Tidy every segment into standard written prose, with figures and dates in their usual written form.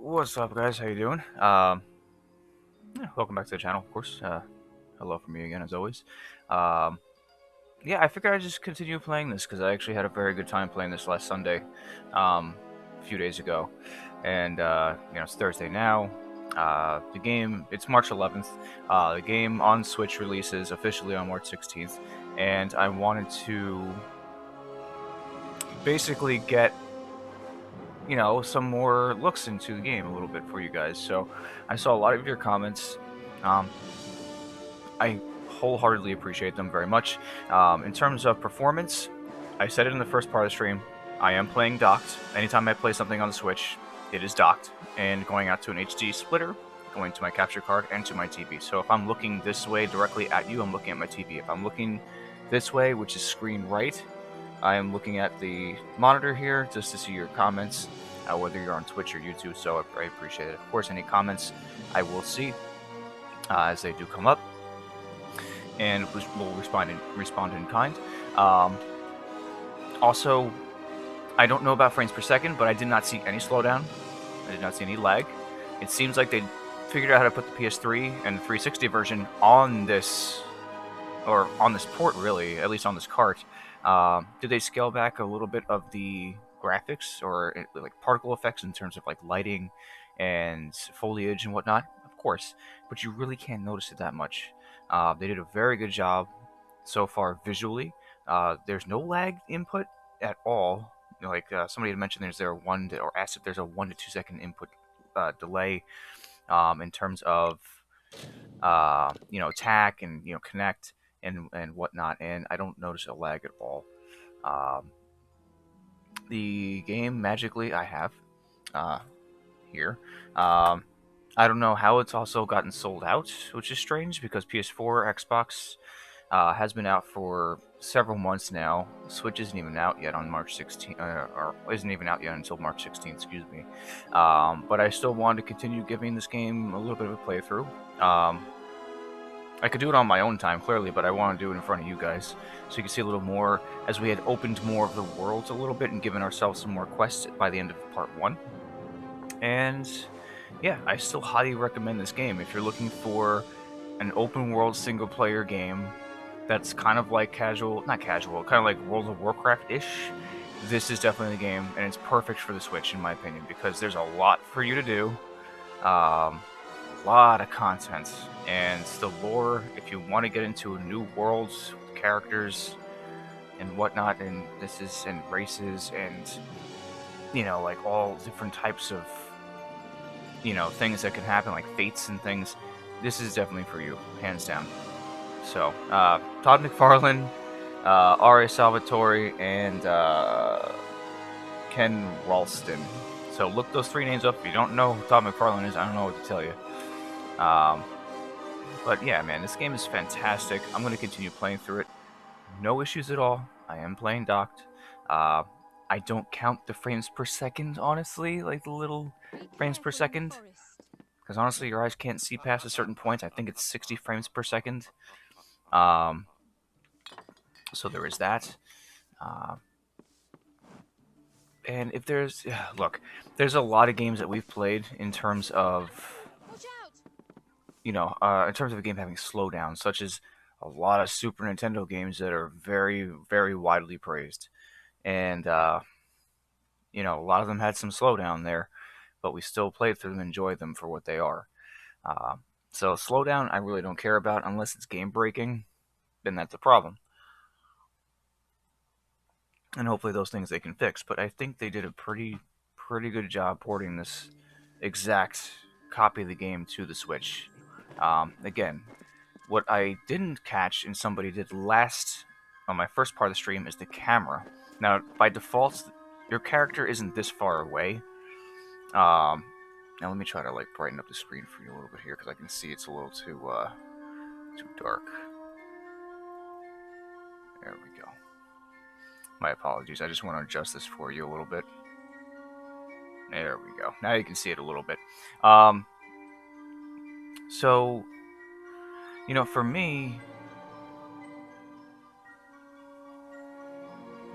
What's up, guys? How you doing? Yeah, welcome back to the channel, of course. Hello from me again, as always. Um, yeah, I figured I'd just continue playing this because I actually had a very good time playing this last Sunday, a few days ago, and it's Thursday now. The game, it's March 11th. The game on Switch releases officially on March 16th, and I wanted to basically get some more looks into the game a little bit for you guys. So I saw a lot of your comments. Um, I wholeheartedly appreciate them very much. In terms of performance, I said it in the first part of the stream. I am playing docked. Anytime I play something on the Switch, it is docked and going out to an HD splitter, going to my capture card and to my TV. So if I'm looking this way directly at you, I'm looking at my TV. If I'm looking this way, which is screen right, I am looking at the monitor here just to see your comments, whether you're on Twitch or YouTube, so I appreciate it. Of course, any comments I will see as they do come up, and we'll respond in kind. Also, I don't know about frames per second, but I did not see any slowdown. I did not see any lag. It seems like they figured out how to put the PS3 and the 360 version on this, or on this port, really, at least on this cart. Did they scale back a little bit of the graphics or like particle effects in terms of like lighting and foliage and whatnot? Of course, but you really can't notice it that much. They did a very good job so far visually. There's no lag input at all. Somebody had mentioned, or asked if there's a 1 to 2 second input delay in terms of attack and connect and whatnot, and I don't notice a lag at all. Um, the game magically I have here. I don't know how it's also gotten sold out, which is strange because PS4 XBX has been out for several months now. Switch isn't even out yet on March 16th, or isn't even out yet until March 16th, excuse me. But I still wanted to continue giving this game a little bit of a playthrough. I could do it on my own time, clearly, but I want to do it in front of you guys, so you can see a little more, as we had opened more of the worlds a little bit and given ourselves some more quests by the end of part 1. And yeah, I still highly recommend this game if you're looking for an open world single player game that's kind of like not casual, kind of like World of Warcraft-ish. This is definitely the game, and it's perfect for the Switch, in my opinion, because there's a lot for you to do. A lot of content, and the lore, if you want to get into new worlds with characters and whatnot, and races and like all different types of things that can happen, like fates and things, this is definitely for you, hands down. So Todd McFarlane, R.A. Salvatore, and Ken Ralston. So look those 3 names up. If you don't know who Todd McFarlane is, I don't know what to tell you. But yeah, man, this game is fantastic. I'm going to continue playing through it. No issues at all. I am playing docked. I don't count the frames per second, honestly, like the little frames per second. Because honestly, your eyes can't see past a certain point. I think it's 60 frames per second. So there is that. And if look, there's a lot of games that we've played in terms of in terms of a game having slowdowns, such as a lot of Super Nintendo games that are very, very widely praised. And, a lot of them had some slowdown there, but we still played through them and enjoyed them for what they are. So slowdown, I really don't care about unless it's game breaking, then that's a problem. And hopefully those things they can fix. But I think they did a pretty good job porting this exact copy of the game to the Switch. Again, what I didn't catch and somebody did last on my first part of the stream is the camera. Now, by default, your character isn't this far away. Now let me try to like brighten up the screen for you a little bit here because I can see it's a little too dark. There we go. My apologies. I just want to adjust this for you a little bit. There we go. Now you can see it a little bit. So, for me,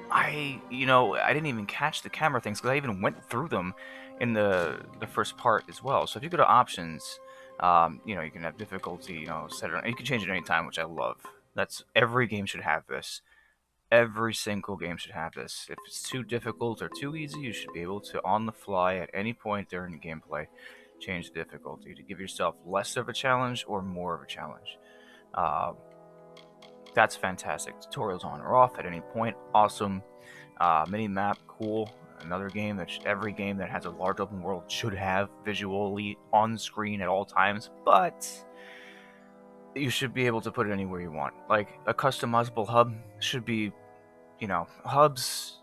I I didn't even catch the camera things because I even went through them in the first part as well. So if you go to options, you can have difficulty, set it on. You can change it anytime, which I love. That's every game should have this. Every single game should have this. If it's too difficult or too easy, you should be able to, on the fly, at any point during the gameplay, change the difficulty to give yourself less of a challenge or more of a challenge. Uh, that's fantastic. Tutorials on or off at any point. Awesome. Mini map, cool. Another game that every game that has a large open world should have visually on screen at all times, but you should be able to put it anywhere you want. Like a customizable hub should be, HUDs,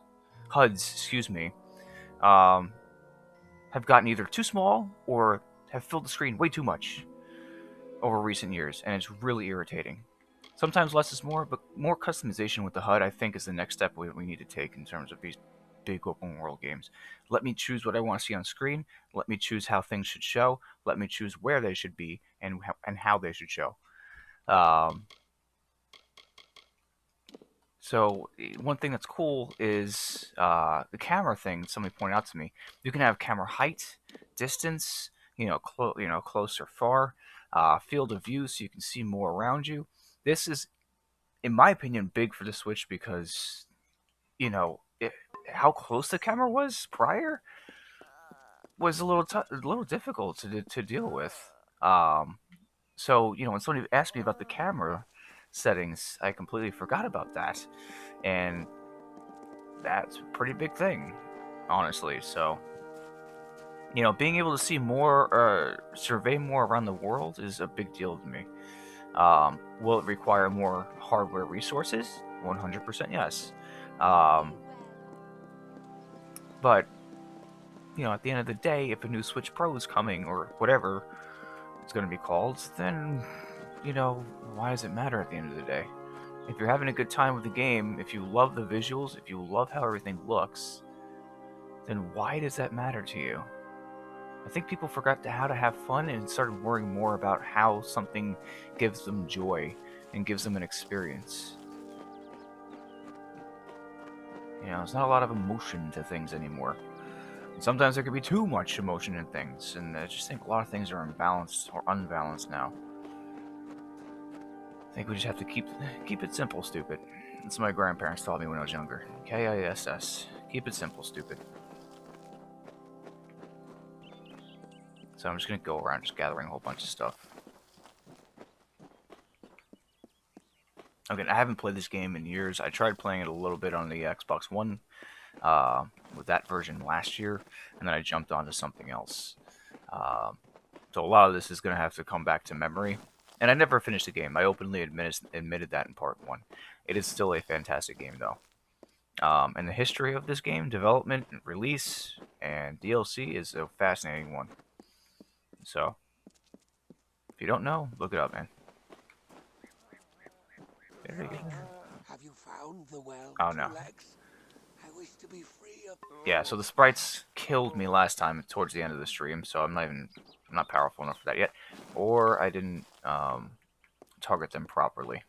excuse me, um, have gotten either too small or have filled the screen way too much over recent years, and it's really irritating. Sometimes less is more, but more customization with the HUD, I think, is the next step we need to take in terms of these big open world games. Let me choose what I want to see on screen. Let me choose how things should show. Let me choose where they should be and how they should show. Um, so one thing that's cool is the camera thing. Somebody pointed out to me. You can have camera height, distance, close or far, field of view, so you can see more around you. This is, in my opinion, big for the Switch because how close the camera was prior was a little difficult to deal with. Um, so when somebody asked me about the camera settings, I completely forgot about that, and that's a pretty big thing, honestly. So being able to see more, survey more around the world is a big deal to me. Will it require more hardware resources? 100% yes. Um, but at the end of the day, if a new Switch Pro is coming or whatever it's going to be called, then why does it matter at the end of the day? If you're having a good time with the game, if you love the visuals, if you love how everything looks, then why does that matter to you? I think people forgot how to have fun and started worrying more about how something gives them joy and gives them an experience. There's not a lot of emotion to things anymore. And sometimes there could be too much emotion in things, and I just think a lot of things are imbalanced or unbalanced now. I think we just have to keep it simple, stupid. That's what my grandparents taught me when I was younger. KISS. Keep it simple, stupid. So I'm just gonna go around just gathering a whole bunch of stuff. Okay, I haven't played this game in years. I tried playing it a little bit on the Xbox One with that version last year, and then I jumped onto something else. So a lot of this is going to have to come back to memory. And I never finished the game. I openly admitted that in part 1. It is still a fantastic game, though. And the history of this game, development, release, and DLC is a fascinating one. So, if you don't know, look it up, man. There you go. Have you found the well? Oh, no. I wish to be free of... Yeah, so the sprites killed me last time towards the end of the stream, so I'm not powerful enough for that yet. Or I didn't target them properly.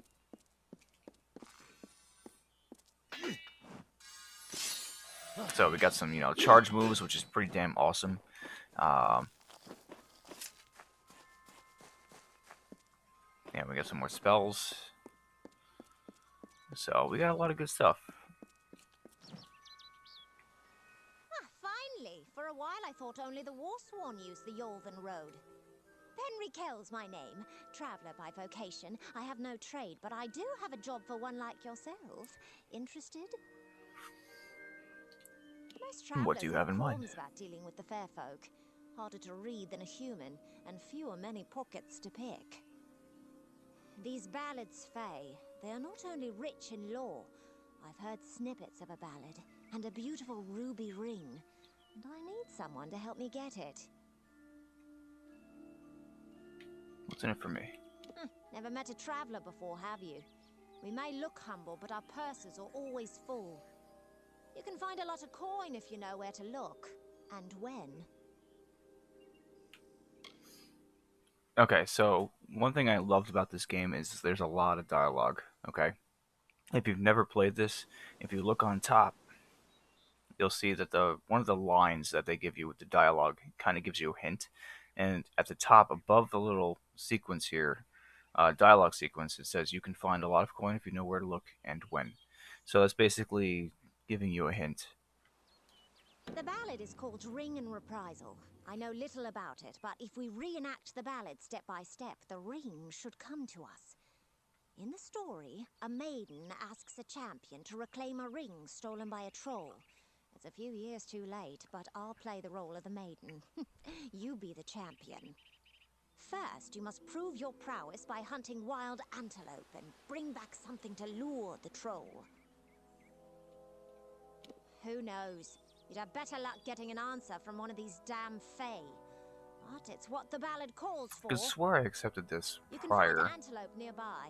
So we got some, charge moves, which is pretty damn awesome. Yeah, we got some more spells. So we got a lot of good stuff. Finally! For a while I thought only the Warsworn used the Yolven Road. Henry Kell's my name. Traveller by vocation. I have no trade, but I do have a job for one like yourself. Interested? Most travellers What do you have in mind? qualms about dealing with the fair folk. Harder to read than a human, and many pockets to pick. These ballads, Fae, they are not only rich in lore. I've heard snippets of a ballad, and a beautiful ruby ring. And I need someone to help me get it. What's in it for me? Never met a traveller before, have you? We may look humble, but our purses are always full. You can find a lot of coin if you know where to look, and when. Okay, so one thing I loved about this game is there's a lot of dialogue, okay? If you've never played this, if you look on top, you'll see that the one of the lines that they give you with the dialogue kind of gives you a hint. And at the top, above the little sequence here, dialogue sequence, it says you can find a lot of coin if you know where to look and when. So that's basically giving you a hint. The ballad is called Ring and Reprisal. I know little about it, but if we reenact the ballad step by step, the ring should come to us. In the story, a maiden asks a champion to reclaim a ring stolen by a troll. It's a few years too late, but I'll play the role of the maiden. You be the champion. First, you must prove your prowess by hunting wild antelope and bring back something to lure the troll. Who knows? You'd have better luck getting an answer from one of these damn fae. But it's what the ballad calls for. I could swear I accepted this You can prior. find antelope nearby.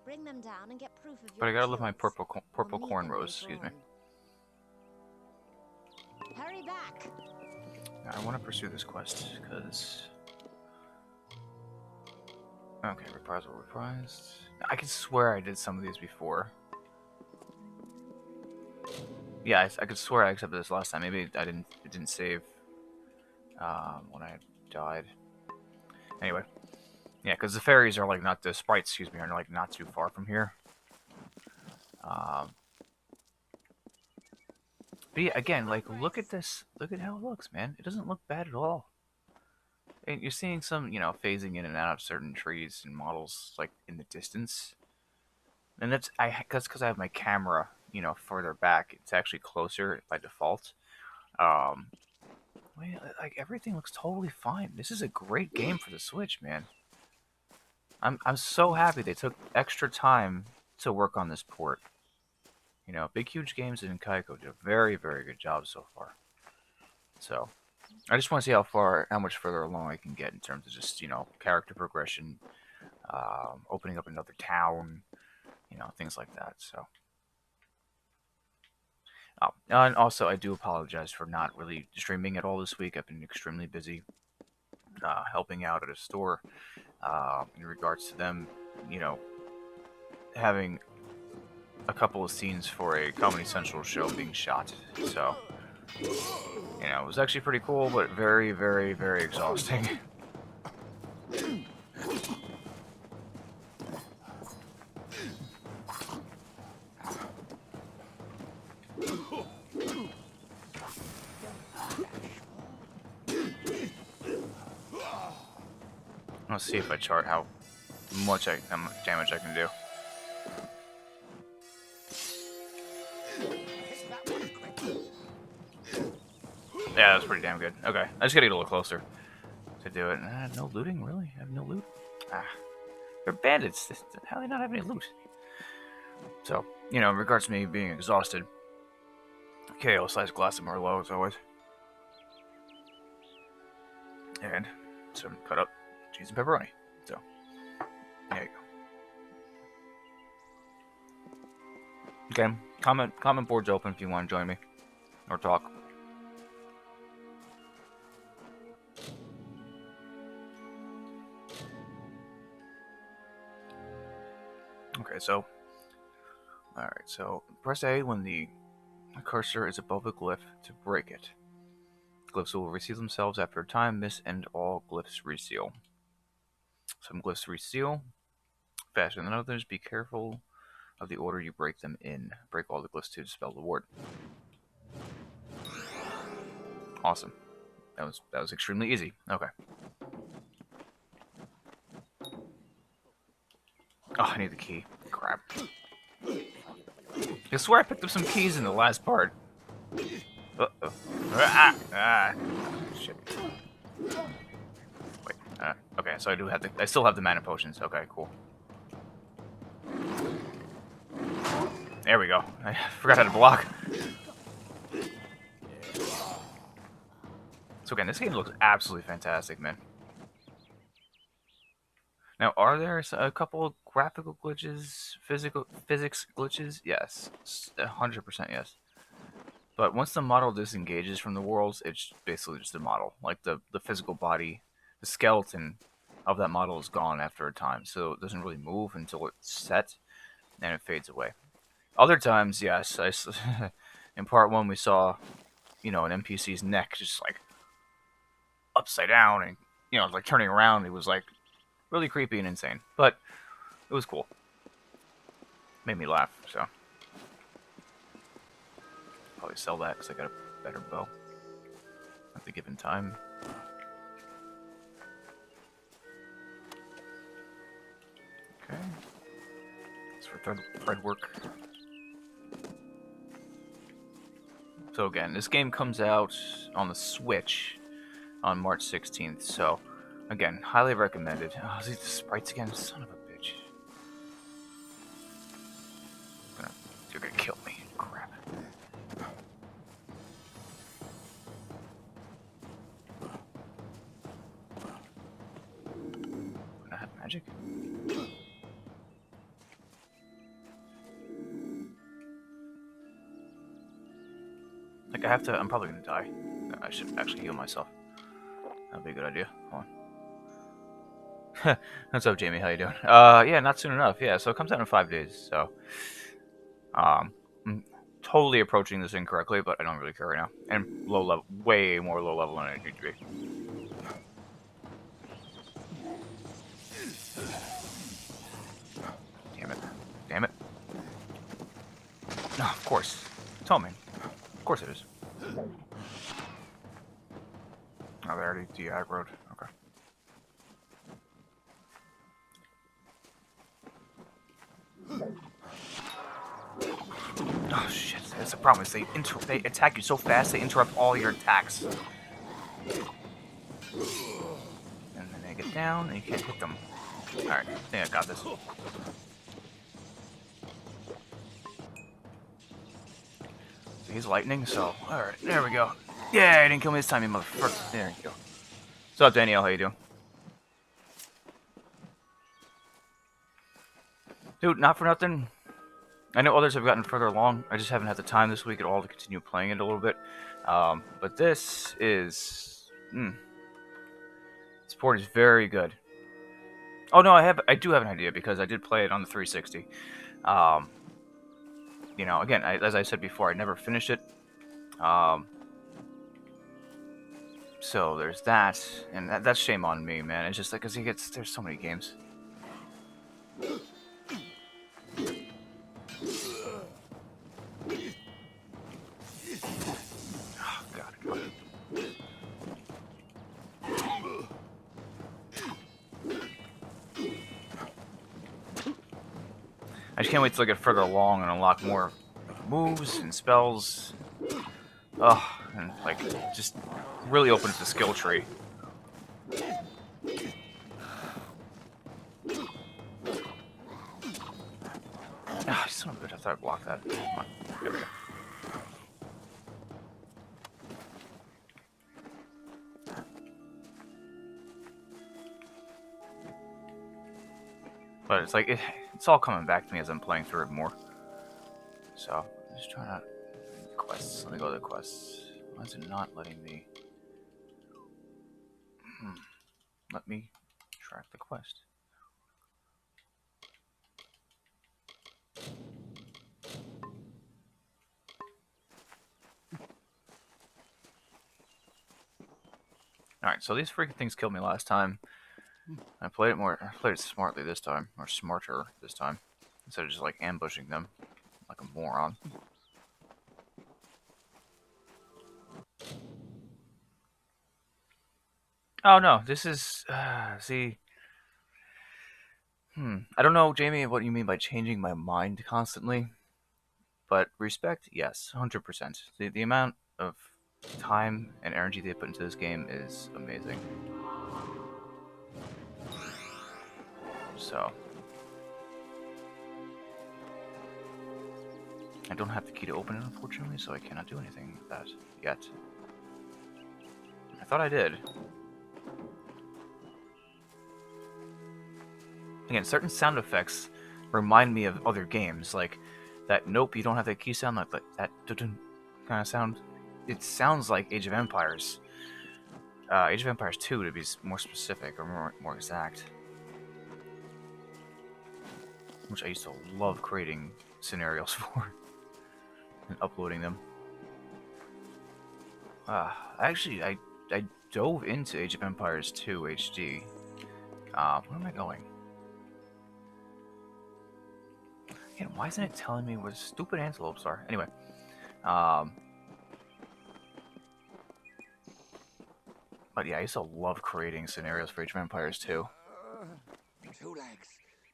Bring them down and get proof of your But I gotta love my kills. purple We'll meet them cornrows, later excuse me. on. Hurry back! Now, I want to pursue this quest, because... Okay, reprisal reprised. I could swear I did some of these before. Yeah, I could swear I accepted this last time. Maybe I didn't. It didn't save when I died. Anyway, yeah, because the fairies are like not the sprites. Excuse me, are like not too far from here. But yeah, again, like look at this. Look at how it looks, man. It doesn't look bad at all. And you're seeing some, phasing in and out of certain trees and models like in the distance. And that's because I have my camera, further back. It's actually closer by default. Like everything looks totally fine. This is a great game for the Switch, man. I'm so happy they took extra time to work on this port. Big Huge Games and Kaiko did a very, very good job so far. So, I just want to see how much further along I can get in terms of just, character progression, opening up another town, things like that. So, oh, and also I do apologize for not really streaming at all this week. I've been extremely busy helping out at a store in regards to them, having a couple of scenes for a Comedy Central show being shot. So, it was actually pretty cool, but very, very, very exhausting. Let's see if I chart how much damage I can do. Yeah, that's pretty damn good. Okay, I just gotta get a little closer to do it. No looting, really? I have no loot? They're bandits. How do they not have any loot? So, in regards to me being exhausted, KO slice glass of Merlot as always. And some cut up cheese and pepperoni. So, there you go. Okay, comment board's open if you want to join me or talk. Okay, so, alright, so press A when the cursor is above a glyph to break it. Glyphs will reseal themselves after a time. This and all glyphs reseal. Some glyphs reseal faster than others. Be careful of the order you break them in. Break all the glyphs to dispel the ward. Awesome. That was extremely easy. Okay. Oh, I need the key. Crap. I swear I picked up some keys in the last part. Uh-oh. Shit. Wait. Okay, so I still have the mana potions. Okay, cool. There we go. I forgot how to block. So again, this game looks absolutely fantastic, man. Now, are there a couple of graphical glitches, physics glitches? Yes, 100% yes. But once the model disengages from the worlds, it's basically just a model. Like the physical body, the skeleton of that model is gone after a time, so it doesn't really move until it's set, and it fades away. Other times, yes. In part 1 we saw an NPC's neck just like upside down and like turning around. It was like really creepy and insane, but it was cool. Made me laugh. So probably sell that because I got a better bow at the given time. Okay. That's for thread work. So again, this game comes out on the Switch on March 16th. So again, highly recommended. Oh, these the sprites again, son of a bitch. You're gonna kill me. Crap. I have magic. Like I'm probably gonna die. I should actually heal myself. That'd be a good idea. Hold on. What's up, Jamie? How you doing? Yeah, not soon enough. Yeah, so it comes out in 5 days. So, I'm totally approaching this incorrectly, but I don't really care right now. And low level, way more low level than I need to be. Damn it! Damn it! No, of course. Tell me. Of course it is. Oh, they already de-aggroed. Okay. Oh shit! That's the problem. Is they attack you so fast they interrupt all your attacks, and then they get down and you can't hit them. All right, I think I got this. He's lightning, so alright, there we go. Yeah, he didn't kill me this time, you motherfucker. There you go. What's up, Danielle? How you doing? Dude, not for nothing. I know others have gotten further along. I just haven't had the time this week at all to continue playing it a little bit. But this is... This port is very good. Oh no, I do have an idea because I did play it on the 360. Again, as I said before, I never finished it. So there's that, and that's shame on me, man. It's just like, because there's so many games. Oh, God. I just can't wait till I get further along and unlock more moves and spells. Oh, and like, just really opens the skill tree. Ah, son of a bitch, I thought I blocked that. Come on, there we go. But it's like, it's all coming back to me as I'm playing through it more. So, I'm just trying to... Quests. Let me go to the quests. Why is it not letting me... Let me track the quest. Alright, so these freaking things killed me last time. I played it smartly this time, or smarter this time, instead of just like ambushing them like a moron. Oh no, this is see. I don't know, Jamie, what you mean by changing my mind constantly, but respect, yes, 100%. The amount of time and energy they put into this game is amazing. So, I don't have the key to open it, unfortunately, so I cannot do anything with that yet. I thought I did. Again, certain sound effects remind me of other games, like that nope, you don't have that key sound, like that kind of sound. It sounds like Age of Empires. Age of Empires 2 to be more specific, or more exact. Which I used to love creating scenarios for and uploading them. Actually, I dove into Age of Empires 2 HD. Where am I going? Again, why isn't it telling me where stupid antelopes are? Anyway, um, but yeah, I used to love creating scenarios for Age of Empires 2. Two legs,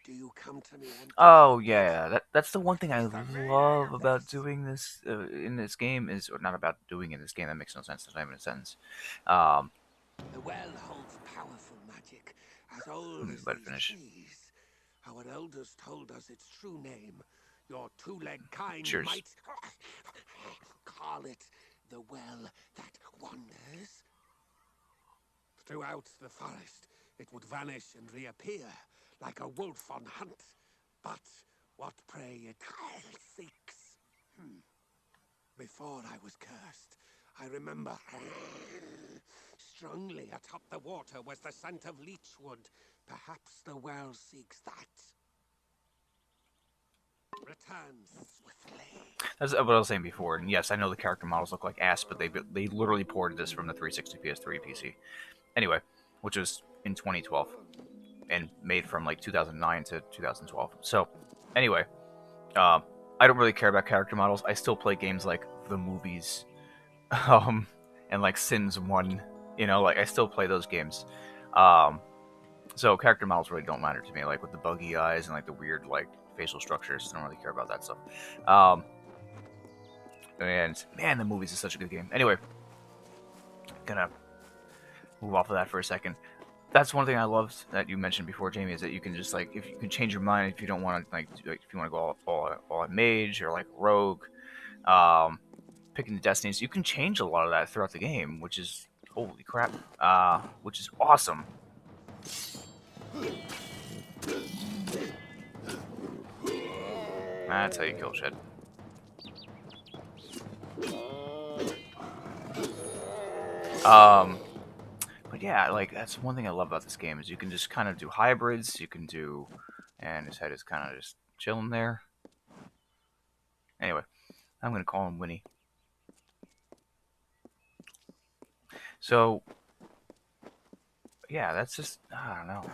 do you come to me Oh empty-handed? yeah, that's the one thing I It's the meaning love of about this. doing this in this game is, or not about doing in this game. That makes no sense. That's not even a sentence. Um, The well holds powerful magic, as old as Let it these finish. trees. Our elders told us its true name. Your two-legged kind Cheers. might call it the well that wanders. Throughout the forest, it would vanish and reappear, like a wolf on hunt. But what prey it seeks. Before I was cursed, I remember strongly atop the water was the scent of leechwood. Perhaps the well seeks that. Return swiftly. That's what I was saying before. And yes, I know the character models look like ass, but they literally ported this from the 360 PS3 PC. Anyway, which was in 2012 and made from like 2009 to 2012. So, anyway, uh, I don't really care about character models. I still play games like the movies, um, and like Sims One. You know, like I still play those games. Um, so character models really don't matter to me. Like with the buggy eyes and like the weird like facial structures, I don't really care about that stuff. Um, and man, the movies is such a good game. Anyway, gonna move off of that for a second. That's one thing I loved that you mentioned before, Jamie, is that you can just like if you can change your mind if you don't want to if you want to go all mage or like rogue, um, picking the destinies, you can change a lot of that throughout the game, which is holy crap, which is awesome. That's how you kill shit. Um, but yeah, like that's one thing I love about this game is you can just kind of do hybrids. You can do, and his head is kind of just chilling there. Anyway, I'm gonna call him Winnie. So yeah, that's just I don't know.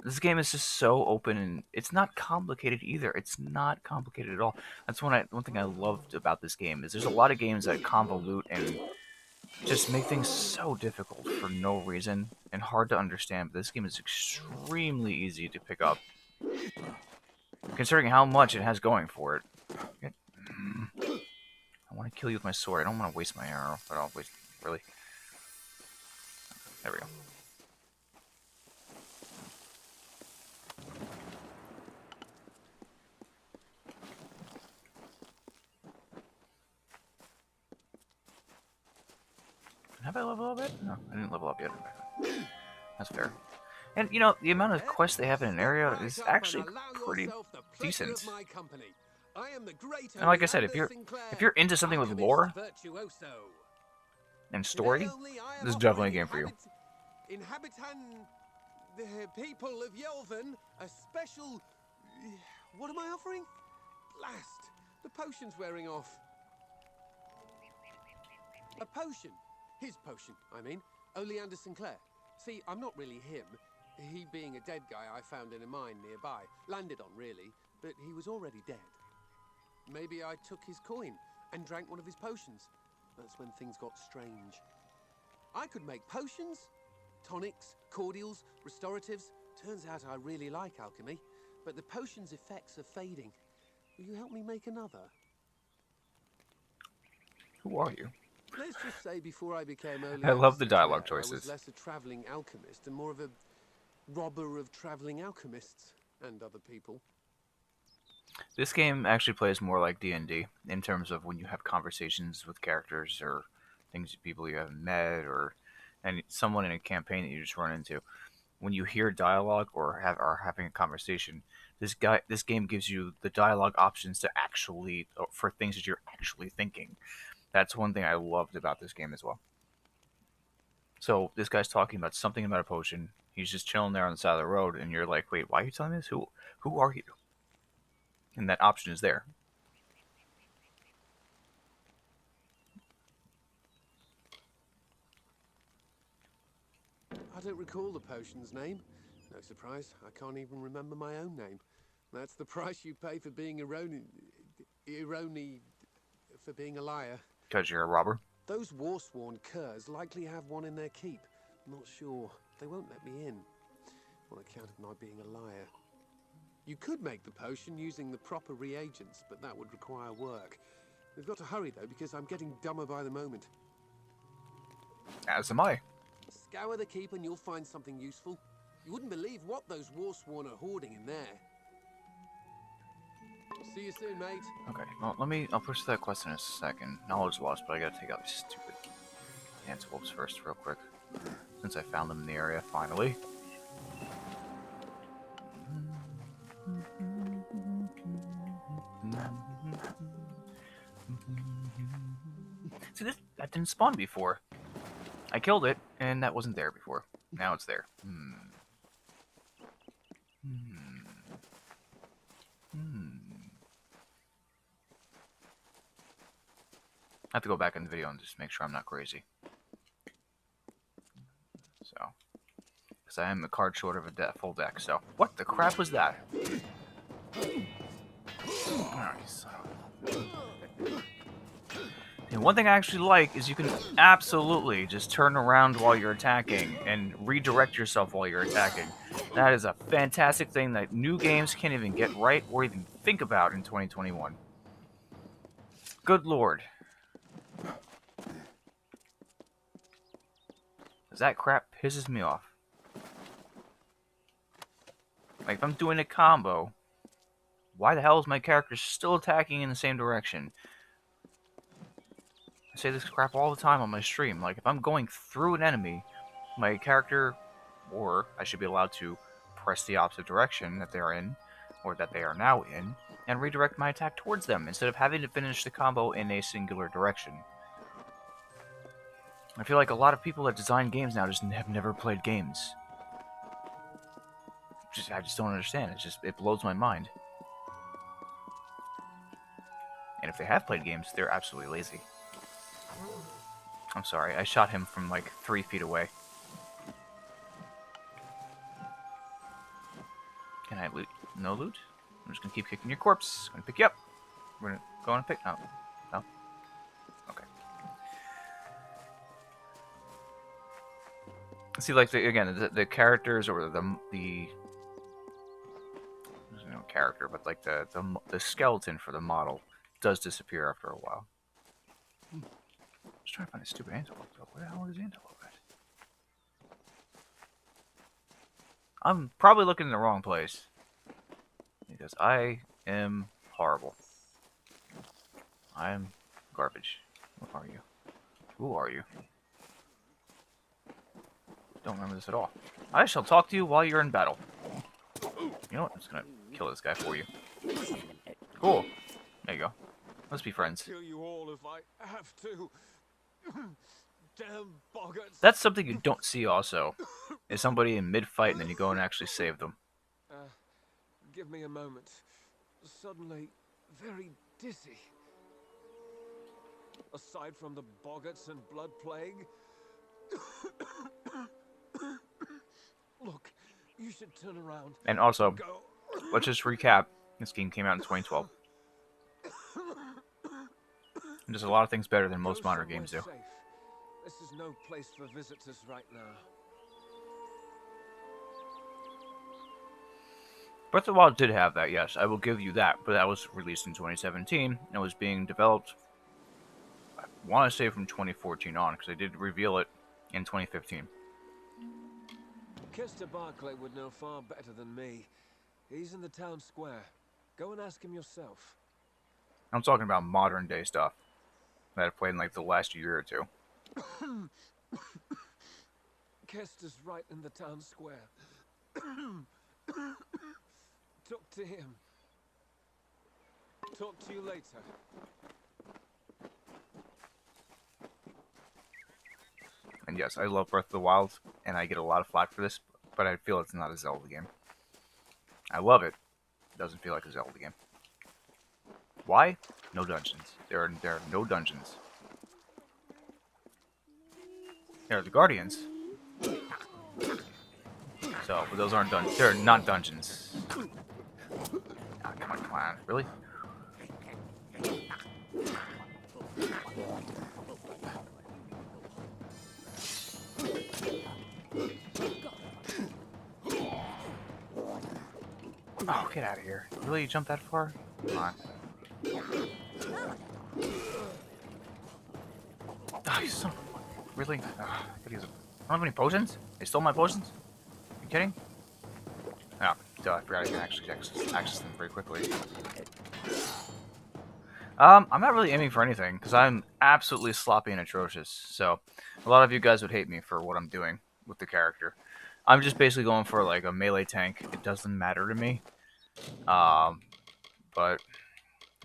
This game is just so open and it's not complicated either. It's not complicated at all. That's one thing I loved about this game is there's a lot of games that convolute and just make things so difficult for no reason and hard to understand. But this game is extremely easy to pick up, considering how much it has going for it. I want to kill you with my sword. I don't want to waste my arrow, but I'll waste. Really? There we go. Have I leveled up yet? No, I didn't level up yet. That's fair. And you know, the amount of quests they have in an area is actually pretty decent. And like I said, if you're into something with lore and story, this is definitely a game for you. Inhabitan the people of Yelven a special. What am I offering? Blast! The potion's wearing off. A potion. His potion, I mean. Oleander Sinclair. See, I'm not really him. He being a dead guy I found in a mine nearby. Landed on, really, but he was already dead. Maybe I took his coin and drank one of his potions. That's when things got strange. I could make potions, tonics, cordials, restoratives. Turns out I really like alchemy, but the potion's effects are fading. Will you help me make another? Who are you? Let's just say before I became I love the Sinclair, dialogue I was choices. less a traveling alchemist and more of a robber of traveling alchemists and other people. This game actually plays more like D&D in terms of when you have conversations with characters or things people you haven't met or and someone in a campaign that you just run into. When you hear dialogue or are having a conversation, this game gives you the dialogue options to actually for things that you're actually thinking. That's one thing I loved about this game as well. So this guy's talking about something about a potion. He's just chilling there on the side of the road, and you're like, "Wait, why are you telling me this? Who are you?" And that option is there. don't recall the potion's name. No surprise, I can't even remember my own name. That's the price you pay for being for being a liar. Because you're a robber. Those war-sworn curs likely have one in their keep. Not sure. They won't let me in, on account of my being a liar. You could make the potion using the proper reagents, but that would require work. We've got to hurry, though, because I'm getting dumber by the moment. As am I. Scour the keep and you'll find something useful. You wouldn't believe what those war-sworn are hoarding in there. See you soon, mate. Okay, well, I'll push that quest in a second. Knowledge lost, but I gotta take out these stupid antelopes first real quick. Since I found them in the area, finally. See, that didn't spawn before. I killed it, and that wasn't there before. Now it's there. I have to go back in the video and just make sure I'm not crazy. So, because I am a card short of a full deck. So, what the crap was that? Alright, so. And one thing I actually like is you can absolutely just turn around while you're attacking and redirect yourself while you're attacking. That is a fantastic thing that new games can't even get right or even think about in 2021. Good lord. That crap pisses me off. Like, if I'm doing a combo, why the hell is my character still attacking in the same direction? I say this crap all the time on my stream. Like, if I'm going through an enemy, my character, or I should be allowed to press the opposite direction that they're in, or that they are now in, and redirect my attack towards them, instead of having to finish the combo in a singular direction. I feel like a lot of people that design games now just have never played games. I just don't understand. It blows my mind. And if they have played games, they're absolutely lazy. I'm sorry, I shot him from like 3 feet away. Can I loot? No loot? I'm just gonna keep kicking your corpse. I'm gonna pick you up. We're gonna go on and pick. No. No? Okay. See, like, the characters, or the there's no character, but like the skeleton for the model does disappear after a while. Just trying to find a stupid antelope, though. Where the hell is the antelope at? I'm probably looking in the wrong place. Because I am horrible. I am garbage. What are you? Who are you? Don't remember this at all. I shall talk to you while you're in battle. You know what? I'm just gonna kill this guy for you. Cool. There you go. Let's be friends. Kill you all if I have to. Damn boggarts. That's something you don't see also. Is somebody in mid-fight and then you go and actually save them. Give me a moment. Suddenly, very dizzy. Aside from the boggarts and blood plague. Look, you should turn around. And also, Go. let's just recap. This game came out in 2012. And there's a lot of things better than most modern games do. Safe. This is no place for visitors right now. Breath of the Wild did have that, yes, I will give you that, but that was released in 2017, and it was being developed, I want to say from 2014 on, because they did reveal it in 2015. Kester Barclay would know far better than me. He's in the town square. Go and ask him yourself. I'm talking about modern day stuff that I've played in like the last year or two. Kester's right in the town square. Talk to him. Talk to you later. And yes, I love Breath of the Wild, and I get a lot of flack for this, but I feel it's not a Zelda game. I love it. It doesn't feel like a Zelda game. Why? No dungeons. There are no dungeons. There are the Guardians. So, but those aren't dungeons. They're not dungeons. Ah, come on. Really? Oh, get out of here. Really? You jumped that far? Come on. Oh, you son of a... Really? I don't have any potions? They stole my potions? Are you kidding? Oh, duh, I forgot I can actually access them very quickly. I'm not really aiming for anything, because I'm absolutely sloppy and atrocious, so a lot of you guys would hate me for what I'm doing with the character. I'm just basically going for, like, a melee tank. It doesn't matter to me. But,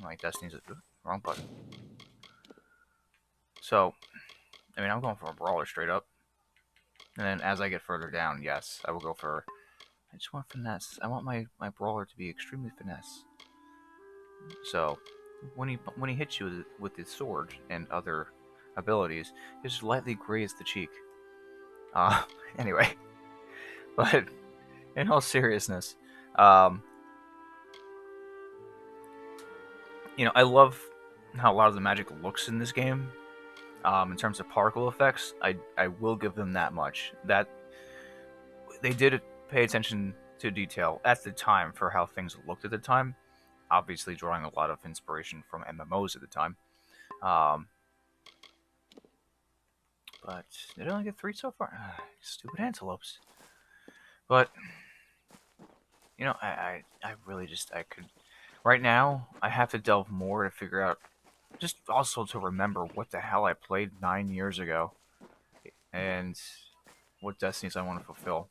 like, Destiny's... Wrong button. So, I mean, I'm going for a brawler straight up. And then as I get further down, yes, I will go for... I just want finesse. I want my brawler to be extremely finesse. So, when he hits you with his sword and other abilities, he just lightly graze the cheek. Anyway. But, in all seriousness, you know, I love how a lot of the magic looks in this game. In terms of particle effects, I will give them that much. That they did pay attention to detail at the time for how things looked at the time. Obviously, drawing a lot of inspiration from MMOs at the time. But did I only get 3 so far? Stupid antelopes. But you know, I really just I could. Right now, I have to delve more to figure out. Just also to remember what the hell I played 9 years ago. And what destinies I want to fulfill.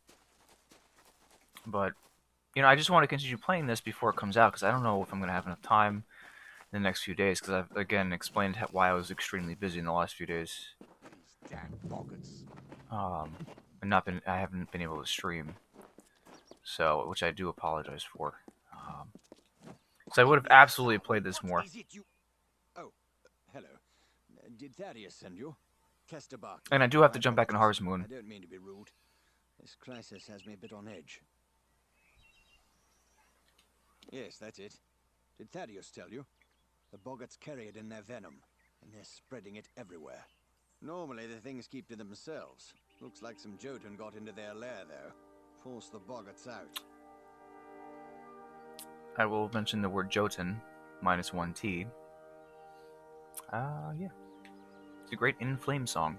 But, you know, I just want to continue playing this before it comes out, because I don't know if I'm going to have enough time in the next few days, because I've, again, explained why I was extremely busy in the last few days. And I haven't been able to stream. So, which I do apologize for. So I would have absolutely played this more. Oh, hello. Did Thaddeus send you? And I do have to jump back in Harvest Moon. I don't mean to be rude. This crisis has me a bit on edge. Yes, that's it. Did Thaddeus tell you? The boggarts carry it in their venom, and they're spreading it everywhere. Normally the things keep to themselves. Looks like some Jotun got into their lair, though. Forced the boggarts out. I will mention the word Jotun, -1T. Yeah. It's a great In Flames song.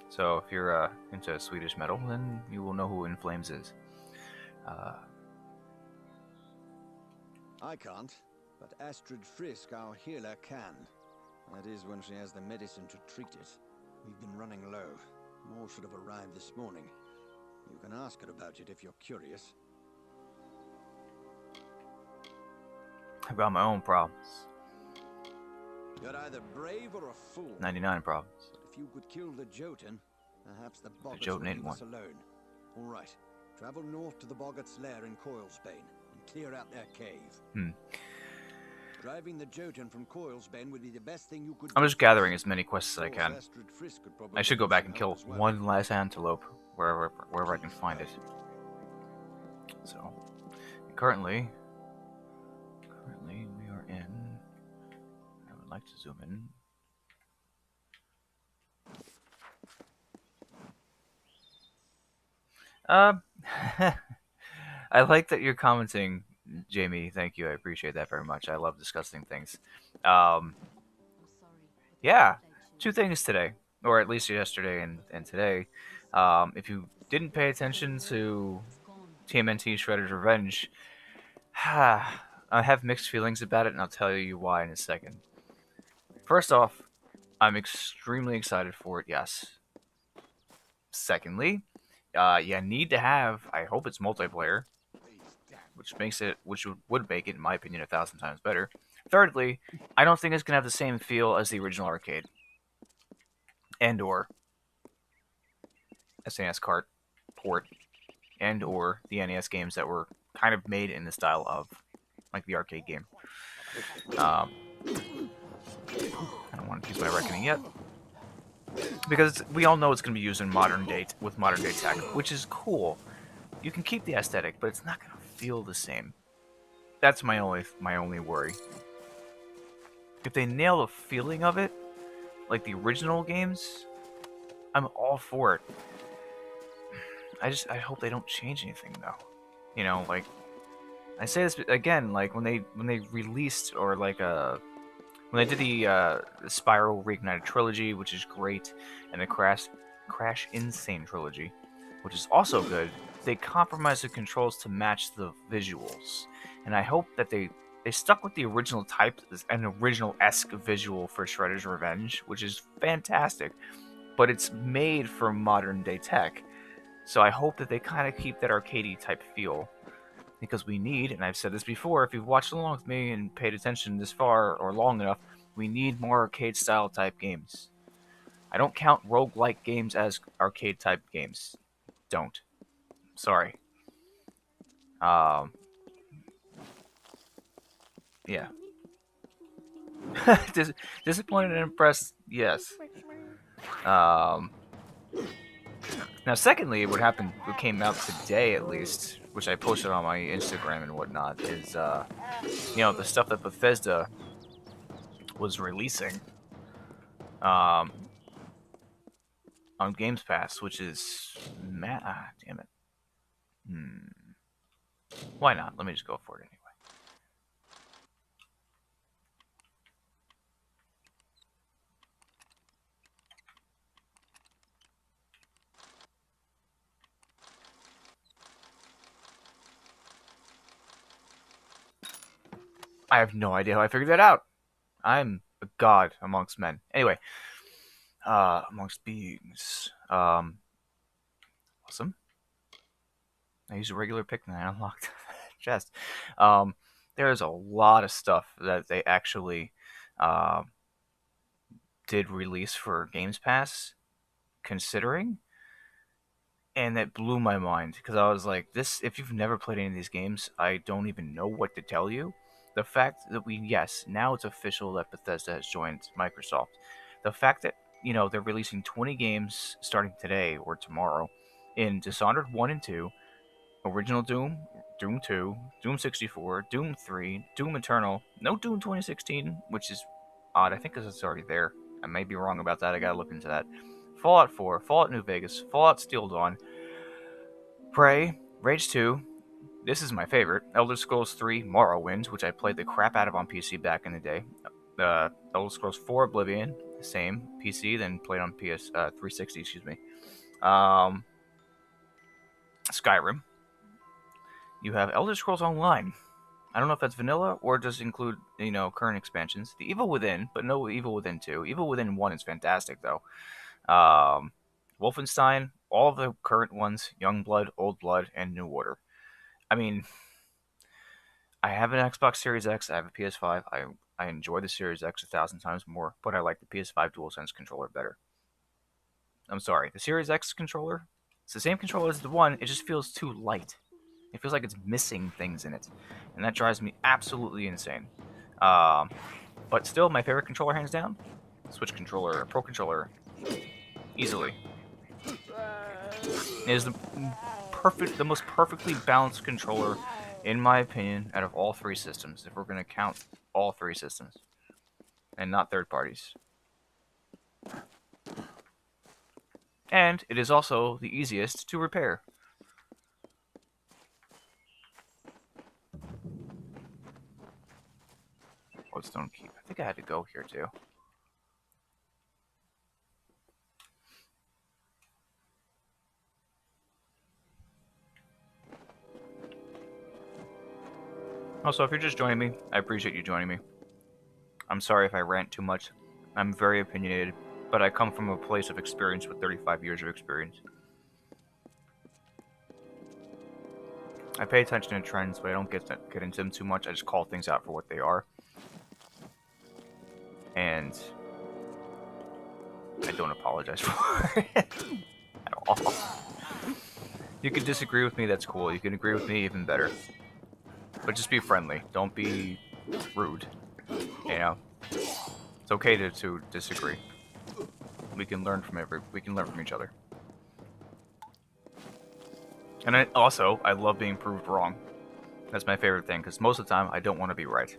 So if you're into Swedish metal, then you will know who In Flames is. I can't, but Astrid Frisk, our healer, can. That is when she has the medicine to treat it. We've been running low. More should have arrived this morning. You can ask her about it if you're curious. I've got my own problems. You're either brave or a fool. 99 problems. But if you could kill the Jotun, perhaps the boggarts Jotun would ain't leave us one. alone. All right, travel north to the boggarts' lair in Coilsbane and clear out their cave. Driving the Jotun from Coilsbane would be the best thing you could do. I'm just gathering as many quests as I can. Astrid Frisk could probably I should go use back some and help kill as well. one last antelope wherever I can find it. So, currently we are in. I would like to zoom in. I like that you're commenting, Jamie. Thank you. I appreciate that very much. I love discussing things. Yeah, 2 things today, or at least yesterday and today. If you didn't pay attention to TMNT Shredder's Revenge, I have mixed feelings about it, and I'll tell you why in a second. First off, I'm extremely excited for it, yes. Secondly, you need to have, I hope it's multiplayer, which would make it, in my opinion, 1,000 times better. Thirdly, I don't think it's gonna have the same feel as the original arcade, and/or SNES cart port, and/or the NES games that were kind of made in the style of, like, the arcade game. I don't want to use my Reckoning yet, because we all know it's going to be used in modern day with modern day tech, which is cool. You can keep the aesthetic, but it's not gonna feel the same. That's my only worry. If they nail the feeling of it, like the original games, I'm all for it. I hope they don't change anything though. You know, like I say this again, like when they released or like when they did the Spiral Reignited trilogy, which is great, and the Crash Insane trilogy, which is also good. They compromised the controls to match the visuals, and I hope that they stuck with the original type, an original-esque visual for Shredder's Revenge, which is fantastic, but it's made for modern-day tech. So I hope that they kind of keep that arcadey type feel, because we need, and I've said this before, if you've watched along with me and paid attention this far or long enough, we need more arcade-style type games. I don't count roguelike games as arcade-type games. Don't. Sorry. Um, yeah. Disappointed and impressed, yes. Um, Now, secondly, what happened, what came out today at least, which I posted on my Instagram and whatnot, is the stuff that Bethesda was releasing um, on Games Pass, which is damn it. Why not? Let me just go for it anyway. I have no idea how I figured that out. I'm a god amongst men. Anyway, amongst beings. Awesome. I used a regular pick and I unlocked chest. There's a lot of stuff that they actually did release for Games Pass, considering, and that blew my mind because I was like, "This. If you've never played any of these games, I don't even know what to tell you." The fact that yes, now it's official that Bethesda has joined Microsoft. The fact that they're releasing 20 games starting today or tomorrow in Dishonored 1 and 2, Original Doom, Doom 2, Doom 64, Doom 3, Doom Eternal, no Doom 2016, which is odd. I think it's already there. I may be wrong about that. I gotta look into that. Fallout 4, Fallout New Vegas, Fallout Steel Dawn, Prey, Rage 2. This is my favorite. Elder Scrolls 3, Morrowind, which I played the crap out of on PC back in the day. Elder Scrolls 4, Oblivion, same PC, then played on PS 360. Excuse me. Skyrim. You have Elder Scrolls Online. I don't know if that's vanilla or does include current expansions. The Evil Within, but no Evil Within 2. Evil Within 1 is fantastic though. Wolfenstein, all of the current ones, Youngblood, Old Blood, and New Order. I mean, I have an Xbox Series X, I have a PS5. I enjoy the Series X 1,000 times more, but I like the PS5 DualSense controller better. I'm sorry, the Series X controller, it's the same controller as the one, it just feels too light. It feels like it's missing things in it, and that drives me absolutely insane. But still, my favorite controller, hands down, Switch controller, Pro controller, easily. It is the most perfectly balanced controller, in my opinion, out of all three systems. If we're going to count all three systems, and not third parties. And it is also the easiest to repair. Bloodstone Keep. I think I had to go here too. Also, if you're just joining me, I appreciate you joining me. I'm sorry if I rant too much. I'm very opinionated, but I come from a place of experience with 35 years of experience. I pay attention to trends, but I don't get into them too much. I just call things out for what they are. And I don't apologize for it at all. You can disagree with me, that's cool. You can agree with me, even better. But just be friendly. Don't be rude. You know? It's okay to disagree. We can learn from each other. And I love being proved wrong. That's my favorite thing, because most of the time, I don't want to be right.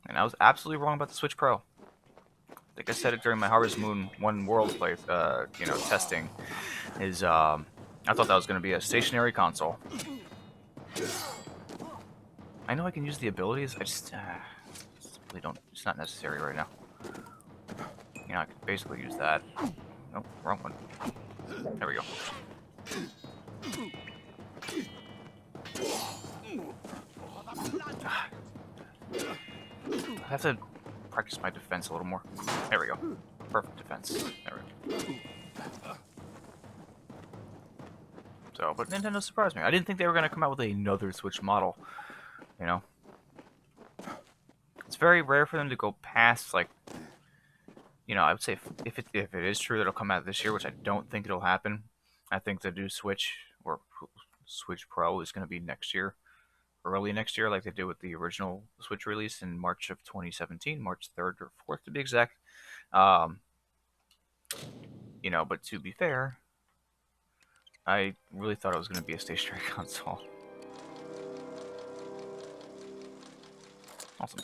And I was absolutely wrong about the Switch Pro. I think I said it during my Harvest Moon One World play, testing. I thought that was going to be a stationary console. I know I can use the abilities. I just simply don't. It's not necessary right now. You know, I could basically use that. Nope, wrong one. There we go. I have to practice my defense a little more. There we go. Perfect defense. There we go. So, but Nintendo surprised me. I didn't think they were going to come out with another Switch model. You know? It's very rare for them to go past, like, you know, I would say if it is true that it'll come out this year, which I don't think it'll happen. I think the new Switch, or Switch Pro, is going to be next year. Early next year, like they did with the original Switch release in March of 2017, March 3rd or 4th to be exact. You know, but to be fair, I really thought it was going to be a stationary console. Awesome.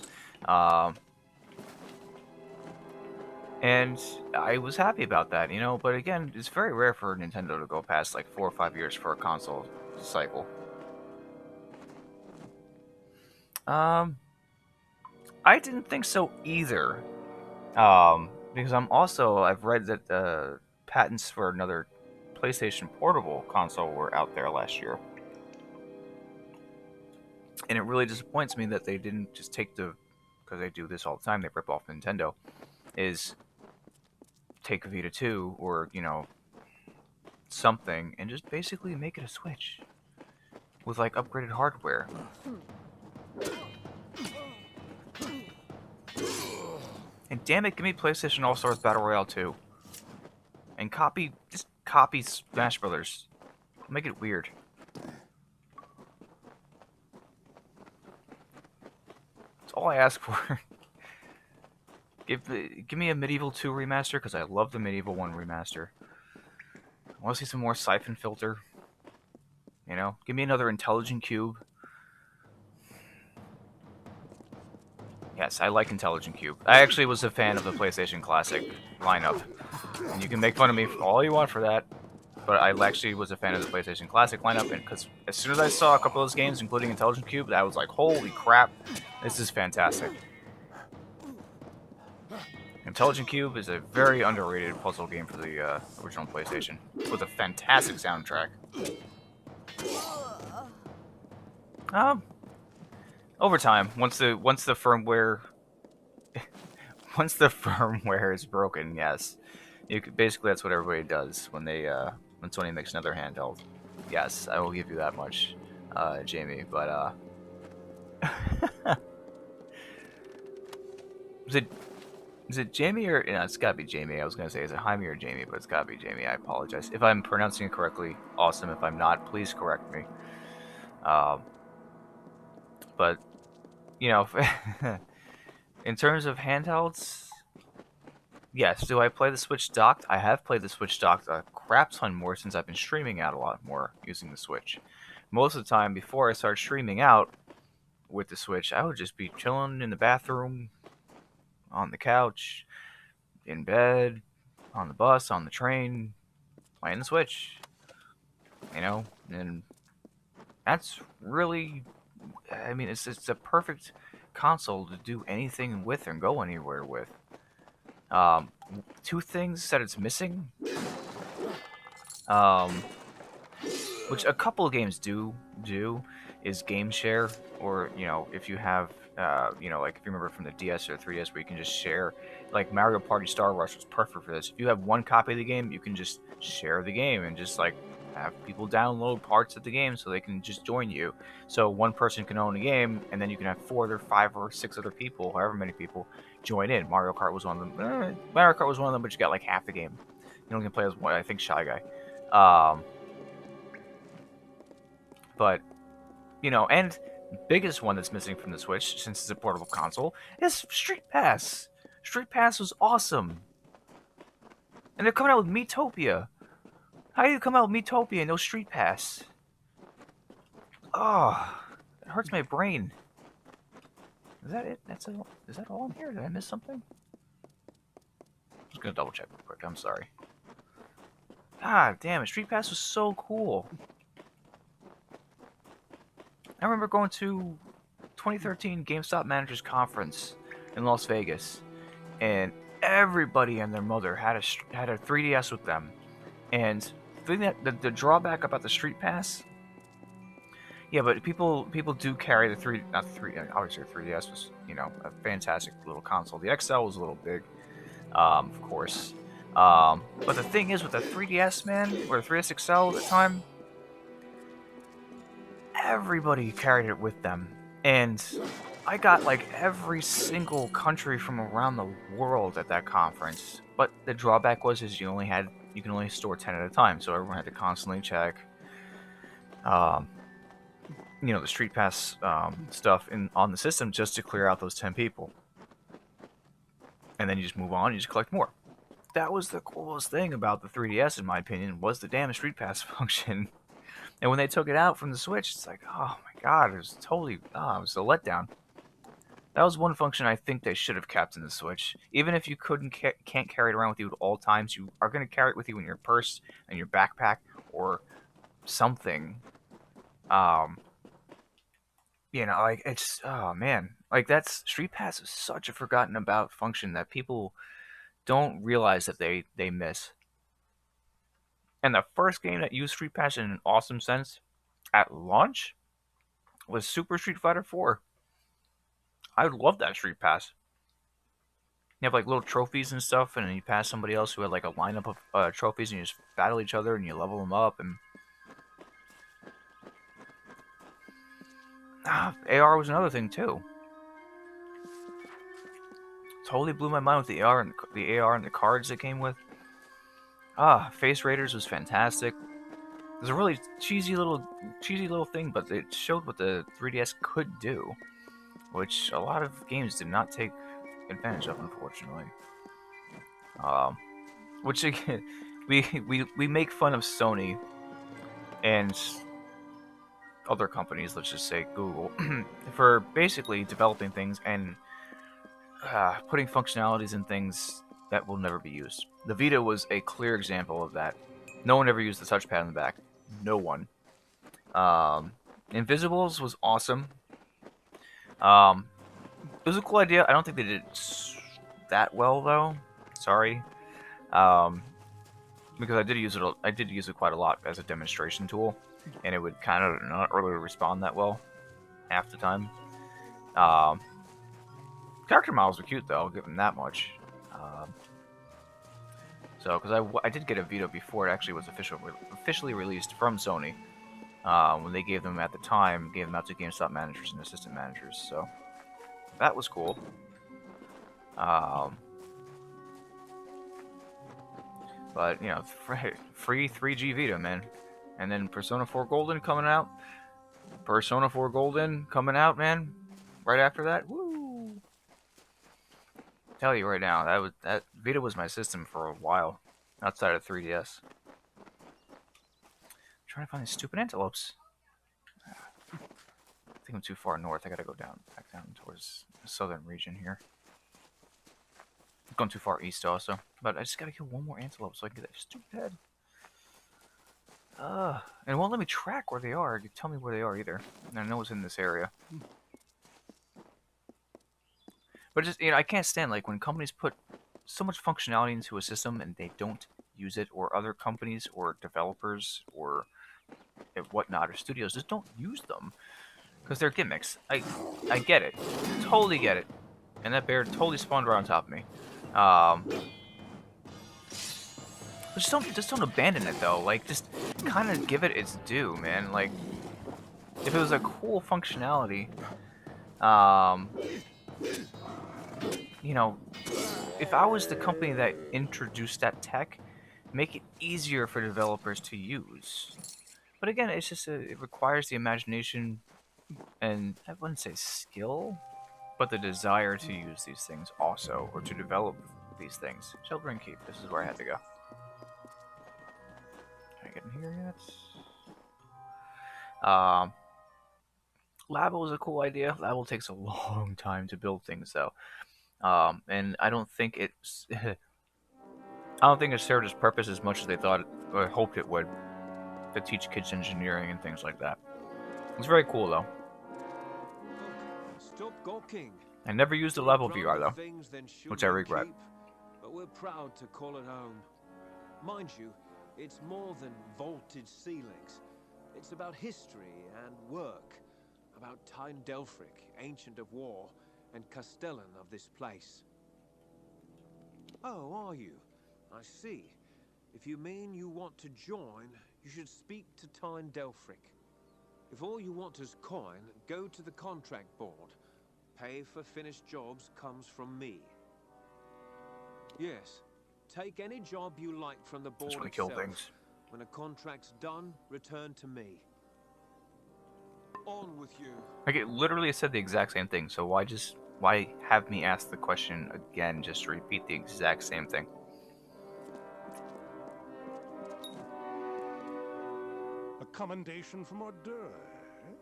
And I was happy about that, you know, but again, it's very rare for Nintendo to go past like 4 or 5 years for a console cycle. I didn't think so either. Because I've read that patents for another PlayStation Portable console were out there last year. And it really disappoints me that they didn't just take because they do this all the time, they rip off Nintendo, is take a Vita 2 or, you know, something and just basically make it a Switch with like upgraded hardware. And damn it, give me PlayStation All-Stars Battle Royale 2. And just copy Smash Brothers. Make it weird. That's all I ask for. Give me a Medieval 2 remaster, because I love the Medieval 1 remaster. I want to see some more Siphon Filter. You know? Give me another Intelligent Cube. Yes, I like Intelligent Cube. I actually was a fan of the PlayStation Classic lineup. And you can make fun of me for all you want for that. But I actually was a fan of the PlayStation Classic lineup, and because as soon as I saw a couple of those games, including Intelligent Cube, I was like, holy crap, this is fantastic. Intelligent Cube is a very underrated puzzle game for the original PlayStation, with a fantastic soundtrack. Over time, once the firmware once the firmware is broken, yes, basically that's what everybody does when Sony makes another handheld. Yes, I will give you that much, Jamie. But is it Jamie or it's gotta be Jamie? I was gonna say is it Jaime or Jamie, but it's gotta be Jamie. I apologize if I'm pronouncing it correctly. Awesome. If I'm not, please correct me. But you know, in terms of handhelds, yes. Do I play the Switch docked? I have played the Switch docked a crap ton more since I've been streaming out a lot more using the Switch. Most of the time, before I started streaming out with the Switch, I would just be chilling in the bathroom, on the couch, in bed, on the bus, on the train, playing the Switch. You know, and that's really, I mean, it's a perfect console to do anything with and go anywhere with. Two things that it's missing, which a couple of games do, is game share, or, you know, if you have, you know, like if you remember from the DS or 3DS where you can just share, like Mario Party Star Rush was perfect for this. If you have one copy of the game, you can just share the game and just like have people download parts of the game so they can just join you. So one person can own a game, and then you can have 4 or 5 or 6 other people, however many people, join in. Mario Kart was one of them. Mario Kart was one of them, but you got like half the game. You only can play as one, I think, Shy Guy. But, you know, and biggest one that's missing from the Switch, since it's a portable console, is Street Pass. Street Pass was awesome. And they're coming out with Miitopia. How do you come out with Miitopia and no Street Pass? Oh, it hurts my brain. Is that it? Is that all in here? Did I miss something? I'm just gonna double check real quick. I'm sorry. God damn it, Street Pass was so cool. I remember going to 2013 GameStop Managers Conference in Las Vegas, and everybody and their mother had a 3DS with them. And the drawback about the Street Pass, yeah, but people do carry the obviously the 3DS was a fantastic little console. The XL was a little big, of course. But the thing is with the 3DS, man, or the 3DS XL at the time, everybody carried it with them, and I got like every single country from around the world at that conference. But the drawback is you can only store 10 at a time, so everyone had to constantly check, the Street Pass stuff on the system just to clear out those 10 people, and then you just move on, you just collect more. That was the coolest thing about the 3DS, in my opinion, was the damn Street Pass function. And when they took it out from the Switch, it's like, oh my god, it was totally, it was a letdown. That was one function I think they should have kept in the Switch. Even if you can't carry it around with you at all times, you are going to carry it with you in your purse and your backpack or something. Like it's, oh man, like that's Street Pass is such a forgotten about function that people don't realize that they miss. And the first game that used Street Pass in an awesome sense at launch was Super Street Fighter 4. I love that Street Pass. You have like little trophies and stuff, and then you pass somebody else who had like a lineup of trophies, and you just battle each other and you level them up. And AR was another thing too. Totally blew my mind with the AR and the cards that came with. Face Raiders was fantastic. It was a really cheesy little thing, but it showed what the 3DS could do, which a lot of games did not take advantage of, unfortunately. Which again, we make fun of Sony and other companies, let's just say Google, for basically developing things and putting functionalities in things that will never be used. The Vita was a clear example of that. No one ever used the touchpad in the back. No one. Invisibles was awesome. It was a cool idea. I don't think they did it that well though. Sorry. Because I did use it quite a lot as a demonstration tool, and it would kind of not really respond that well half the time. Character models were cute though, I'll give them that much. Because I did get a Vita before it actually was officially released from Sony. When they gave them out to GameStop managers and assistant managers, so that was cool. But free 3G Vita, man, and then Persona 4 Golden coming out. Man. Right after that, woo! Tell you right now, that Vita was my system for a while, outside of 3DS. Trying to find these stupid antelopes. I think I'm too far north. I gotta go back down towards the southern region here. I'm going too far east also, but I just gotta kill one more antelope so I can get that stupid head. And it won't let me track where they are. You tell me where they are either. And I know it's in this area. But just I can't stand like when companies put so much functionality into a system and they don't use it, or other companies or developers or whatnot, or studios just don't use them because they're gimmicks. I get it, totally get it, and that bear totally spawned right on top of me. Just don't abandon it though. Like just kind of give it its due, man. Like if it was a cool functionality, if I was the company that introduced that tech, make it easier for developers to use. But again, it's just it requires the imagination and I wouldn't say skill, but the desire to use these things also, or to develop these things. Sheltering Keep, this is where I had to go. Can I get in here yet? Labo is a cool idea. Labo takes a long time to build things, though. And I don't think it's... I don't think it served its purpose as much as they thought or hoped it would, to teach kids engineering and things like that. It's very cool, though. Stop gawking. I never used a level VR, though, Things than which I regret. keep, but we're proud to call it home. Mind you, it's more than vaulted ceilings. It's about history and work, about Tyne Delphric, ancient of war, and Castellan of this place. Oh, are you? I see. If you mean you want to join, you should speak to Tyne Delphric. If all you want is coin, go to the contract board. Pay for finished jobs comes from me. Yes, take any job you like from the board Just want to itself. kill things. When a contract's done, return to me. On with you. Like, it literally said the exact same thing, so why have me ask the question again just to repeat the exact same thing? A commendation from Ordure, eh?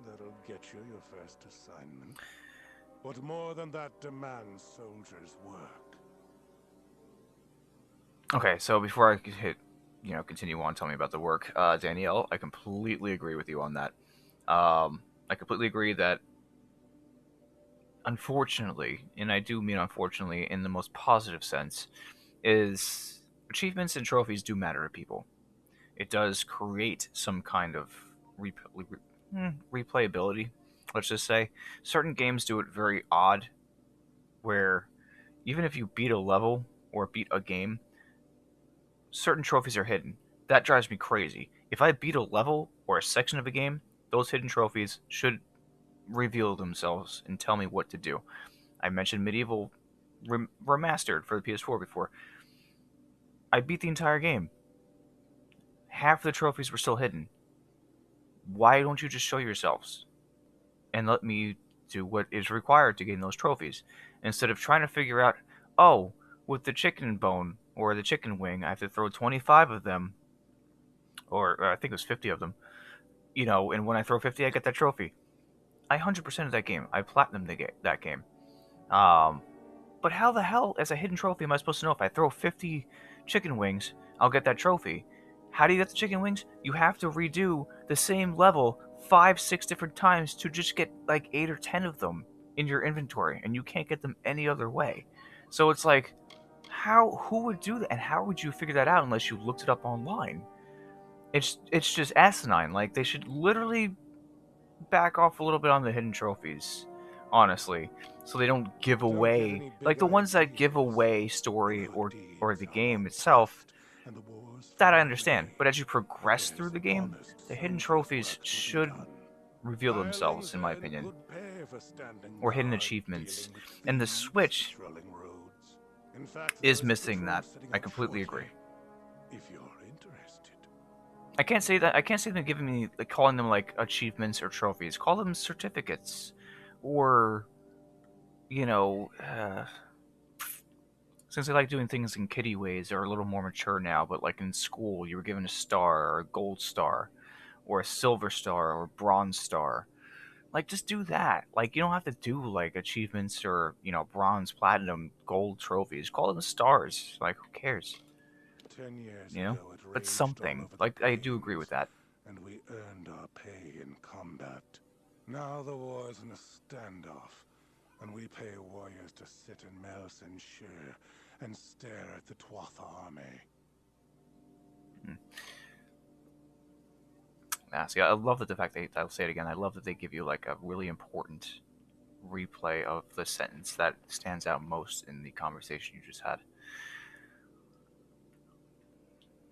That'll get you your first assignment. What more than that demands soldiers' work? Okay, so before I could continue on, tell me about the work. Danielle, I completely agree with you on that. I completely agree that, unfortunately, and I do mean unfortunately in the most positive sense, is achievements and trophies do matter to people. It does create some kind of replayability, let's just say. Certain games do it very odd, where even if you beat a level or beat a game, certain trophies are hidden. That drives me crazy. If I beat a level or a section of a game, those hidden trophies should reveal themselves and tell me what to do. I mentioned Medieval Remastered for the PS4 before. I beat the entire game. Half the trophies were still hidden. Why don't you just show yourselves and let me do what is required to gain those trophies, instead of trying to figure out, oh, with the chicken bone or the chicken wing, I have to throw 25 of them, or I think it was 50 of them, and when I throw 50, I get that trophy. I 100% that game. I platinumed that game. But how the hell, as a hidden trophy, am I supposed to know if I throw 50 chicken wings, I'll get that trophy? How do you get the chicken wings? You have to redo the same level 5-6 different times to just get like 8 or 10 of them in your inventory, and you can't get them any other way. So it's like, who would do that, and how would you figure that out unless you looked it up online? It's just asinine. Like, they should literally back off a little bit on the hidden trophies, honestly, so they don't give away, like the ones that give away story or the game itself. That I understand, but as you progress through the game, the hidden trophies should reveal themselves, in my opinion, or hidden achievements. And the Switch is missing that. I completely agree. If you're interested. I can't say them giving me, like, calling them like achievements or trophies. Call them certificates, or since I like doing things in kiddie ways, they're a little more mature now. But like in school, you were given a star or a gold star, or a silver star or a bronze star. Like, just do that. Like, you don't have to do like achievements or bronze, platinum, gold trophies. Call them stars. Like, who cares? 10 years You know, ago, it but raged something. all over the Like, I do agree plains, with that. and we earned our pay in combat. Now the war's in a standoff, and we pay warriors to sit in Mels and Shire and stare at the Tuatha army. Yeah, see, I love that the fact I'll say it again. I love that they give you like a really important replay of the sentence that stands out most in the conversation you just had.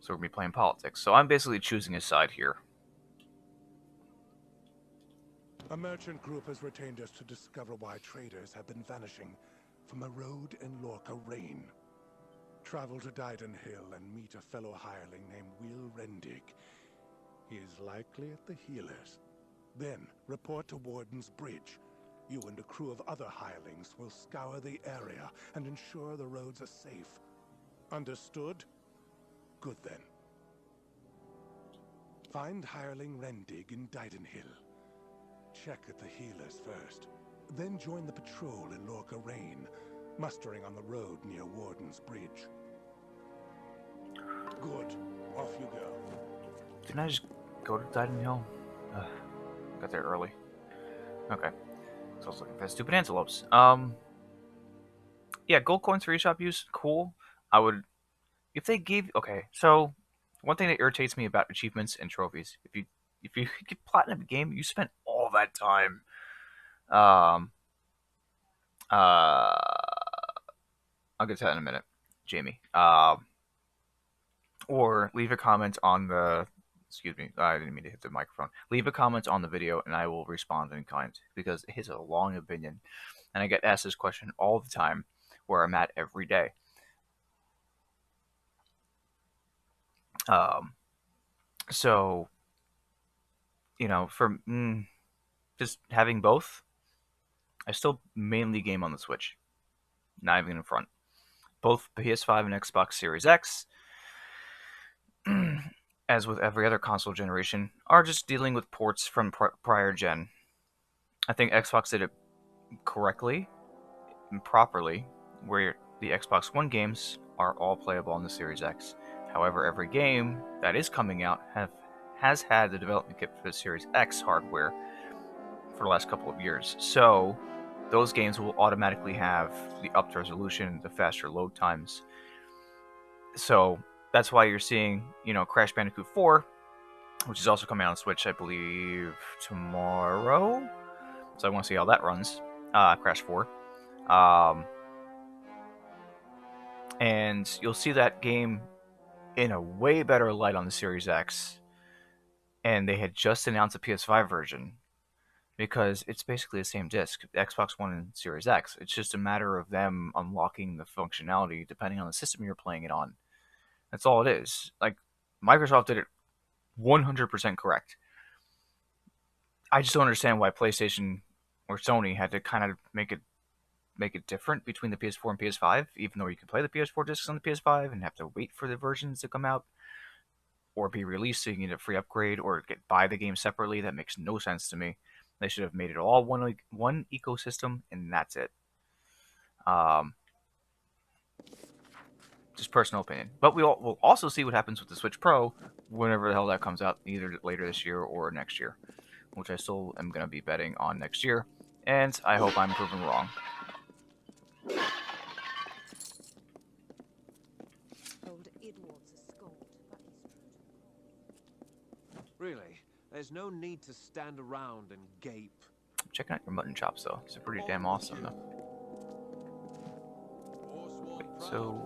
So we're gonna be playing politics. So I'm basically choosing a side here. A merchant group has retained us to discover why traders have been vanishing from a road in Lorca Rain. Travel to Dyden Hill and meet a fellow hireling named Will Rendig. He is likely at the healers. Then, report to Warden's Bridge. You and a crew of other hirelings will scour the area and ensure the roads are safe. Understood? Good then. Find hireling Rendig in Didenhill. Check at the healers first. Then join the patrol in Lorca Rain, mustering on the road near Warden's Bridge. Good. Off you go. Didn't I just go to Dyden Hill? Got there early. Okay. So I was looking for the stupid antelopes. Yeah, gold coins for eShop use, cool. I would, if they gave, okay, so one thing that irritates me about achievements and trophies, if you get platinum a game, you spent all that time. Uh, I'll get to that in a minute, Jamie. Or leave a comment on the, excuse me, I didn't mean to hit the microphone. Leave a comment on the video and I will respond in kind, because it is a long opinion. And I get asked this question all the time, where I'm at every day. So, you know, for just having both, I still mainly game on the Switch. Not even in front. Both PS5 and Xbox Series X, as with every other console generation, are just dealing with ports from prior gen. I think Xbox did it correctly and properly, where the Xbox One games are all playable on the Series X. However, every game that is coming out has had the development kit for the Series X hardware for the last couple of years. So those games will automatically have the upped resolution, the faster load times. So that's why you're seeing, you know, Crash Bandicoot 4, which is also coming out on Switch, I believe, tomorrow. So I want to see how that runs. Crash 4. And you'll see that game in a way better light on the Series X. And they had just announced a PS5 version, because it's basically the same disc, Xbox One and Series X. It's just a matter of them unlocking the functionality depending on the system you're playing it on. That's all it is. Like, Microsoft did it 100% correct. I just don't understand why PlayStation or Sony had to kind of make it different between the PS4 and PS5, even though you can play the PS4 discs on the PS5 and have to wait for the versions to come out or be released so you can get a free upgrade or buy the game separately. That makes no sense to me. They should have made it all one ecosystem, and that's it. Just personal opinion. But we'll also see what happens with the Switch Pro whenever the hell that comes out, either later this year or next year, which I still am going to be betting on next year, and I hope I'm proven wrong. Really, there's no need to stand around and gape. Checking out your mutton chops, though. It's pretty damn awesome, though. Wait, so...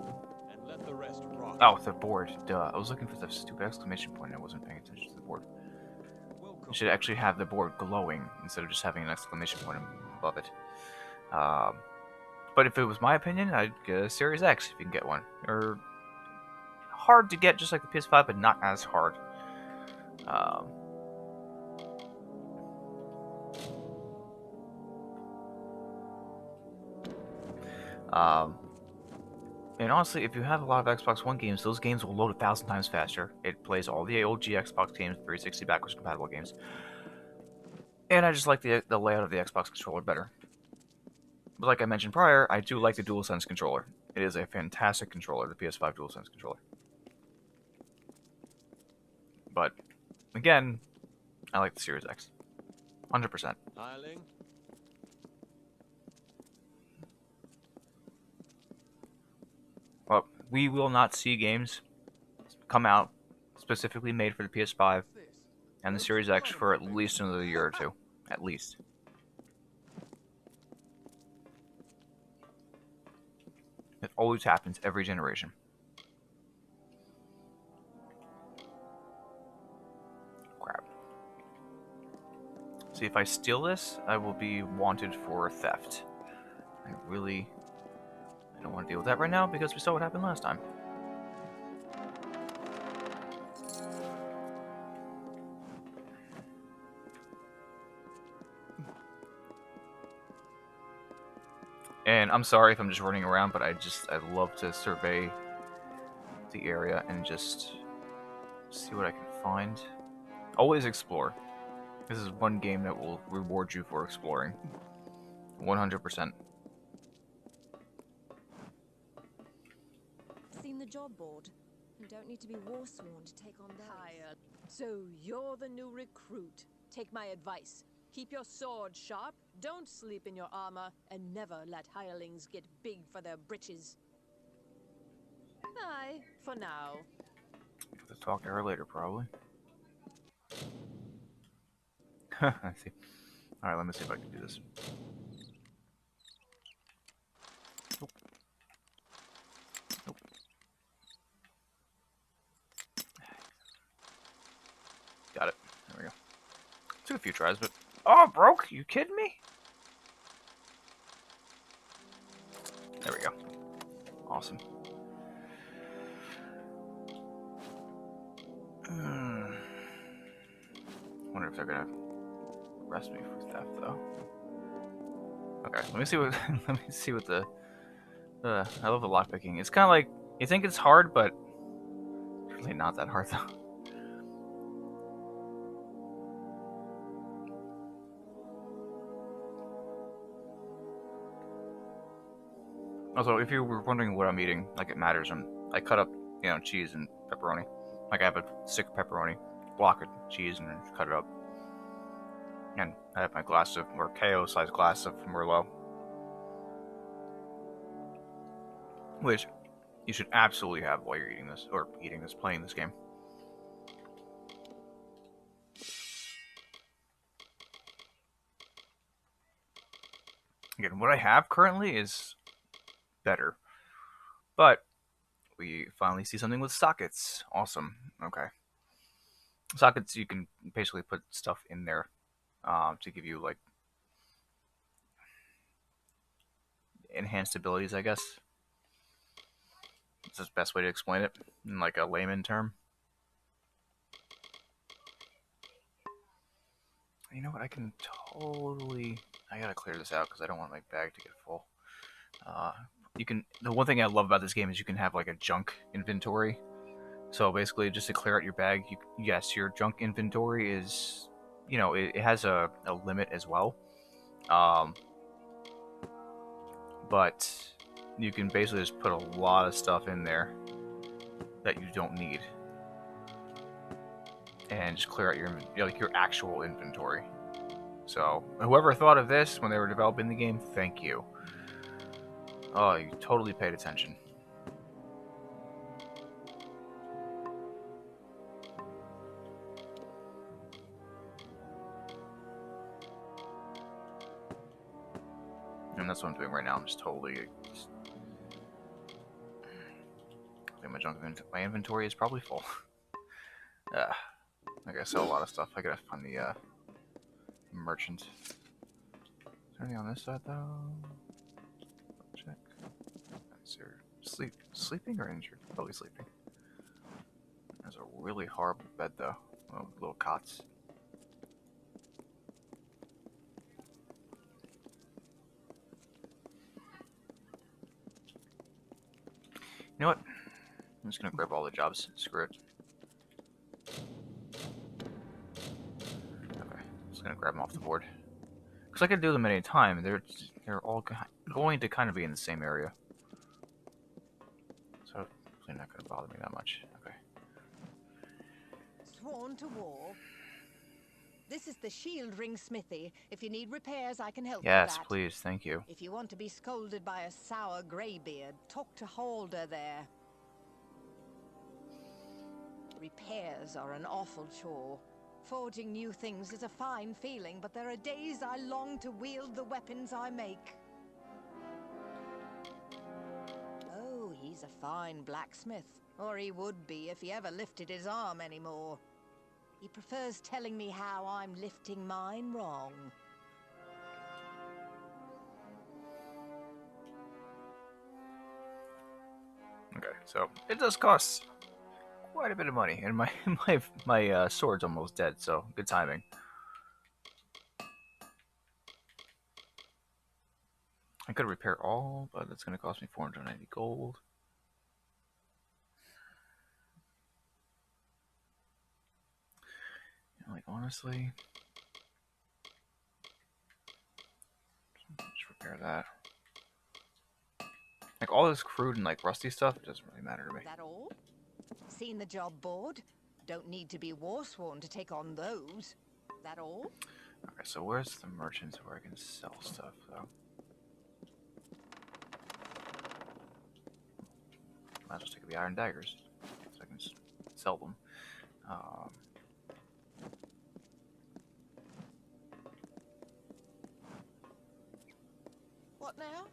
Oh, the board. Duh. I was looking for the stupid exclamation point and I wasn't paying attention to the board. You should actually have the board glowing instead of just having an exclamation point above it. But if it was my opinion, I'd get a Series X if you can get one. Or hard to get, just like the PS5, but not as hard. And honestly, if you have a lot of Xbox One games, those games will load 1,000 times faster. It plays all the old Xbox games, 360 backwards compatible games. And I just like the layout of the Xbox controller better. But like I mentioned prior, I do like the DualSense controller. It is a fantastic controller, the PS5 DualSense controller. But, again, I like the Series X. 100%. Well, we will not see games come out specifically made for the PS5 and the Series X for at least another year or two. At least. It always happens every generation. Crap. See, if I steal this, I will be wanted for theft. I don't want to deal with that right now because we saw what happened last time. And I'm sorry if I'm just running around, but I love to survey the area and just see what I can find. Always explore. This is one game that will reward you for exploring. 100%. Seen the job board. You don't need to be war sworn to take on those. Higher. So you're the new recruit. Take my advice. Keep your sword sharp, don't sleep in your armor, and never let hirelings get big for their britches. Aye, for now. Have to talk to her later, probably. I see. Alright, let me see if I can do this. Nope. Nope. Got it. There we go. Took a few tries, but... Oh, broke? You kidding me? There we go. Awesome. Wonder if they're gonna arrest me for theft, though. Okay, let me see what let me see what the. I love the lockpicking. It's kind of like you think it's hard, but it's really not that hard, though. Also, if you were wondering what I'm eating, like it matters. I cut up, cheese and pepperoni. Like I have a stick of pepperoni, block of cheese, and then cut it up. And I have my glass of, or KO-sized glass of Merlot. Which you should absolutely have while you're eating this, or playing this game. Again, what I have currently is better. But we finally see something with sockets. Awesome. Okay. Sockets, you can basically put stuff in there to give you, like, enhanced abilities, I guess. That's the best way to explain it in, like, a layman term. You know what? I can totally... I gotta clear this out because I don't want my bag to get full. You can... The one thing I love about this game is you can have, like, a junk inventory. So basically, just to clear out your bag, yes, your junk inventory is... it has a limit as well. But you can basically just put a lot of stuff in there that you don't need. And just clear out your actual inventory. So, whoever thought of this when they were developing the game, thank you. Oh, you totally paid attention. And that's what I'm doing right now. I'm just totally... I think my inventory is probably full. I gotta sell a lot of stuff. I gotta find the merchant. Is there anything on this side, though? Check. Is there sleeping or injured? Probably sleeping. There's a really horrible bed, though. Little cots. You know what? I'm just gonna grab all the jobs. Screw it. Okay, just gonna grab them off the board. Because I could do them at any time. They're all going to kind of be in the same area. So, they're not gonna bother me that much. Okay. Sworn to war. This is the Shield Ring Smithy. If you need repairs, I can help Yes, with that. please. Thank you. If you want to be scolded by a sour greybeard, talk to Halder there. Repairs are an awful chore. Forging new things is a fine feeling, but there are days I long to wield the weapons I make. Oh, he's a fine blacksmith. Or he would be if he ever lifted his arm anymore. He prefers telling me how I'm lifting mine wrong. Okay, so it does cost quite a bit of money, and my sword's almost dead, so good timing. I could repair all, but that's going to cost me 490 gold. Like, honestly, just repair that. Like, all this crude and, like, rusty stuff, it doesn't really matter to me. That all? Seen the job board? Don't need to be warsworn to take on those. That all? Okay, so where's the merchants where I can sell stuff, though? Might as well take the iron daggers, so I can sell them. What now?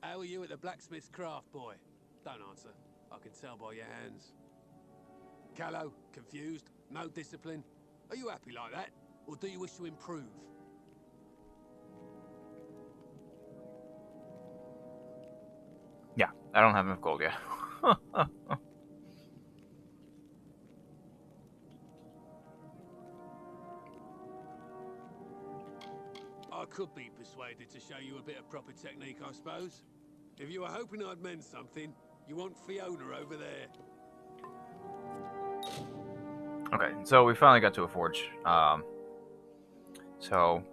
How are you at the blacksmith's craft, boy? Don't answer. I can tell by your hands. Callow, confused, no discipline. Are you happy like that? Or do you wish to improve? Yeah, I don't have enough gold yet. I could be persuaded to show you a bit of proper technique, I suppose. If you were hoping I'd mend something, you want Fiona over there. Okay, so we finally got to a forge. So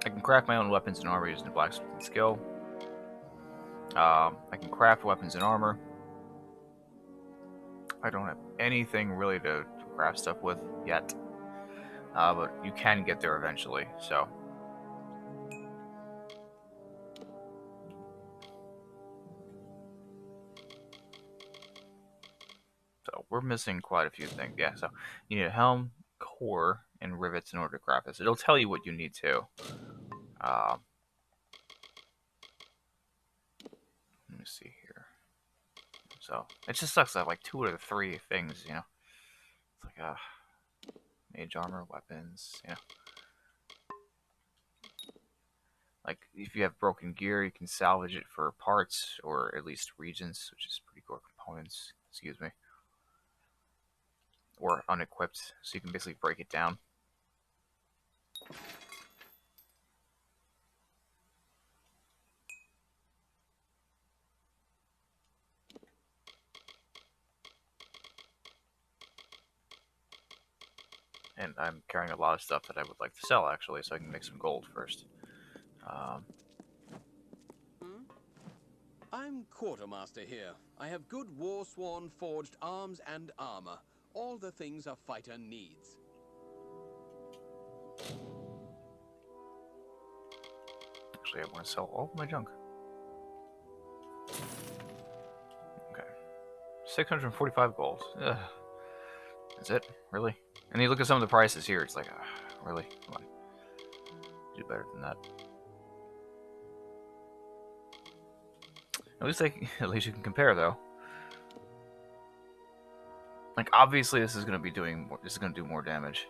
I can craft my own weapons and armor using the blacksmithing skill. I can craft weapons and armor. I don't have anything really to craft stuff with yet, but you can get there eventually. So we're missing quite a few things. Yeah, so you need a helm, core, and rivets in order to craft this. It'll tell you what you need to. Let me see here. So it just sucks that like 2 of the 3 things, you know. It's like mage armor, weapons, you know. Like if you have broken gear, you can salvage it for parts or at least regions, which is pretty cool. Components, excuse me, or unequipped, so you can basically break it down. And I'm carrying a lot of stuff that I would like to sell, actually, so I can make some gold first. I'm quartermaster here. I have good war-sworn forged arms and armor. All the things a fighter needs. Actually, I want to sell all of my junk. Okay. 645 gold. Ugh. That's it? Really? And you look at some of the prices here, it's like, really? Come on. Do better than that. At least you can compare, though. Like, obviously, this is going to be doing more, this is going to do more damage.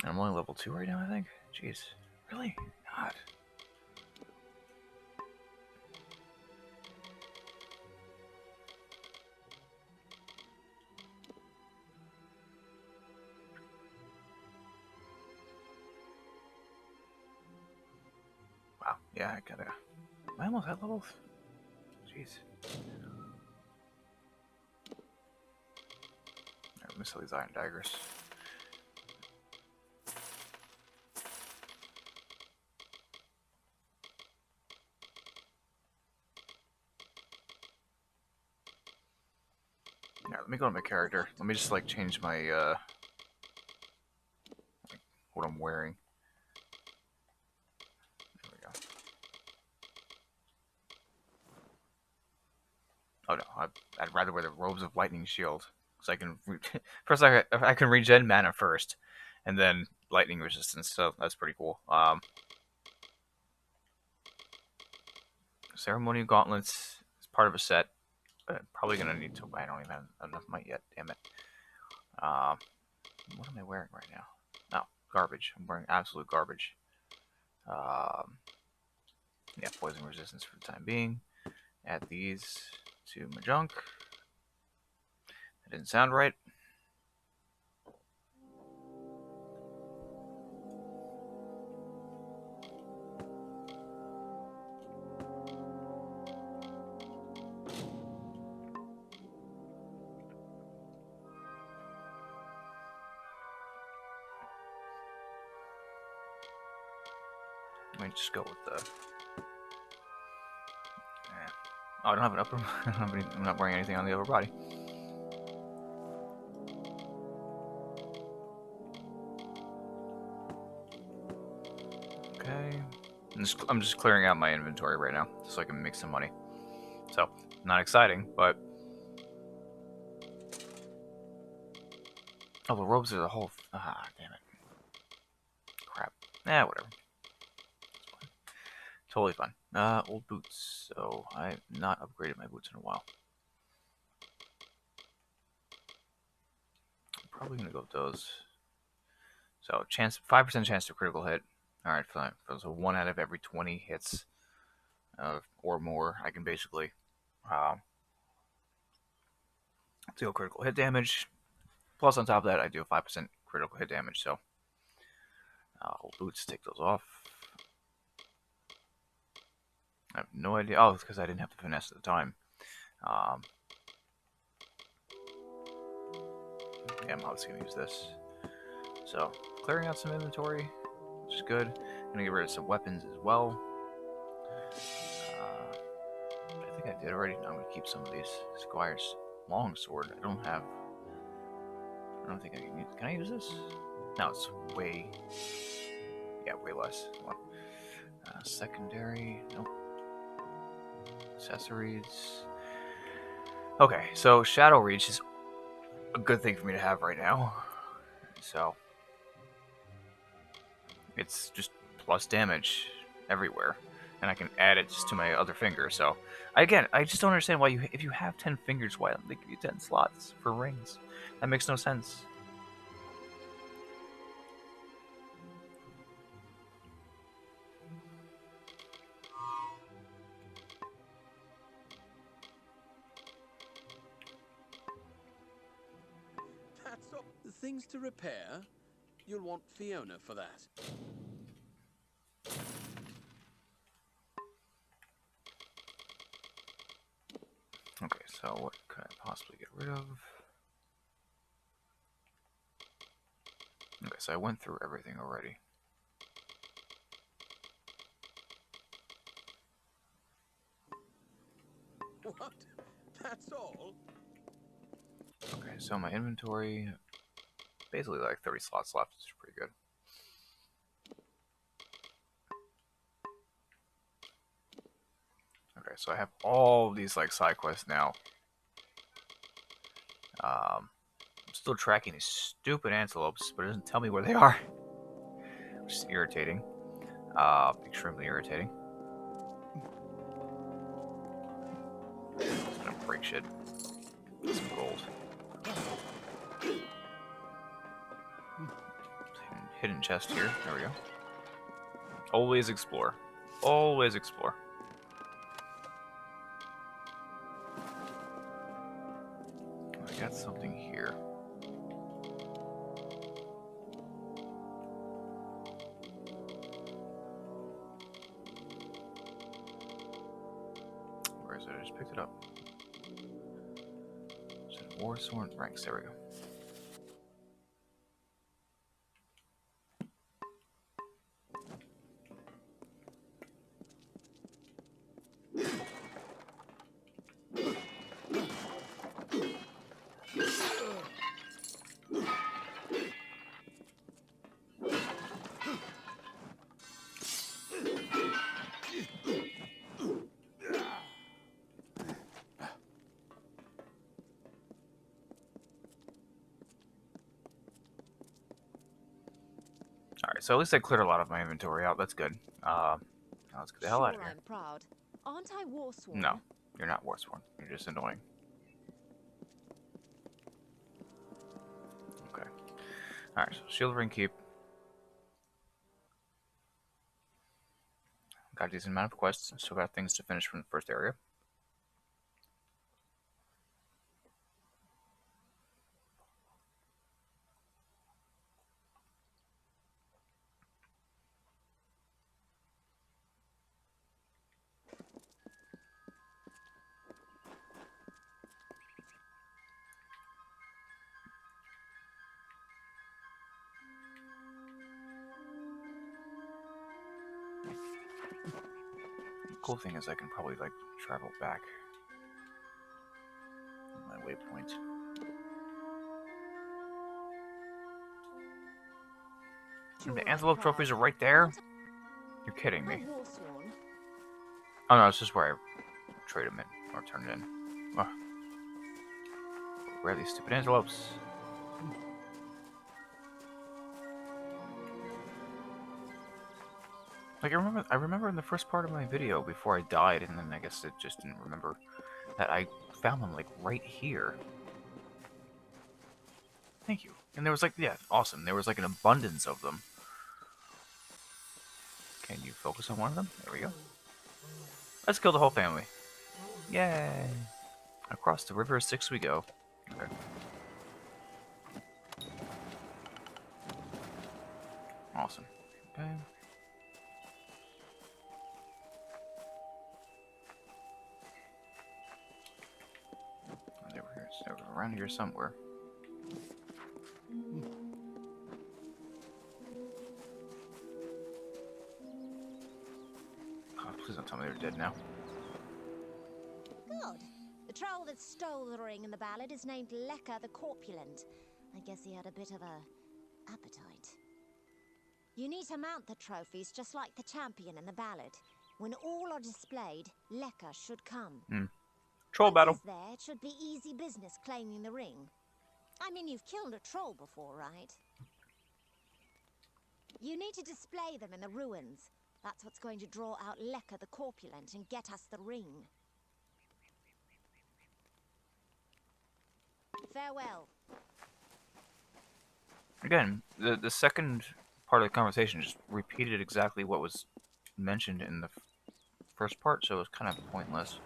And I'm only level 2 right now, I think. Jeez, really? God. Wow. Yeah, I gotta. Am I almost at levels? Jeez. Let me sell these iron daggers. Yeah, let me go to my character. Let me just like change my like, what I'm wearing. There we go. Oh no, I'd rather wear the robes of lightning shield. So I can first I can regen mana first, and then lightning resistance. So that's pretty cool. Ceremonial gauntlets is part of a set, but I'm probably gonna need to. I don't even have enough might yet. Damn it. What am I wearing right now? No, garbage. I'm wearing absolute garbage. Yeah, poison resistance for the time being. Add these to my junk. That didn't sound right. Let me just go with the. Oh, I don't have an upper. I'm not wearing anything on the upper body. Okay. I'm just clearing out my inventory right now so I can make some money. So, not exciting, but. Oh, the robes are the whole. Ah, damn it. Crap. Whatever. Totally fine. Old boots. So, I've not upgraded my boots in a while. I'm probably gonna go with those. So, 5% chance to critical hit. Alright, fine. So, 1 out of every 20 hits or more, I can basically deal critical hit damage. Plus, on top of that, I do a 5% critical hit damage. So, old boots, take those off. I have no idea. Oh, it's because I didn't have the finesse at the time. Yeah, I'm obviously going to use this. So, clearing out some inventory, which is good. Gonna get rid of some weapons as well. I think I did already. Now I'm gonna keep some of these. Squire's longsword. I don't think I can use. Can I use this? No, it's way. Yeah, way less. Well, secondary. Nope. Accessories. Okay, so Shadow Reach is a good thing for me to have right now. So it's just plus damage everywhere, and I can add it just to my other finger. So I just don't understand why if you have 10 fingers, why don't they give you 10 slots for rings? That makes no sense. That's all. The things to repair? You'll want Fiona for that. Okay, so what could I possibly get rid of? Okay, so I went through everything already. What? That's all? Okay, so my inventory, basically like 30 slots left, which is pretty good. Okay, so I have all these like side quests now. I'm still tracking these stupid antelopes, but it doesn't tell me where they are. Which is irritating. Extremely irritating. It's gonna break shit. Some gold. Hidden chest here. There we go. Always explore. Always explore. I got something here. Where is it? I just picked it up. Is it Warsworn ranks? There we go. Alright, so at least I cleared a lot of my inventory out. That's good. Now let's get the hell out of here. I'm proud. Aren't I Warsworn? No, you're not Warsworn. You're just annoying. Okay. Alright, so Shield Ring Keep. Got a decent amount of quests. Still got things to finish from the first area. cool thing is I can probably like travel back my waypoint. The antelope trophies are right there? You're kidding me. Oh no, it's just where I trade them in, or turn it in. Oh. Where are these stupid antelopes? Like I remember in the first part of my video before I died, and then I guess it just didn't remember that I found them like right here. Thank you. And there was like, yeah, awesome. There was like an abundance of them. Can you focus on one of them? There we go. Let's kill the whole family. Yay! Across the river of Styx we go. Okay. Awesome. Okay. They were here, so around here somewhere. Oh, please don't tell me they're dead now. Good. The troll that stole the ring in the ballad is named Lecker the Corpulent. I guess he had a bit of a appetite. You need to mount the trophies just like the champion in the ballad. When all are displayed, Lecker should come. Troll battle. Once he's there, it should be easy business claiming the ring. I mean, you've killed a troll before, right? You need to display them in the ruins. That's what's going to draw out Lecker the Corpulent and get us the ring. Farewell. Again, the second part of the conversation just repeated exactly what was mentioned in the first part, so it was kind of pointless.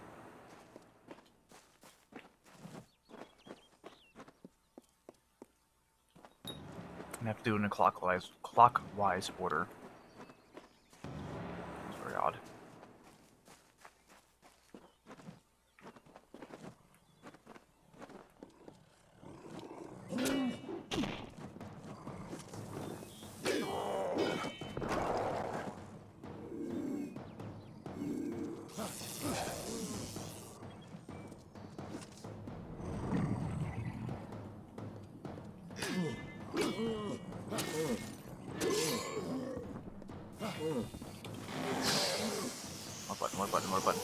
I have to do it in a clockwise order. It's very odd. More button.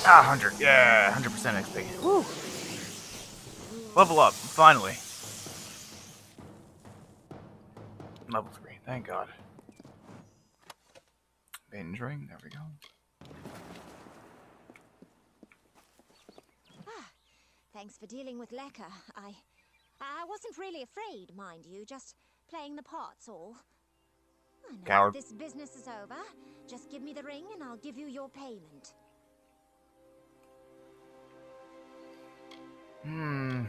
Ah, 100. Yeah, 100% XP. Woo! Level up, finally. Level 3, thank God. Binge ring, there we go. Thanks for dealing with Lecker. I wasn't really afraid, mind you, just playing the parts all. I know Coward. this business is over. Just give me the ring and I'll give you your payment. Well,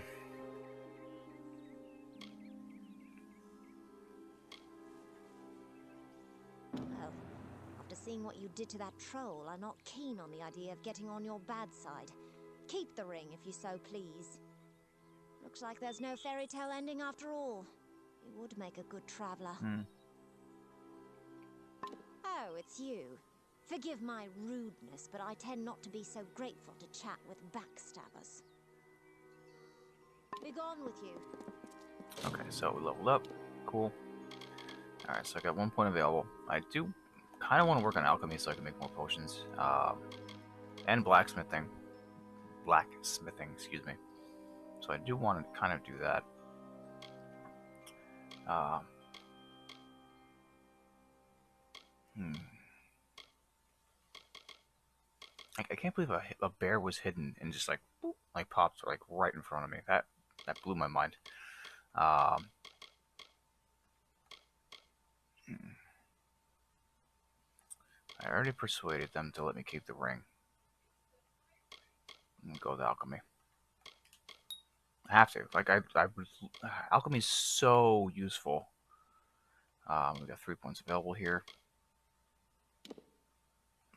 after seeing what you did to that troll, I'm not keen on the idea of getting on your bad side. Keep the ring if you so please. Looks like there's no fairy tale ending after all. You would make a good traveler. Oh, it's you. Forgive my rudeness, but I tend not to be so grateful to chat with backstabbers. Be gone with you. Okay, so we leveled up. Cool. Alright, so I got 1 point available. I do kind of want to work on alchemy so I can make more potions. And blacksmithing. Excuse me. So I do want to kind of do that. I can't believe a bear was hidden and just like boop, like popped like right in front of me. That blew my mind. I already persuaded them to let me keep the ring. And go with alchemy. I have to. Like alchemy is so useful. We got 3 points available here.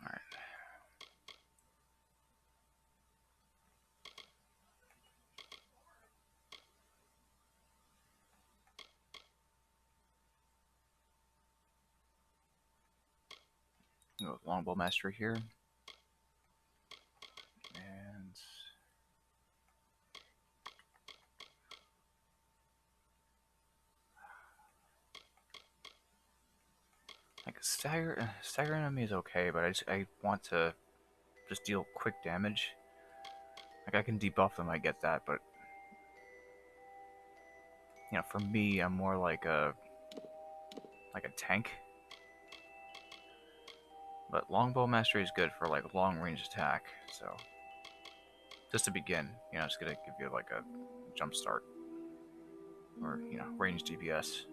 All right. Go with longbow mastery here, and like stagger enemy is okay, but I want to just deal quick damage. Like I can debuff them, I get that, but you know, for me, I'm more like a tank. But longbow mastery is good for like long range attack. So just to begin, you know, it's gonna give you like a jump start or you know range DPS.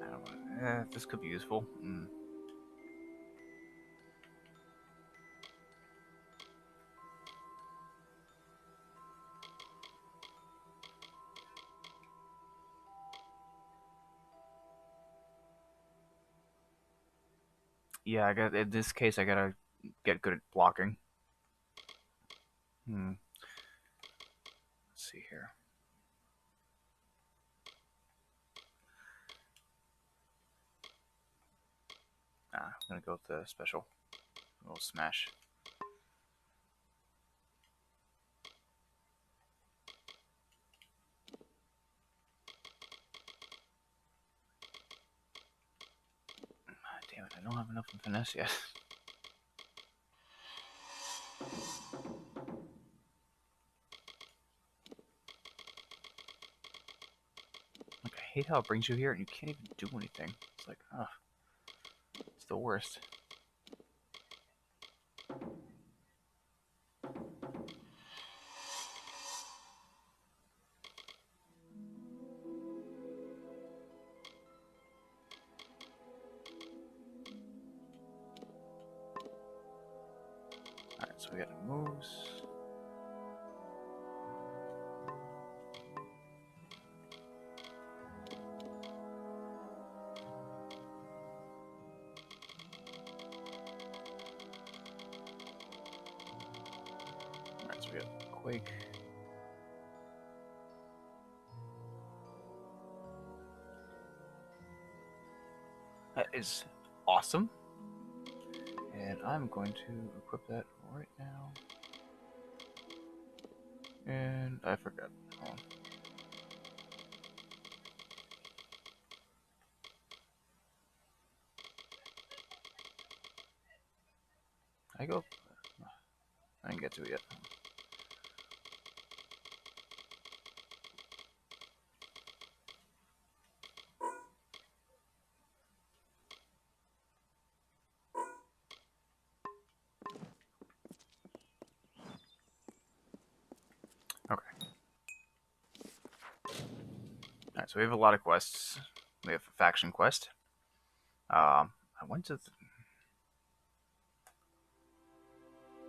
I don't know. This could be useful. Yeah, I got in this case. I gotta get good at blocking. Let's see here. I'm gonna go with the special. A little smash. Damn it! I don't have enough in finesse yet. Like I hate how it brings you here and you can't even do anything. It's like, it's the worst. Alright, so we got moves. Alright, so we got Quake. That is awesome. And I'm going to equip that right now. And I forgot. Hold on. I go. I didn't get to it yet. Okay. Alright, so we have a lot of quests. We have a faction quest. I went to.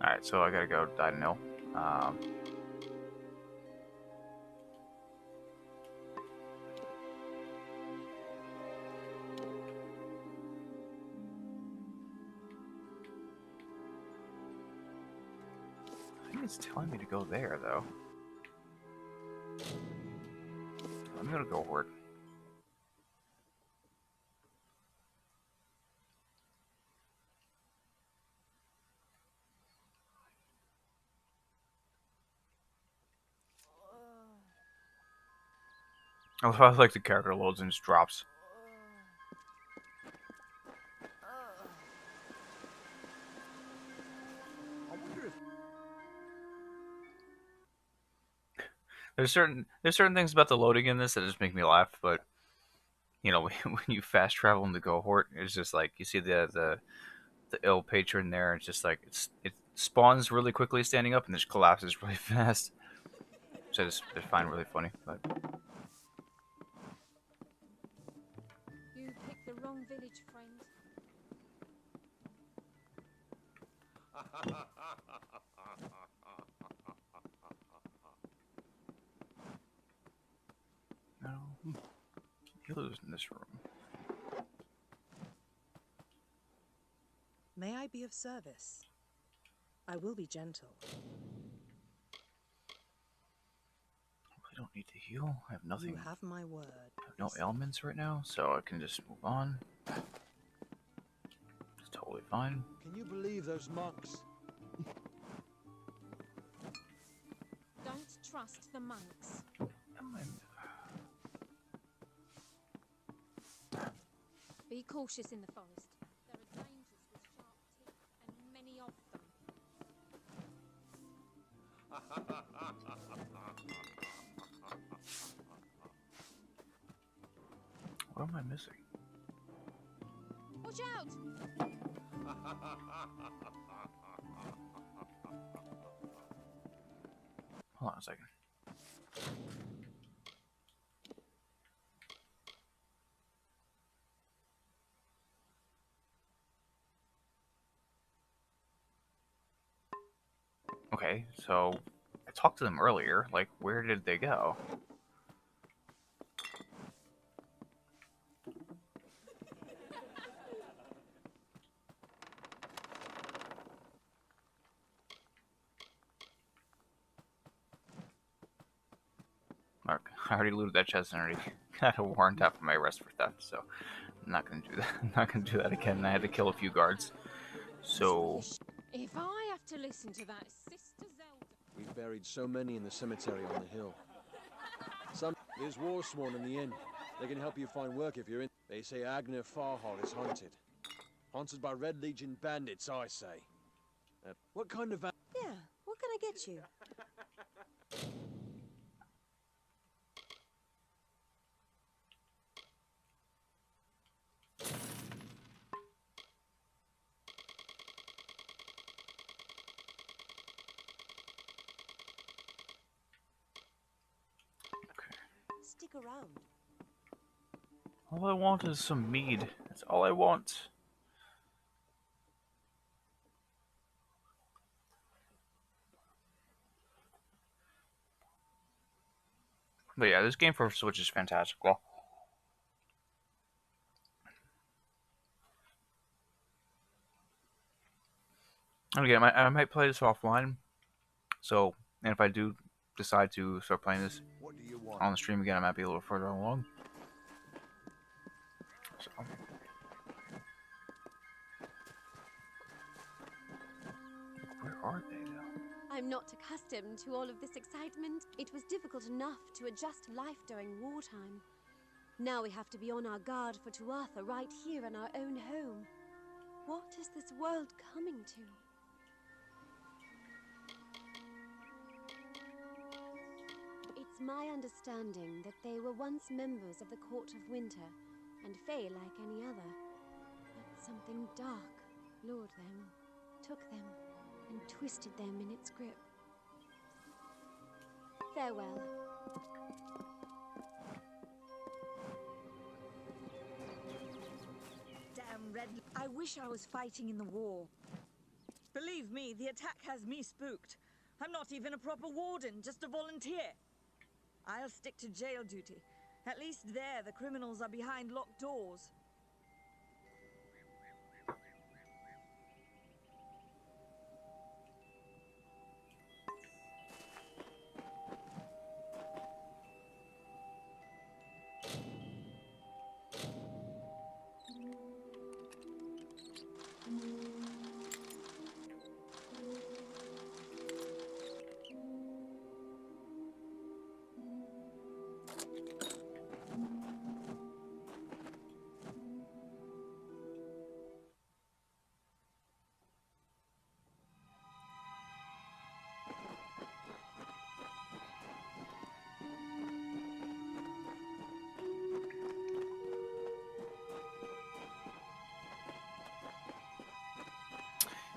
Alright, so I gotta go Dino. I think it's telling me to go there, though. I'm gonna go Horde. I like the character loads and just drops. There's certain things about the loading in this that just make me laugh, but you know when you fast travel into Gohort, it's just like you see the ill patron there. It's just like it spawns really quickly standing up and just collapses really fast. Which I just find really funny. But You picked the wrong village, friend. no, healers in this room. May I be of service? I will be gentle. I don't need to heal. I have nothing. You have my word. I have no ailments right now, so I can just move on. It's totally fine. Can you believe those monks? Don't trust the monks. Be cautious in the forest. There are dangers with sharp teeth, and many of them. What am I missing? Watch out! Hold on a second. Okay, so I talked to them earlier. Like, where did they go? Mark, I already looted that chest and already got a warrant out for my arrest for theft, so I'm not gonna do that. I'm not gonna do that again. I had to kill a few guards. So If I have to listen to that Sister Zelda... We've buried so many in the cemetery on the hill. There's Warsworn in the inn. They can help you find work if you're in. They say Agner Farhall is haunted. Haunted by Red Legion bandits, I say. What kind of... Yeah, what can I get you? Stick around. all I want is some mead. That's all I want. But yeah, this game for Switch is fantastic. Well, and again, I might play this offline. So, and if I do decide to start playing this What do you want? on the stream again, I might be a little further along. So. Where are they, though? I'm not accustomed to all of this excitement. It was difficult enough to adjust to life during wartime. Now we have to be on our guard for Tuatha right here in our own home. What is this world coming to? It's my understanding that they were once members of the Court of Winter, and Fae like any other. But something dark lured them, took them, and twisted them in its grip. Farewell. Damn Red... I wish I was fighting in the war. Believe me, the attack has me spooked. I'm not even a proper warden, just a volunteer. I'll stick to jail duty. At least there, the criminals are behind locked doors.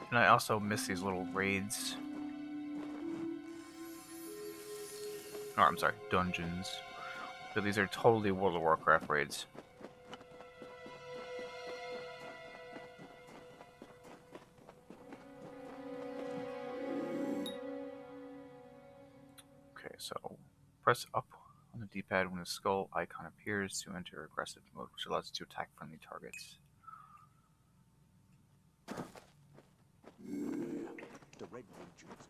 And I also miss these little raids. Or, I'm sorry, dungeons. But these are totally World of Warcraft raids. Okay, so press up on the D-pad when the skull icon appears to enter aggressive mode, which allows you to attack friendly targets. The red regions.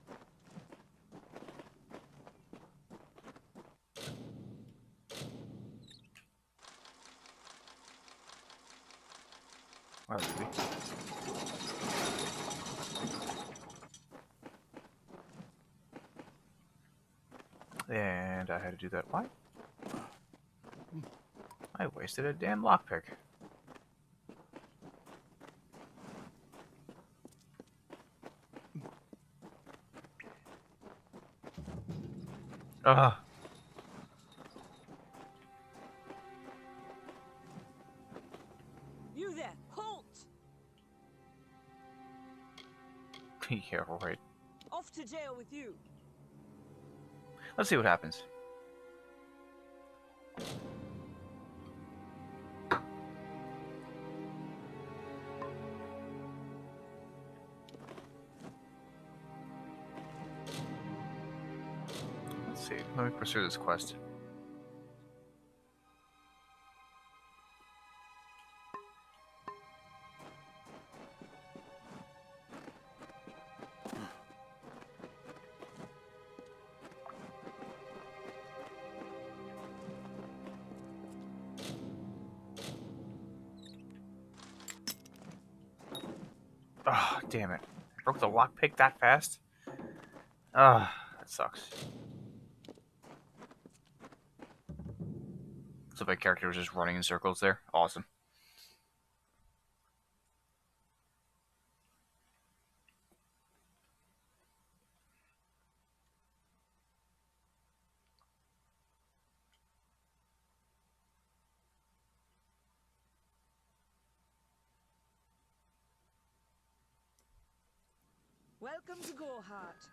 Where would we? And I had to do that. Why? I wasted a damn lockpick. Ugh. You there, halt! Yeah, right. Off to jail with you. Let's see what happens. Let's see. Let me pursue this quest. Oh, damn it. I broke the lockpick that fast? Ah, that sucks. So my character was just running in circles there. Awesome. Welcome to Goreheart.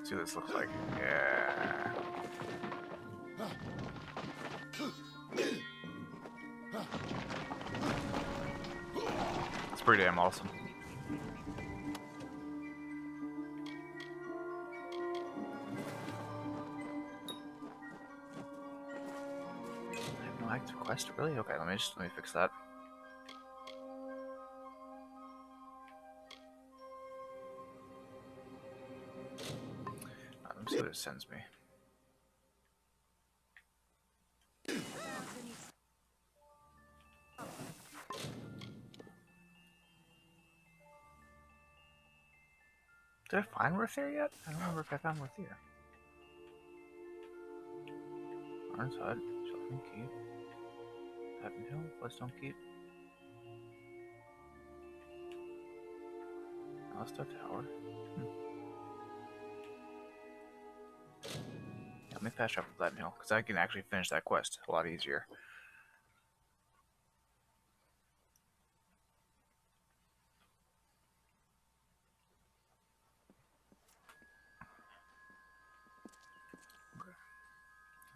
See what this looks like. Yeah. It's pretty damn awesome. I have no active quest, really? Okay, let me fix that. Let me see what it sends me. Did I find Worthier yet? I don't remember if I found Worthier. Ironside, Shelving Keep, Heaven Hill, Bloodstone Keep, Alistair Tower. Yeah, let me fast travel to Gladden Hill, because I can actually finish that quest a lot easier.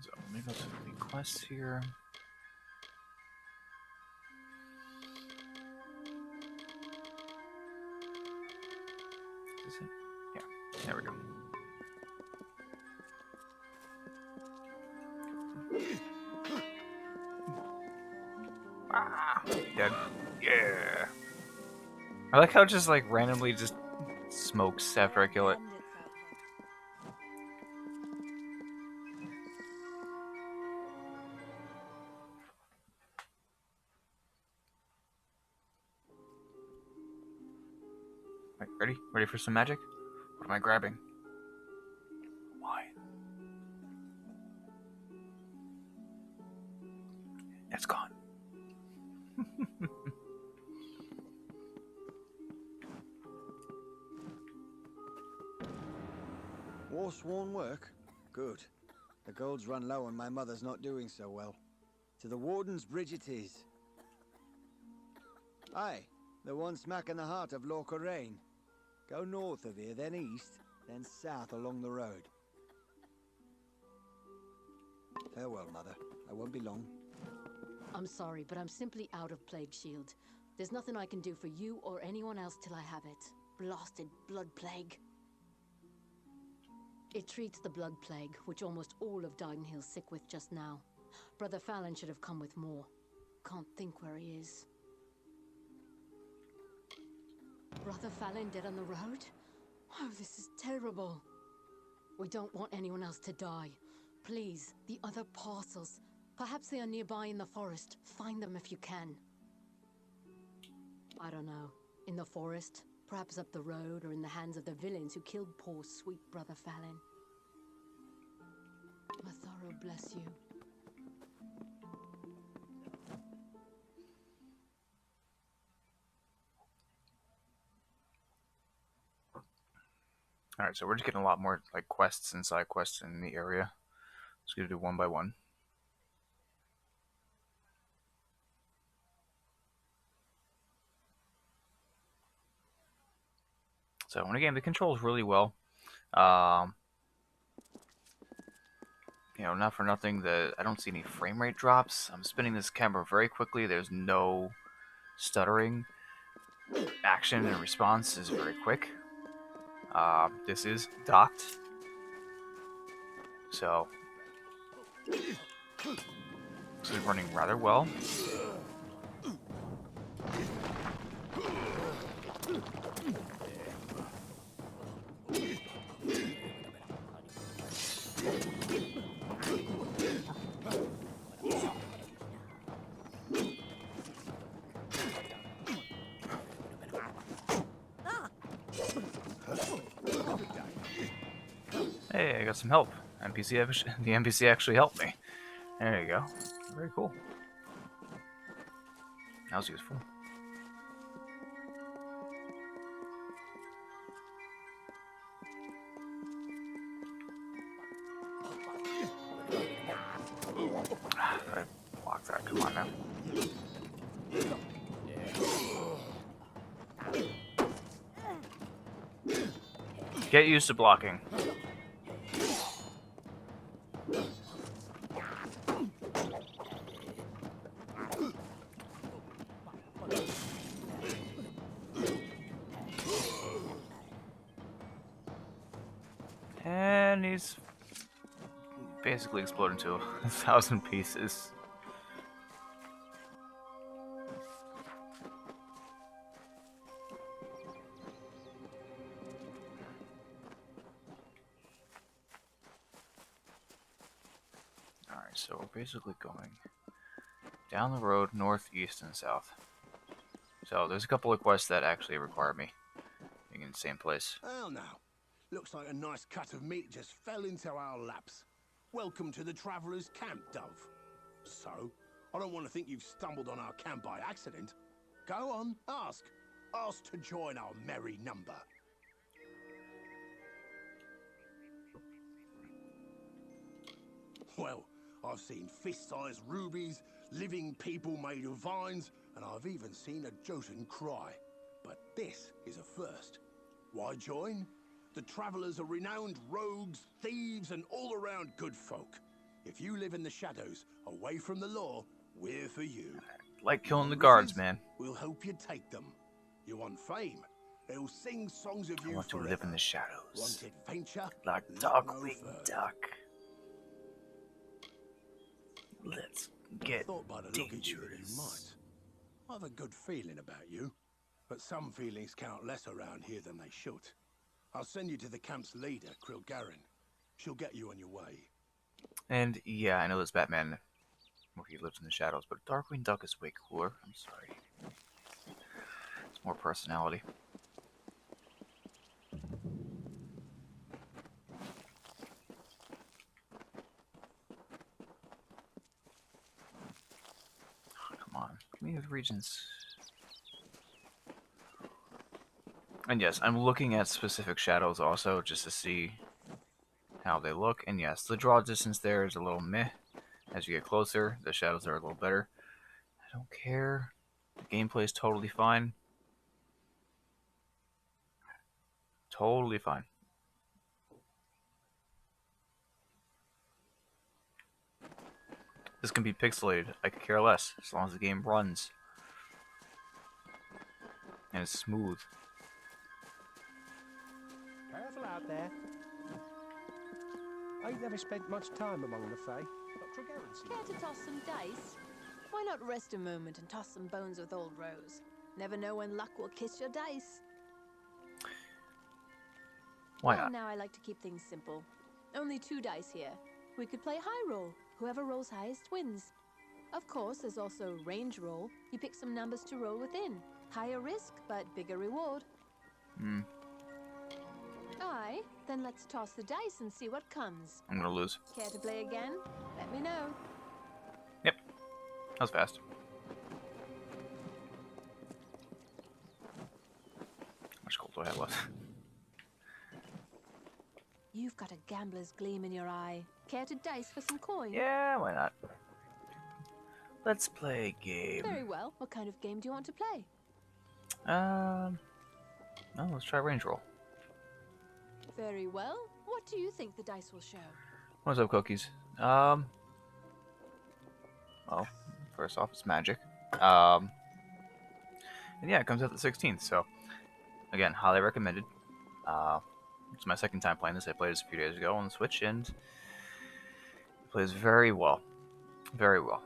So let me go to the quests here. Is it? Yeah, there we go. Ah, dead. Yeah. I like how it just like randomly just smokes after I kill it. Right, ready? Ready for some magic? What am I grabbing? Wine. It's gone. War-sworn work? Good. The gold's run low and my mother's not doing so well. To the Warden's bridge it is. Aye, the one smack in the heart of Lorca-Rain. Go north of here, then east, then south along the road. Farewell, Mother. I won't be long. I'm sorry, but I'm simply out of Plague Shield. There's nothing I can do for you or anyone else till I have it. Blasted blood plague. It treats the blood plague, which almost all of Didenhill's sick with just now. Brother Fallon should have come with more. Can't think where he is. Brother Fallon dead on the road? Oh, this is terrible. We don't want anyone else to die. Please, the other parcels. Perhaps they are nearby in the forest. Find them if you can. I don't know. In the forest? Perhaps up the road or in the hands of the villains who killed poor sweet Brother Fallon. Matharo bless you. Alright, so we're just getting a lot more like quests and side quests in the area. Just gonna do one by one. So in a game, the controls really well. You know, not for nothing, I don't see any frame rate drops. I'm spinning this camera very quickly. There's no stuttering. Action and response is very quick. This is docked. So, this is running rather well. Hey, I got some help. The NPC actually helped me. There you go. Very cool. That was useful. I blocked that. Come on now. Get used to blocking. And he's basically exploded into 1,000 pieces. Alright, so we're basically going down the road, north, east, and south. So there's a couple of quests that actually require me being in the same place. Well now, looks like a nice cut of meat just fell into our laps. Welcome to the Traveller's Camp, Dove. So, I don't want to think you've stumbled on our camp by accident. Go on, ask. Ask to join our merry number. Well, I've seen fist-sized rubies, living people made of vines, and I've even seen a Jotun cry. But this is a first. Why join? The Travellers are renowned rogues, thieves, and all-around good folk. If you live in the shadows, away from the law, we're for you. Like killing the guards, man. We'll help you take them. You want fame? They'll sing songs of you I want to forever. live in the shadows. Want adventure? Like Look Darkwing no further. Duck. Let's get Thought by the look at you that dangerous. you might. I've a good feeling about you, but some feelings count less around here than they should. I'll send you to the camp's leader, Krilgarin. She'll get you on your way. And yeah, I know this Batman where he lives in the shadows, but Darkwing Duck is way cooler. I'm sorry. It's more personality. Oh, come on, give me the regions. And yes, I'm looking at specific shadows also, just to see how they look. And yes, the draw distance there is a little meh. As you get closer, the shadows are a little better. I don't care. The gameplay is totally fine. Totally fine. This can be pixelated. I could care less, as long as the game runs. And it's smooth. Careful out there. I ain't never spent much time among the Fae. Care to toss some dice? Why not rest a moment and toss some bones with old Rose? Never know when luck will kiss your dice. Why Well, not? now I like to keep things simple. Only 2 dice here. We could play high roll. Whoever rolls highest wins. Of course, there's also range roll. You pick some numbers to roll within. Higher risk, but bigger reward. Hmm. Aye, then let's toss the dice and see what comes. I'm gonna lose. Care to play again? Let me know. Yep. That was fast. How much gold do I have left? You've got a gambler's gleam in your eye. Care to dice for some coin? Yeah, why not? Let's play a game. Very well. What kind of game do you want to play? Oh, let's try range roll. Very well. What do you think the dice will show? What's up, cookies? Well, first off, it's magic. And yeah, it comes out the 16th, so again, highly recommended. It's my second time playing this. I played this a few days ago on the Switch, and it plays very well. Very well.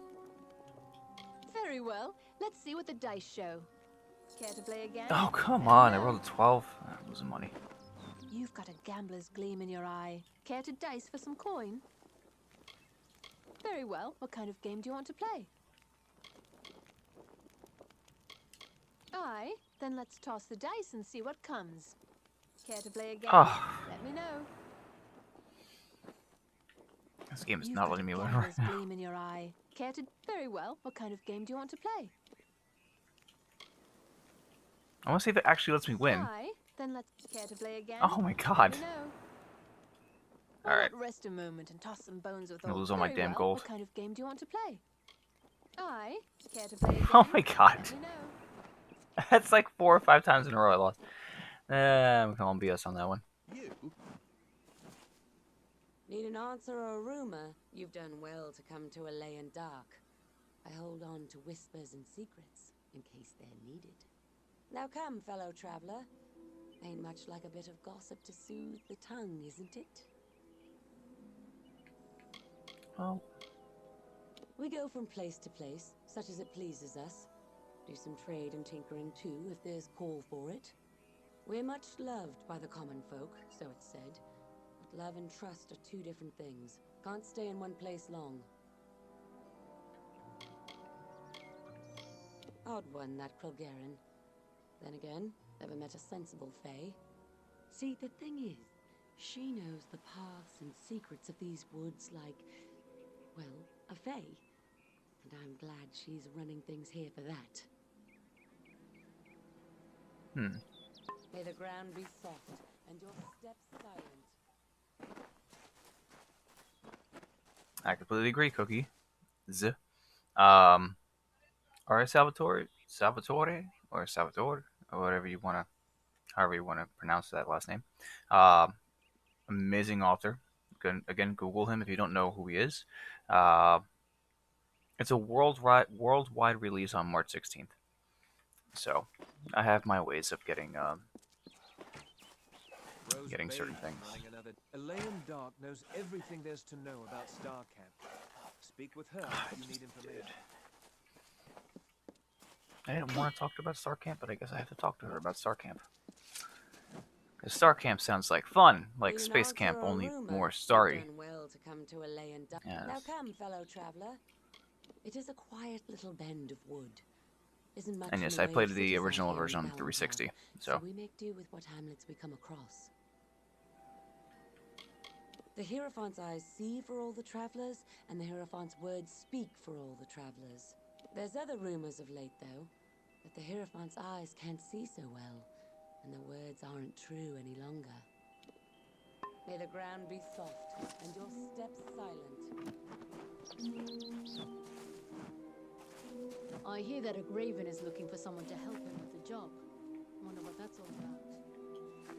Very well. Let's see what the dice show. Care to play again? Oh, come on. I rolled a 12. I'm losing money. You've got a gambler's gleam in your eye. Care to dice for some coin? Very well. What kind of game do you want to play? Aye, then let's toss the dice and see what comes. Care to play again? Oh. Let me know. This game is You've not got letting me a win right gambler's now. gleam in your eye. Care to... Very well. What kind of game do you want to play? I want to see if it actually lets me win. Aye, then let's... Care to play again? Oh my god. Let me know. Alright. Why not rest a moment and toss some bones with I'm gonna old... lose all my Very damn well. gold. What kind of game do you want to play? Aye, care to play again? Oh my god. Let me know. That's like 4 or 5 times in a row I lost. I'm calling BS on that one. You? Need an answer or a rumor? You've done well to come to Alayan Dark. I hold on to whispers and secrets in case they're needed. Now come, fellow traveler. Ain't much like a bit of gossip to soothe the tongue, isn't it? Oh. We go from place to place, such as it pleases us. Do some trade and tinkering too, if there's call for it. We're much loved by the common folk, so it's said. But love and trust are 2 different things. Can't stay in one place long. Odd one, that Kilgaren. Then again, never met a sensible Fae. See, the thing is, she knows the paths and secrets of these woods like, well, a Fae. And I'm glad she's running things here for that. May the ground be soft and your steps silent. I completely agree, Cookie. Alright, Salvatore, or whatever you wanna, however you wanna pronounce that last name. Amazing author. Again, Google him if you don't know who he is. It's a worldwide release on March 16th. So, I have my ways of getting certain things. Alayan Dark knows everything there's to know about Star Camp. Speak with her if you need information. I didn't want to talk to her about Star Camp, but I guess I have to talk to her about Star Camp. Because Star Camp sounds like fun, like Space Camp, only more starry. Well to come to Alayan Dark. Yes. Now come, fellow traveler. It is a quiet little bend of wood. Isn't much And in yes, the I way played of the cities out original here in version on Valentown, 360, so so we make do with what hamlets we come across. The Hierophant's eyes see for all the travelers, and the Hierophant's words speak for all the travelers. There's other rumors of late, though, that the Hierophant's eyes can't see so well, and the words aren't true any longer. May the ground be soft, and your steps silent. I hear that a Graven is looking for someone to help him with the job. Wonder what that's all about.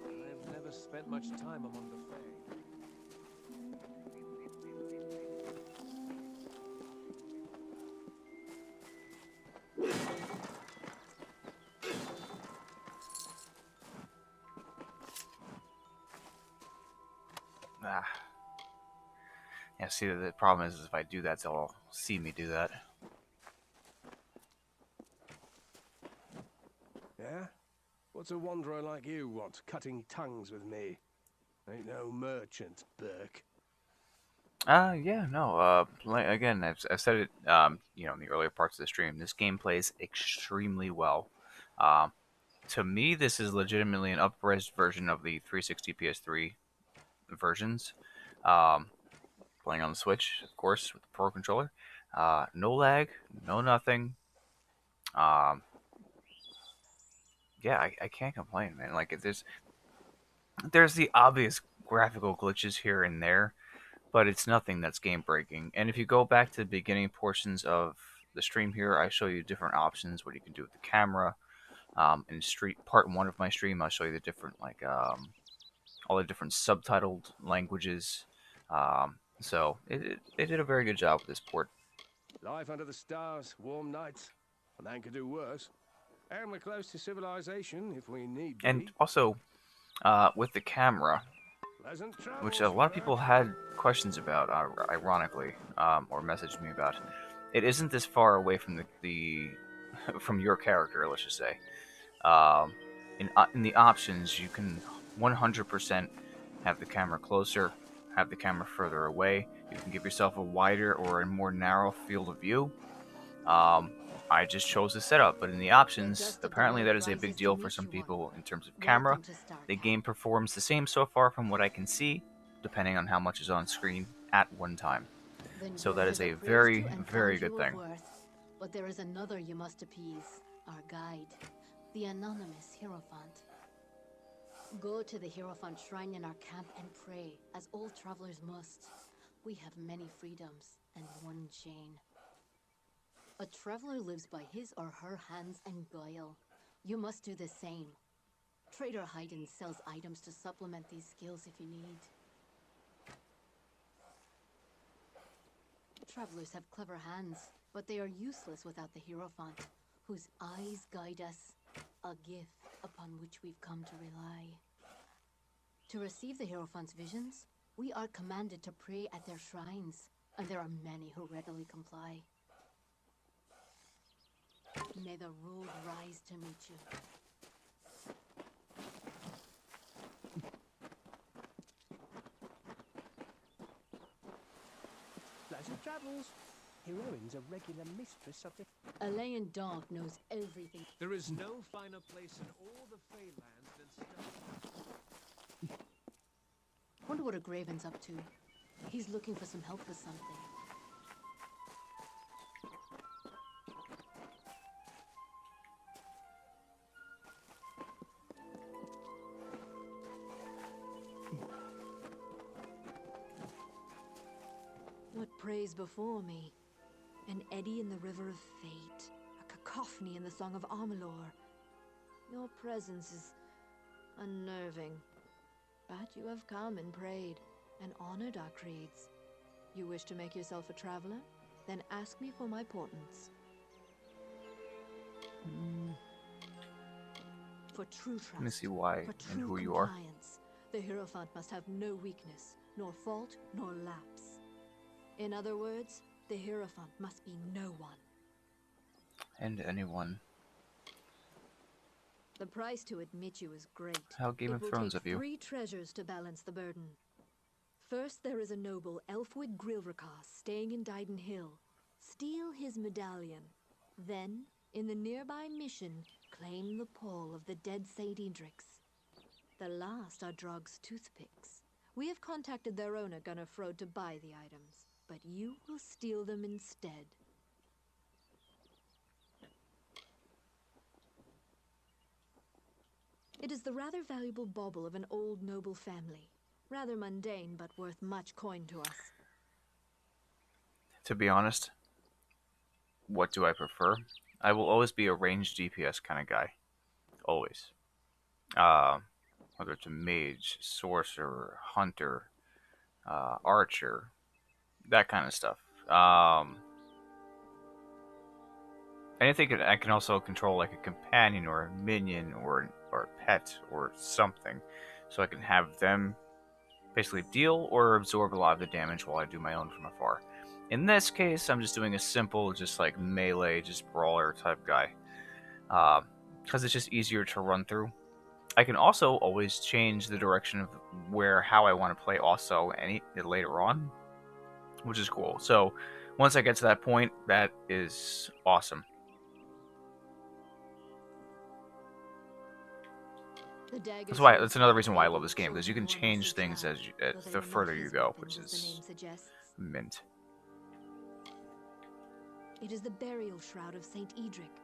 I've never spent much time among the Fae. Ah. Yeah, see, the problem is if I do that, they'll see me do that. Yeah? What's a wanderer like you want, cutting tongues with me? Ain't no merchant, Burke. Yeah, no. Again, I've said it, in the earlier parts of the stream. This game plays extremely well. Um, to me, this is legitimately an up-res version of the 360 PS3 versions. Um, Playing on the Switch, of course, with the Pro controller. No lag, no nothing. Um, yeah, I can't complain, man. Like, there's the obvious graphical glitches here and there, but it's nothing that's game breaking. And if you go back to the beginning portions of the stream here, I show you different options, what you can do with the camera. In part one of my stream, I'll show you the different all the different subtitled languages. So it did a very good job with this port. Life under the stars, warm nights. A man could do worse. And we're close to civilization, if we need be. And also, with the camera, which a lot of people had questions about, ironically, or messaged me about. It isn't this far away from the from your character, let's just say. In the options, you can 100% have the camera closer, have the camera further away. You can give yourself a wider or a more narrow field of view. I just chose the setup, but in the options, apparently that is a big deal for some people in terms of camera. The game performs the same so far from what I can see, depending on how much is on screen at one time. So that is a very, very good thing. But there is another you must appease, our guide, the anonymous Hierophant. Go to the Hierophant shrine in our camp and pray, as all travelers must. We have many freedoms and one chain. A traveler lives by his or her hands and guile. You must do the same. Trader Haydn sells items to supplement these skills if you need. Travelers have clever hands, but they are useless without the Hierophant, whose eyes guide us, a gift upon which we've come to rely. To receive the Hierophant's visions, we are commanded to pray at their shrines, and there are many who readily comply. May the road rise to meet you. Pleasant travels. Heroine's a regular mistress of the... Elaine Dog knows everything. There is no finer place in all the Feylands than Stone. Wonder what a Graven's up to. He's looking for some help with something. What prays before me? An eddy in the river of fate, a cacophony in the song of Amalur. Your presence is unnerving. But you have come and prayed, and honored our creeds. You wish to make yourself a traveler? Then ask me for my portents. For true trust, Let me see why for and true who you are. compliance, the Hierophant must have no weakness, nor fault, nor lapse. In other words, the Hierophant must be no one. And anyone. The price to admit you is great. How Game of Thrones It of you. will take 3 treasures to balance the burden. First, there is a noble Elfwig Grilrakas staying in Dyden Hill. Steal his medallion. Then, in the nearby mission, claim the pall of the dead Saint Edric's. The last are Drog's toothpicks. We have contacted their owner, Gunnar Frode, to buy the items, but you will steal them instead. It is the rather valuable bauble of an old noble family. Rather mundane, but worth much coin to us. To be honest, what do I prefer? I will always be a ranged DPS kind of guy. Always. Whether it's a mage, sorcerer, hunter, archer, that kind of stuff. Anything I can also control, like a companion or a minion or a pet or something, so I can have them basically deal or absorb a lot of the damage while I do my own from afar. In this case, I'm just doing a simple, just like melee, just brawler type guy, because it's just easier to run through. I can also always change the direction of how I want to play also later on, which is cool. So once I get to that point, that is awesome. That's another reason why I love this game, because you can change things the further you go, which is mint. It is the burial shroud of Saint Edric.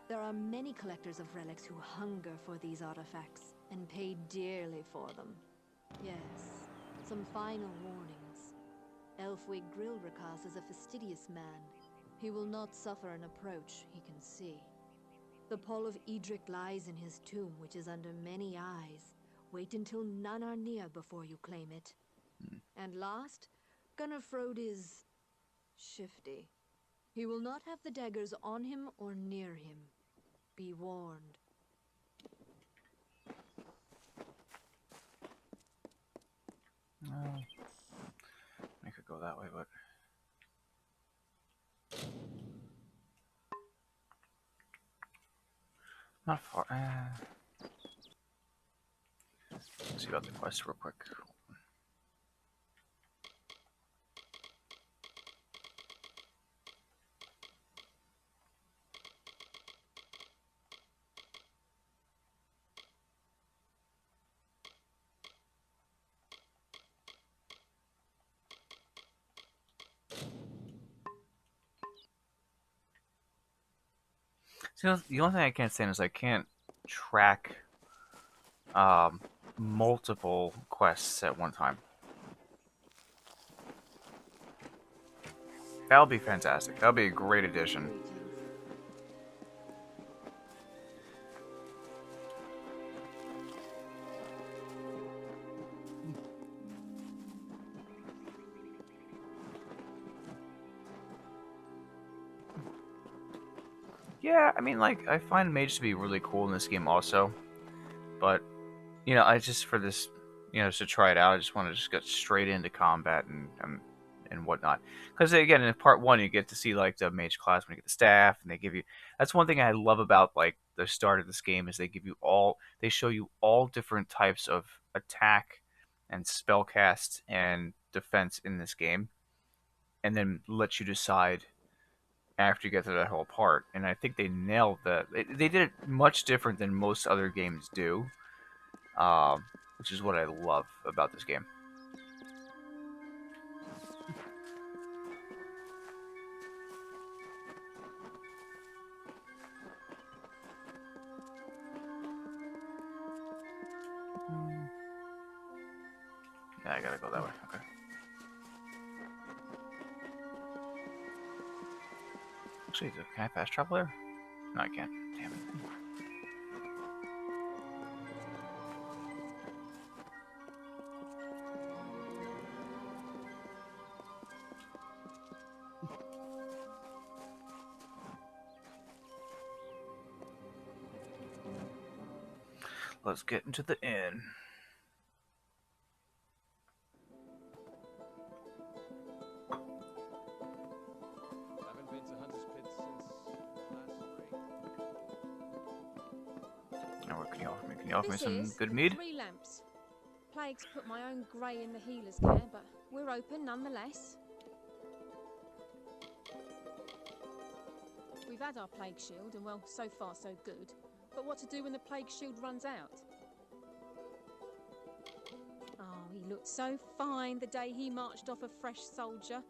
There are many collectors of relics who hunger for these artifacts and pay dearly for them. Yes, some final warnings. Elfwig Grilrikas is a fastidious man. He will not suffer an approach he can see. The pall of Edric lies in his tomb, which is under many eyes. Wait until none are near before you claim it. And last, Gunnerfrode is shifty. He will not have the daggers on him or near him. Be warned. I could go that way, but... not far. Let's see about the quest real quick. See, the only thing I can't stand is I can't track multiple quests at one time. That would be fantastic. That would be a great addition. Yeah, I mean, like, I find mage to be really cool in this game also, but, you know, I just, for this, you know, just to try it out, I just want to just get straight into combat and whatnot. Because, again, in part 1, you get to see, like, the mage class when you get the staff, and they give you, that's one thing I love about, like, the start of this game, is they show you all different types of attack and spellcast and defense in this game, and then let you decide after you get to that whole part. And I think they nailed that. They did it much different than most other games do, which is what I love about this game. Yeah, I gotta go that way. Okay. Actually, can I fast travel there? No, I can't. Damn it. Let's get into the inn. Can you offer me some good mead? 3 lamps. Plague's put my own grey in the healer's care, but we're open nonetheless. We've had our plague shield, and well, so far so good. But what to do when the plague shield runs out? Oh, he looked so fine the day he marched off a fresh soldier.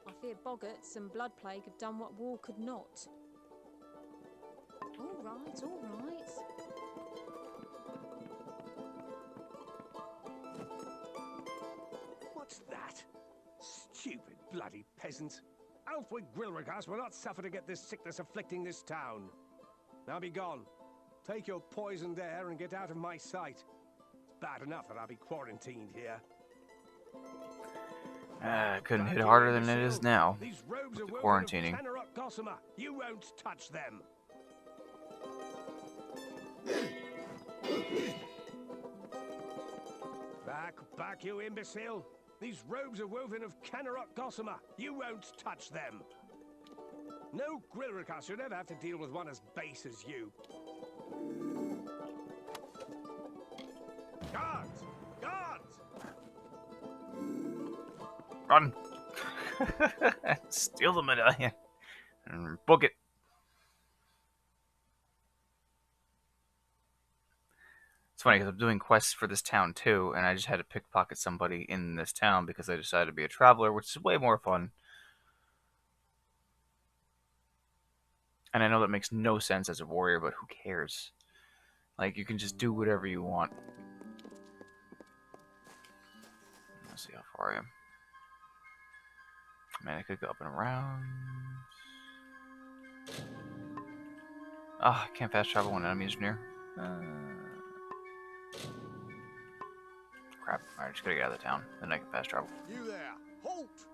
I fear boggarts and blood plague have done what war could not. All right, all right. What's that? Stupid bloody peasant. Elfwig Grilrikas will not suffer to get this sickness afflicting this town. Now be gone. Take your poisoned air and get out of my sight. It's bad enough that I'll be quarantined here. Couldn't hit harder than it is now. These robes With are the quarantining. Gossamer. You won't touch them. Back, back, you imbecile! These robes are woven of Kennerot gossamer. You won't touch them. No Grilrikas should ever have to deal with one as base as you. Guards! Guards! Run! Steal the medallion and book it. It's funny because I'm doing quests for this town too, and I just had to pickpocket somebody in this town because I decided to be a traveler, which is way more fun. And I know that makes no sense as a warrior, but who cares? Like, you can just do whatever you want. Let's see how far I am. Man, I could go up and around. Ah, I can't fast travel when enemies are near. Crap. Alright, just gotta get out of the town. Then I can fast travel. You there! Halt!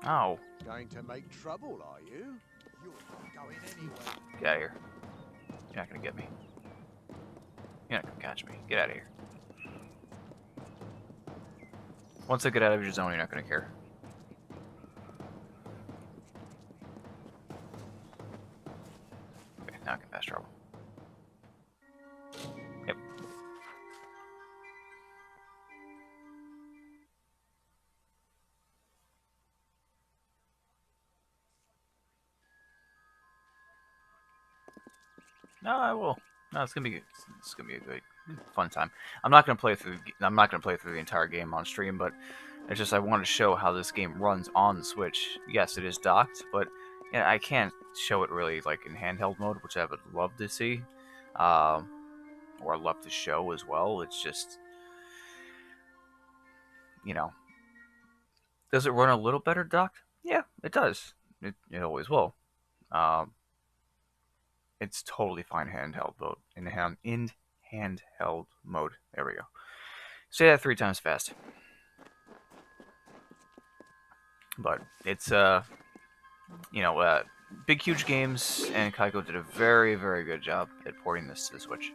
Oh. Going to make trouble, are you? You're not going anywhere. Get out of here. You're not gonna get me. You're not gonna catch me. Get out of here. Once I get out of your zone, you're not gonna care. Okay, now I can fast travel. Yep. No, I will. No, it's gonna be a good, fun time. I'm not gonna play through the entire game on stream, but it's just I want to show how this game runs on the Switch. Yes, it is docked, but yeah, I can't show it really like in handheld mode, which I would love to see, or love to show as well. It's just, you know, does it run a little better docked? Yeah, it does. It always will. It's totally fine handheld mode. In handheld mode. There we go. Say that 3 times fast. But it's Big Huge Games and Kaiko did a very, very good job at porting this to the Switch.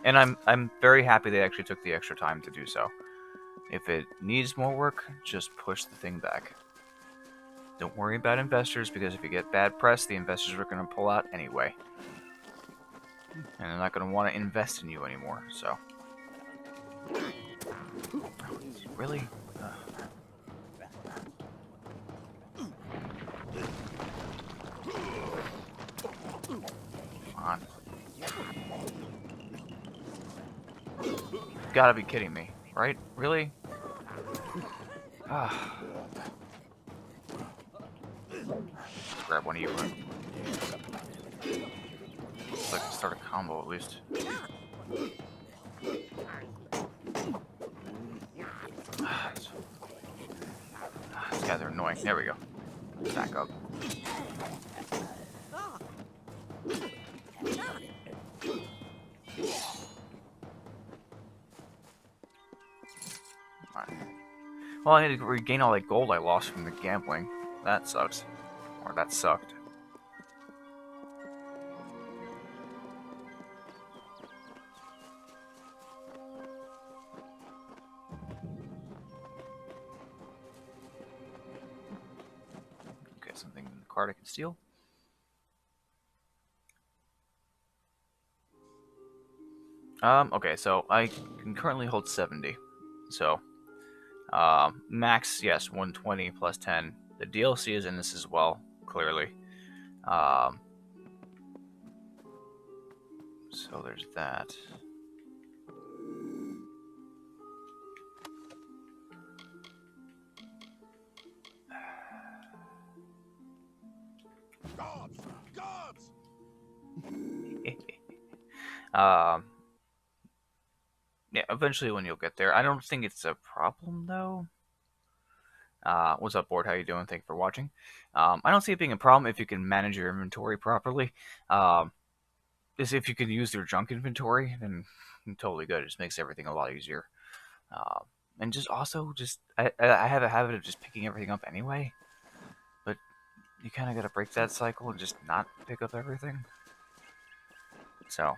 And I'm very happy they actually took the extra time to do so. If it needs more work, just push the thing back. Don't worry about investors, because if you get bad press, the investors are going to pull out anyway. And they're not going to want to invest in you anymore, so. Really? Come on. You gotta be kidding me, right? Really? Grab one of you. Looks like I can start a combo at least. These guys are annoying. There we go. Back up. Alright. Well, I need to regain all that gold I lost from the gambling. That sucks. Or that sucked. Okay, something in the card I can steal. Okay, so I can currently hold 70. So, max, yes, 120 plus 10. The DLC is in this as well, clearly. So there's that. Guards! Guards! Yeah, eventually when you'll get there. I don't think it's a problem, though. What's up, board? How you doing? Thank you for watching. I don't see it being a problem if you can manage your inventory properly. If you can use your junk inventory, then totally good. It just makes everything a lot easier. And just also, I have a habit of just picking everything up anyway. But you kind of got to break that cycle and just not pick up everything. So,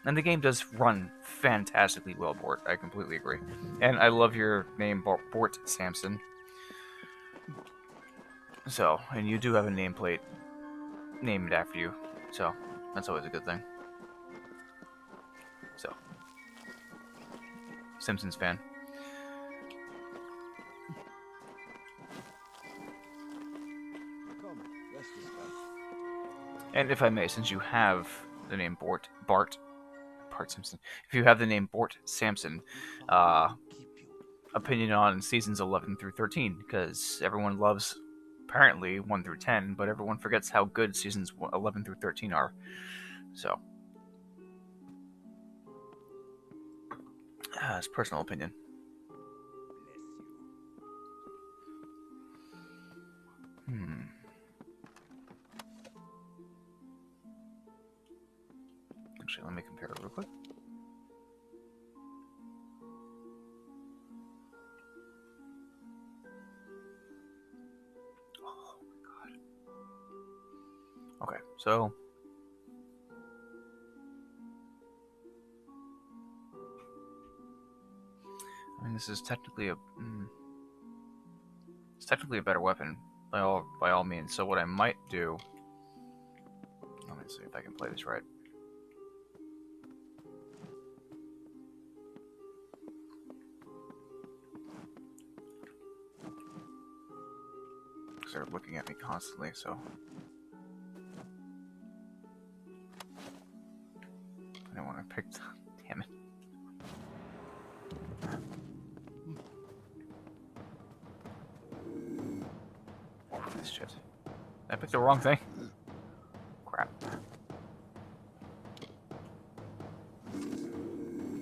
And the game does run fantastically well, Bort. I completely agree. And I love your name, Bort Sampson. So, and you do have a nameplate named after you. So, that's always a good thing. So, Simpsons fan. Come, rest this spell. And if I may, since you have the name Bart Simpson, if you have the name Bort Sampson, opinion on seasons 11 through 13, because everyone loves apparently 1 through 10, but everyone forgets how good seasons 11 through 13 are. So, it's personal opinion. Actually, let me compare it real quick. Oh my god. Okay, so I mean, this is technically it's technically a better weapon by all means. So what I might do, let me see if I can play this right. They're looking at me constantly, so I don't want to pick. Damn it! This shit. I picked the wrong thing. Crap.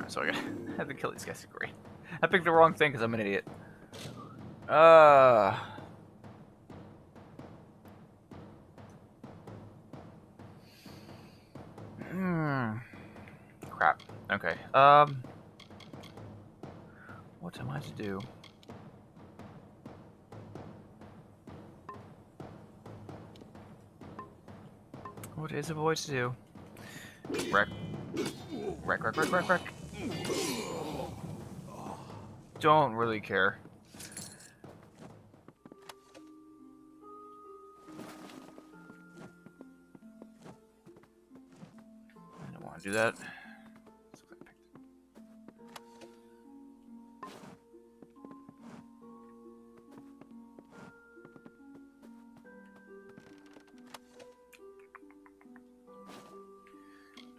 So I have to kill these guys. Great. I picked the wrong thing because I'm an idiot. Crap. Okay. What am I to do? What is a boy to do? Wreck. Don't really care. I don't want to do that.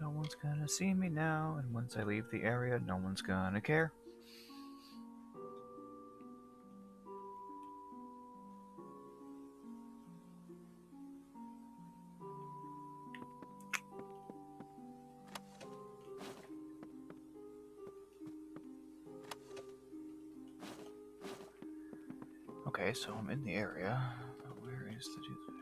No one's gonna see me now, and once I leave the area, no one's gonna care. Okay, so I'm in the area, but where is the toothpick?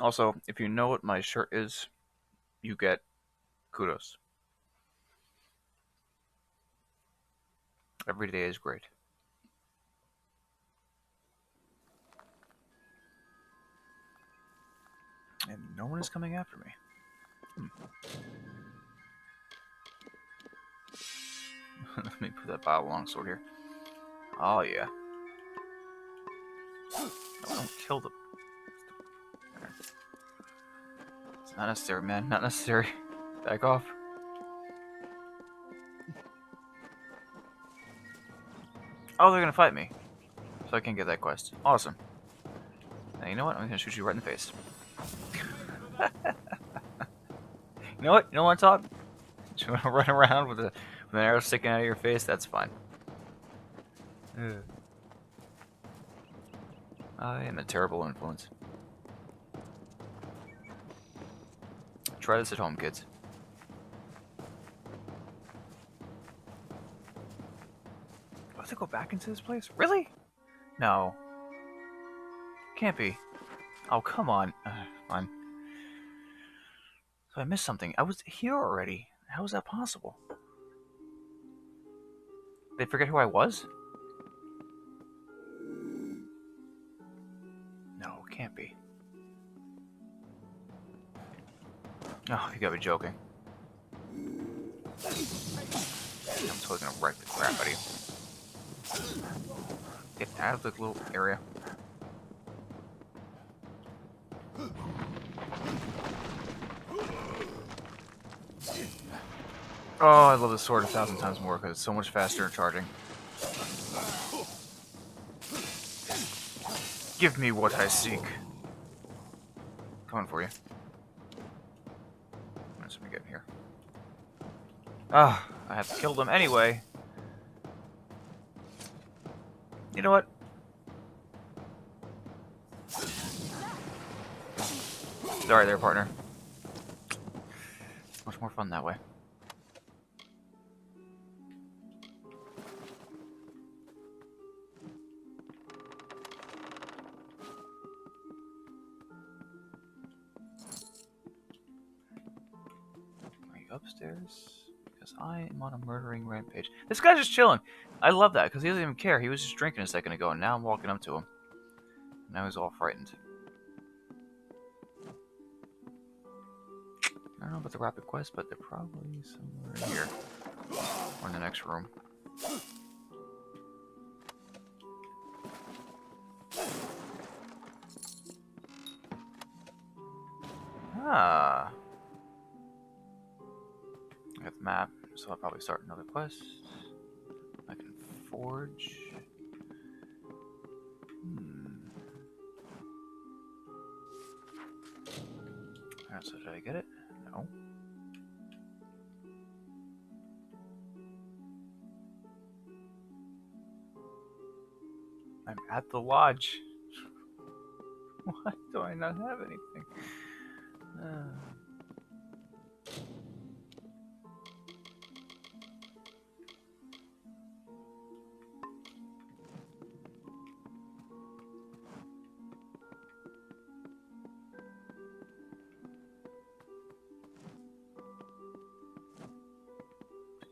Also, if you know what my shirt is, you get kudos. Every day is great. And no one is coming after me. Let me put that battle longsword here. Oh yeah. No, don't kill the... It's not necessary, man. Not necessary. Back off. Oh, they're gonna fight me. So I can get that quest. Awesome. Now, you know what? I'm gonna shoot you right in the face. You know what? You don't want to talk? You want to run around with an arrow sticking out of your face? That's fine. Ugh. I am a terrible influence. Try this at home, kids. Do I have to go back into this place? Really? No. Can't be. Oh, come on. Fine. I missed something. I was here already. How is that possible? They forget who I was? No, it can't be. Oh, you gotta be joking. I'm totally gonna wreck the crap out of you. Get out of the little area. Oh, I love this sword 1,000 times more because it's so much faster in charging. Give me what I seek. Coming for you. Let's me get in here. Ah, I have to kill them anyway. You know what? Sorry there, partner. Much more fun that way. Upstairs because I am on a murdering rampage. This guy's just chilling. I love that because he doesn't even care. He was just drinking a second ago, and now I'm walking up to him. Now he's all frightened. I don't know about the rapid quest, but they're probably somewhere here or in the next room. Ah. I got the map, so I'll probably start another quest. I can forge. Alright, so did I get it? No. I'm at the lodge. Why do I not have anything?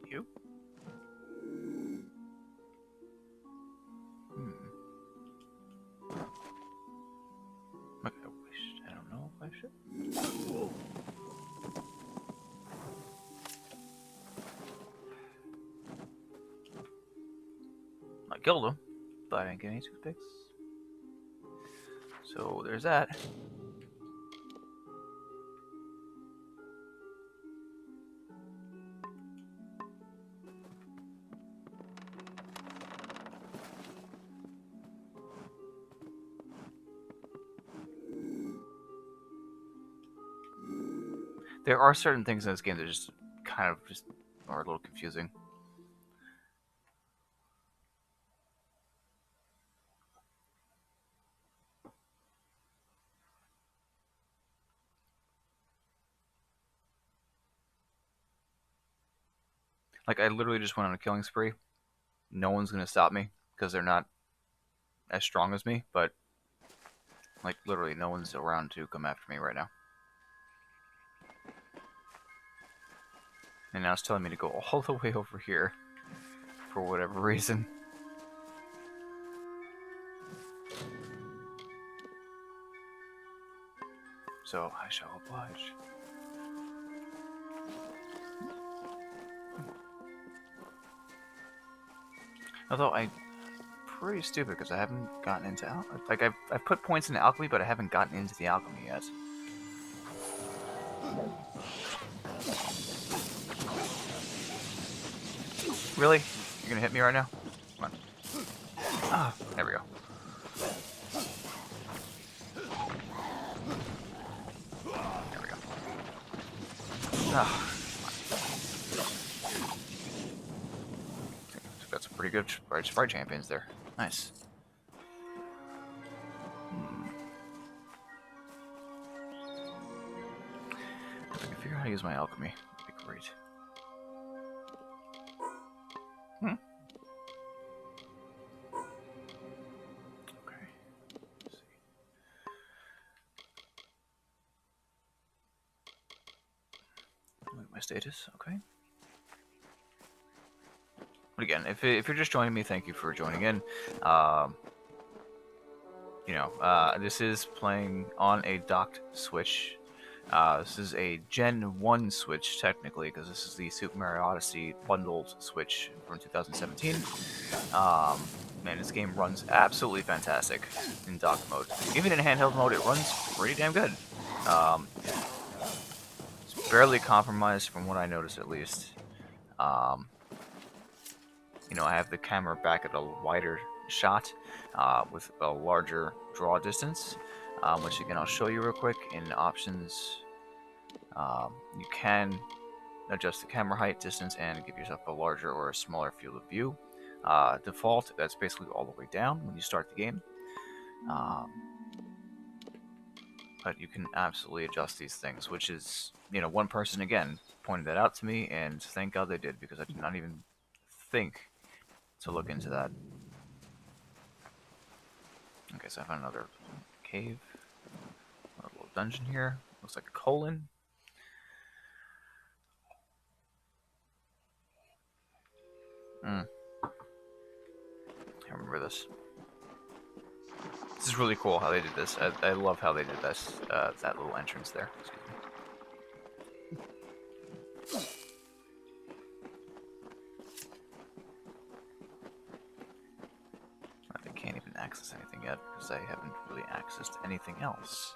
You? Okay, I don't know if I should. I killed him, but I didn't get any toothpicks. So there's that. There are certain things in this game that just kind of just are a little confusing. Like, I literally just went on a killing spree. No one's gonna stop me because they're not as strong as me, but like literally no one's around to come after me right now. And now it's telling me to go all the way over here for whatever reason. So I shall oblige. Although I'm pretty stupid because I haven't gotten into like I've put points into alchemy, but I haven't gotten into the alchemy yet. Really? You're gonna hit me right now? Come on. Ah, there we go. There we go. Ah. Got some pretty good sprite champions there. Nice. If I can figure out how to use my alchemy, that'd be great. Okay. Let's see. My status, okay. But again, if you're just joining me, thank you for joining in. This is playing on a docked Switch. This is a Gen 1 Switch, technically, because this is the Super Mario Odyssey bundled Switch from 2017. Man, this game runs absolutely fantastic in docked mode. Even in handheld mode, it runs pretty damn good. It's barely compromised from what I noticed, at least. I have the camera back at a wider shot with a larger draw distance, which again I'll show you real quick. In options, you can adjust the camera height, distance, and give yourself a larger or a smaller field of view. Default, that's basically all the way down when you start the game. But you can absolutely adjust these things, which is, one person again pointed that out to me, and thank God they did, because I did not even think to look into that. Okay, so I found another cave, a little dungeon here. Looks like a colon. I remember this. This is really cool how they did this. I love how they did this. That little entrance there. Excuse me. I can't even access anything yet because I haven't really accessed anything else.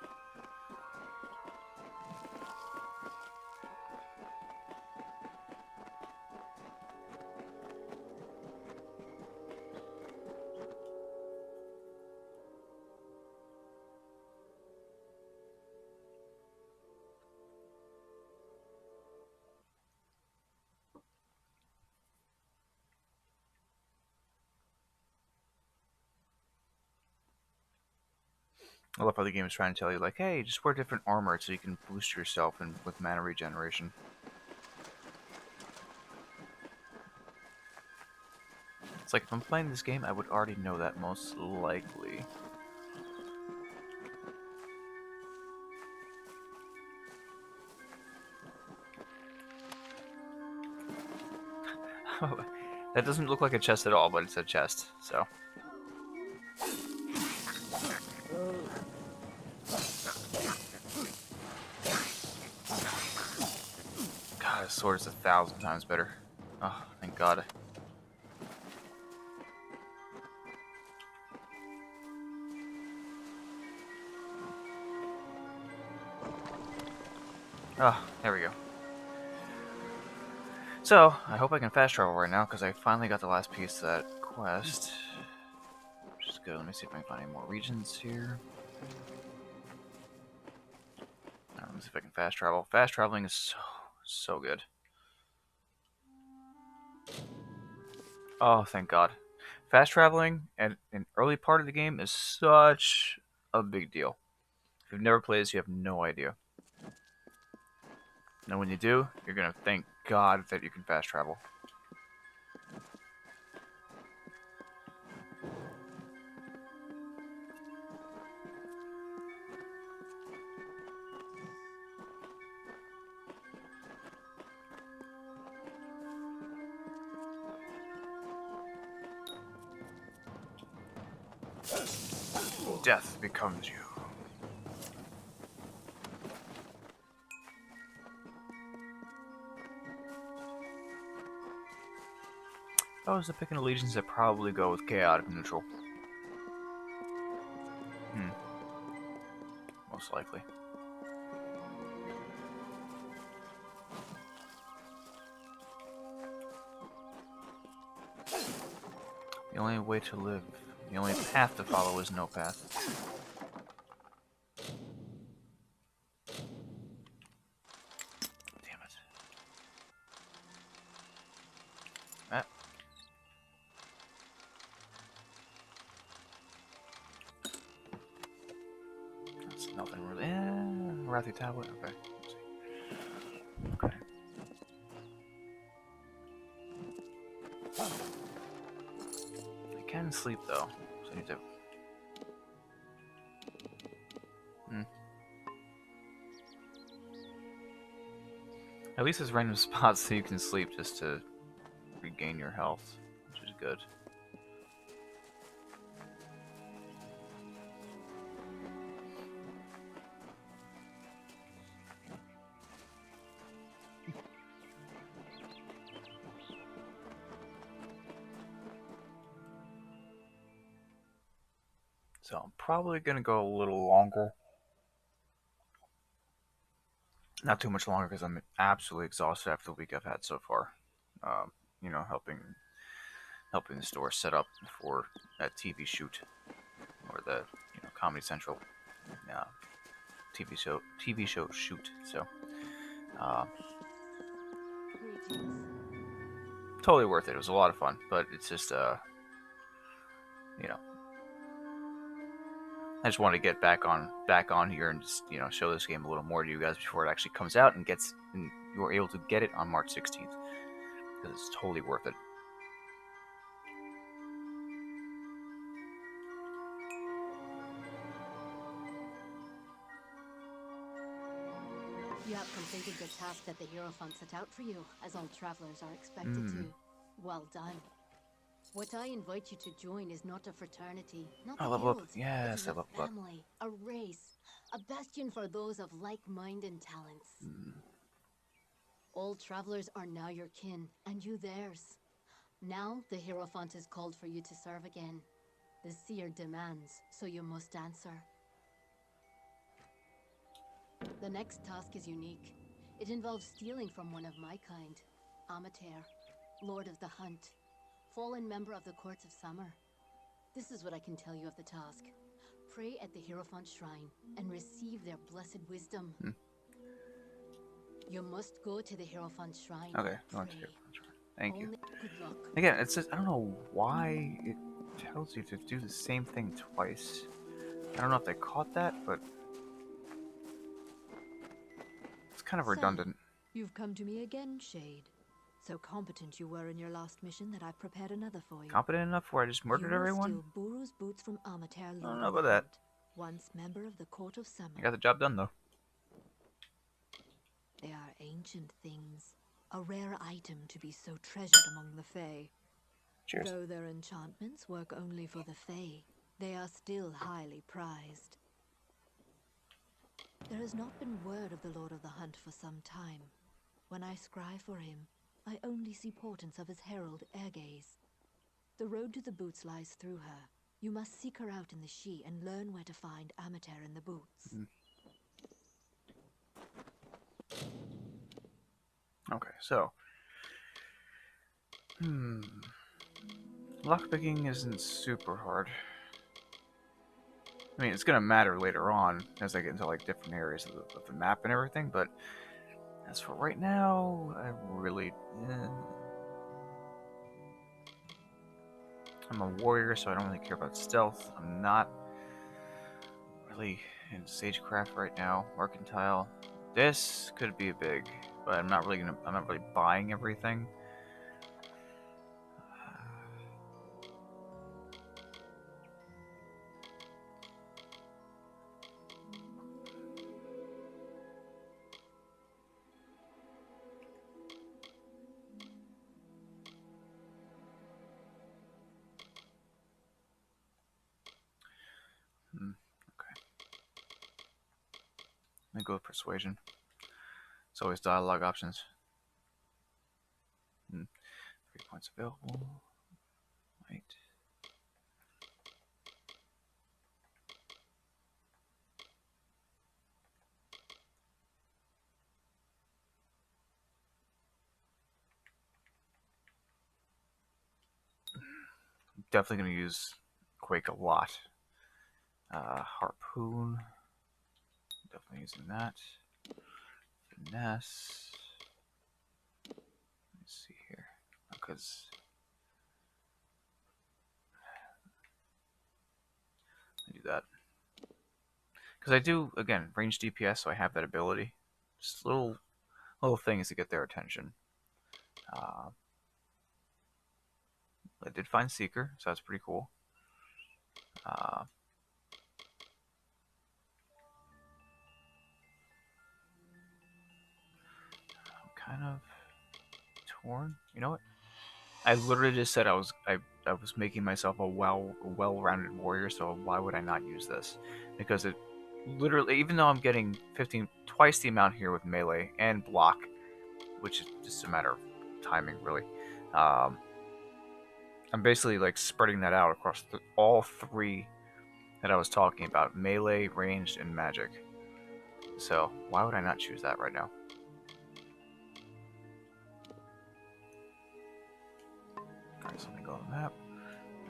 I love how the game is trying to tell you, like, hey, just wear different armor so you can boost yourself with mana regeneration. It's like, if I'm playing this game, I would already know that most likely. That doesn't look like a chest at all, but it's a chest, so. God, this sword is 1,000 times better. Oh, thank God. Oh, there we go. So, I hope I can fast travel right now, because I finally got the last piece of that quest. Which is good. Let me see if I can find any more regions here. Let me see if I can fast travel. Fast traveling is so good. Oh, thank God. Fast traveling at an early part of the game is such a big deal. If you've never played this, you have no idea. And when you do, you're going to thank God that you can fast travel. Death becomes you. If I was to pick an allegiance, I'd probably go with chaotic neutral. Most likely. The only way to live, the only path to follow is no path. Damn it. Ah. That's nothing really. Wrathy tablet. Okay. Let's see. Okay. I can sleep though, so I need to. At least there's random spots so you can sleep just to regain your health, which is good. So I'm probably going to go a little longer. Not too much longer because I'm absolutely exhausted after the week I've had so far. You know, helping the store set up for that TV shoot or the Comedy Central TV show shoot. So totally worth it. It was a lot of fun, but it's just you know, I just want to get back on here and just show this game a little more to you guys before it actually comes out and you're able to get it on March 16th because it's totally worth it. You have completed the task that the Hierophant set out for you, as all travelers are expected to. Well done. What I invite you to join is not a fraternity, not a level up. guild. Yes, it is I a level up. family, a race, a bastion for those of like mind and talents. All travelers are now your kin, and you theirs. Now the Hierophant is called for you to serve again. The seer demands, so you must answer. The next task is unique. It involves stealing from one of my kind, Amateur, Lord of the Hunt, fallen member of the Courts of Summer. This is what I can tell you of the task. Pray at the Hierophant Shrine and receive their blessed wisdom. You must go to the Hierophant Shrine. Okay, going to the Hierophant Shrine. Thank you. Good luck. Again, it's just, I don't know why it tells you to do the same thing twice. I don't know if they caught that, but it's kind of redundant. You've come to me again, Shade. So competent you were in your last mission that I've prepared another for you. Competent enough where I just murdered everyone? You steal Buru's boots from Amateur, I don't know about that. once member of the Court of Summer. I got the job done, though. They are ancient things, a rare item to be so treasured among the Fae. Cheers. Though their enchantments work only for the Fae, they are still highly prized. There has not been word of the Lord of the Hunt for some time. When I scry for him, I only see portents of his herald, Ergaze. The road to the boots lies through her. You must seek her out in the She and learn where to find Amateur in the boots. Okay, so lockpicking isn't super hard. I mean, it's gonna matter later on as I get into like different areas of the map and everything, but as for right now, I really I'm a warrior, so I don't really care about stealth. I'm not really in sagecraft right now. Mercantile. This could be big, but I'm not really buying everything. Okay. Let me go with persuasion. It's always dialogue options. 3 points available. Right. I'm definitely going to use Quake a lot. Harpoon. Definitely using that. Finesse. Let's see here. Because I do that. Because I do, again, range DPS, so I have that ability. Just little things to get their attention. I did find Seeker, so that's pretty cool. kind of torn. You know what? I literally just said I was making myself a well-rounded warrior, so why would I not use this? Because it literally, even though I'm getting 15 twice the amount here with melee and block, which is just a matter of timing, really. Um, I'm basically like spreading that out across all three that I was talking about: melee, ranged, and magic. So why would I not choose that right now? Alright, so let me go on the map.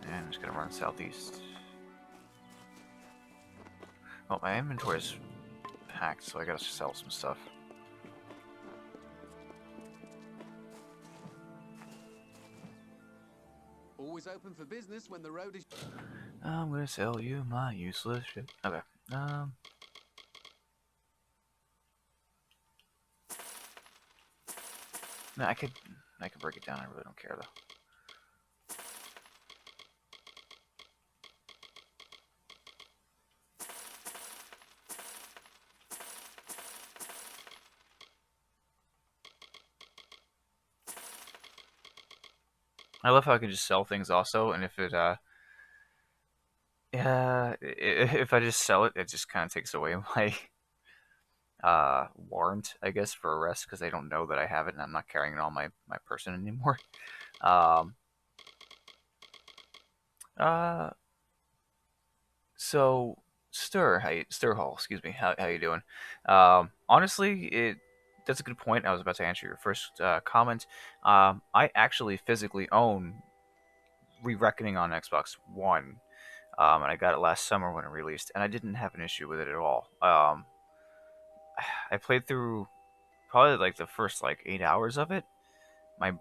And I'm just gonna run southeast. Oh, my inventory is packed, so I gotta sell some stuff. Always open for business when the road is... I'm gonna sell you my useless shit. Okay. No, I could break it down. I really don't care though. I love how I can just sell things also, and if it yeah, if I just sell it, it just kind of takes away my warrant, I guess, for arrest because they don't know that I have it and I'm not carrying it on my person anymore. Um, uh, so Stir Hall, excuse me, how you doing? Honestly, that's a good point. I was about to answer your first comment. I actually physically own Re-Reckoning on Xbox One, and I got it last summer when it released, and I didn't have an issue with it at all. I played through probably like the first like 8 hours of it. My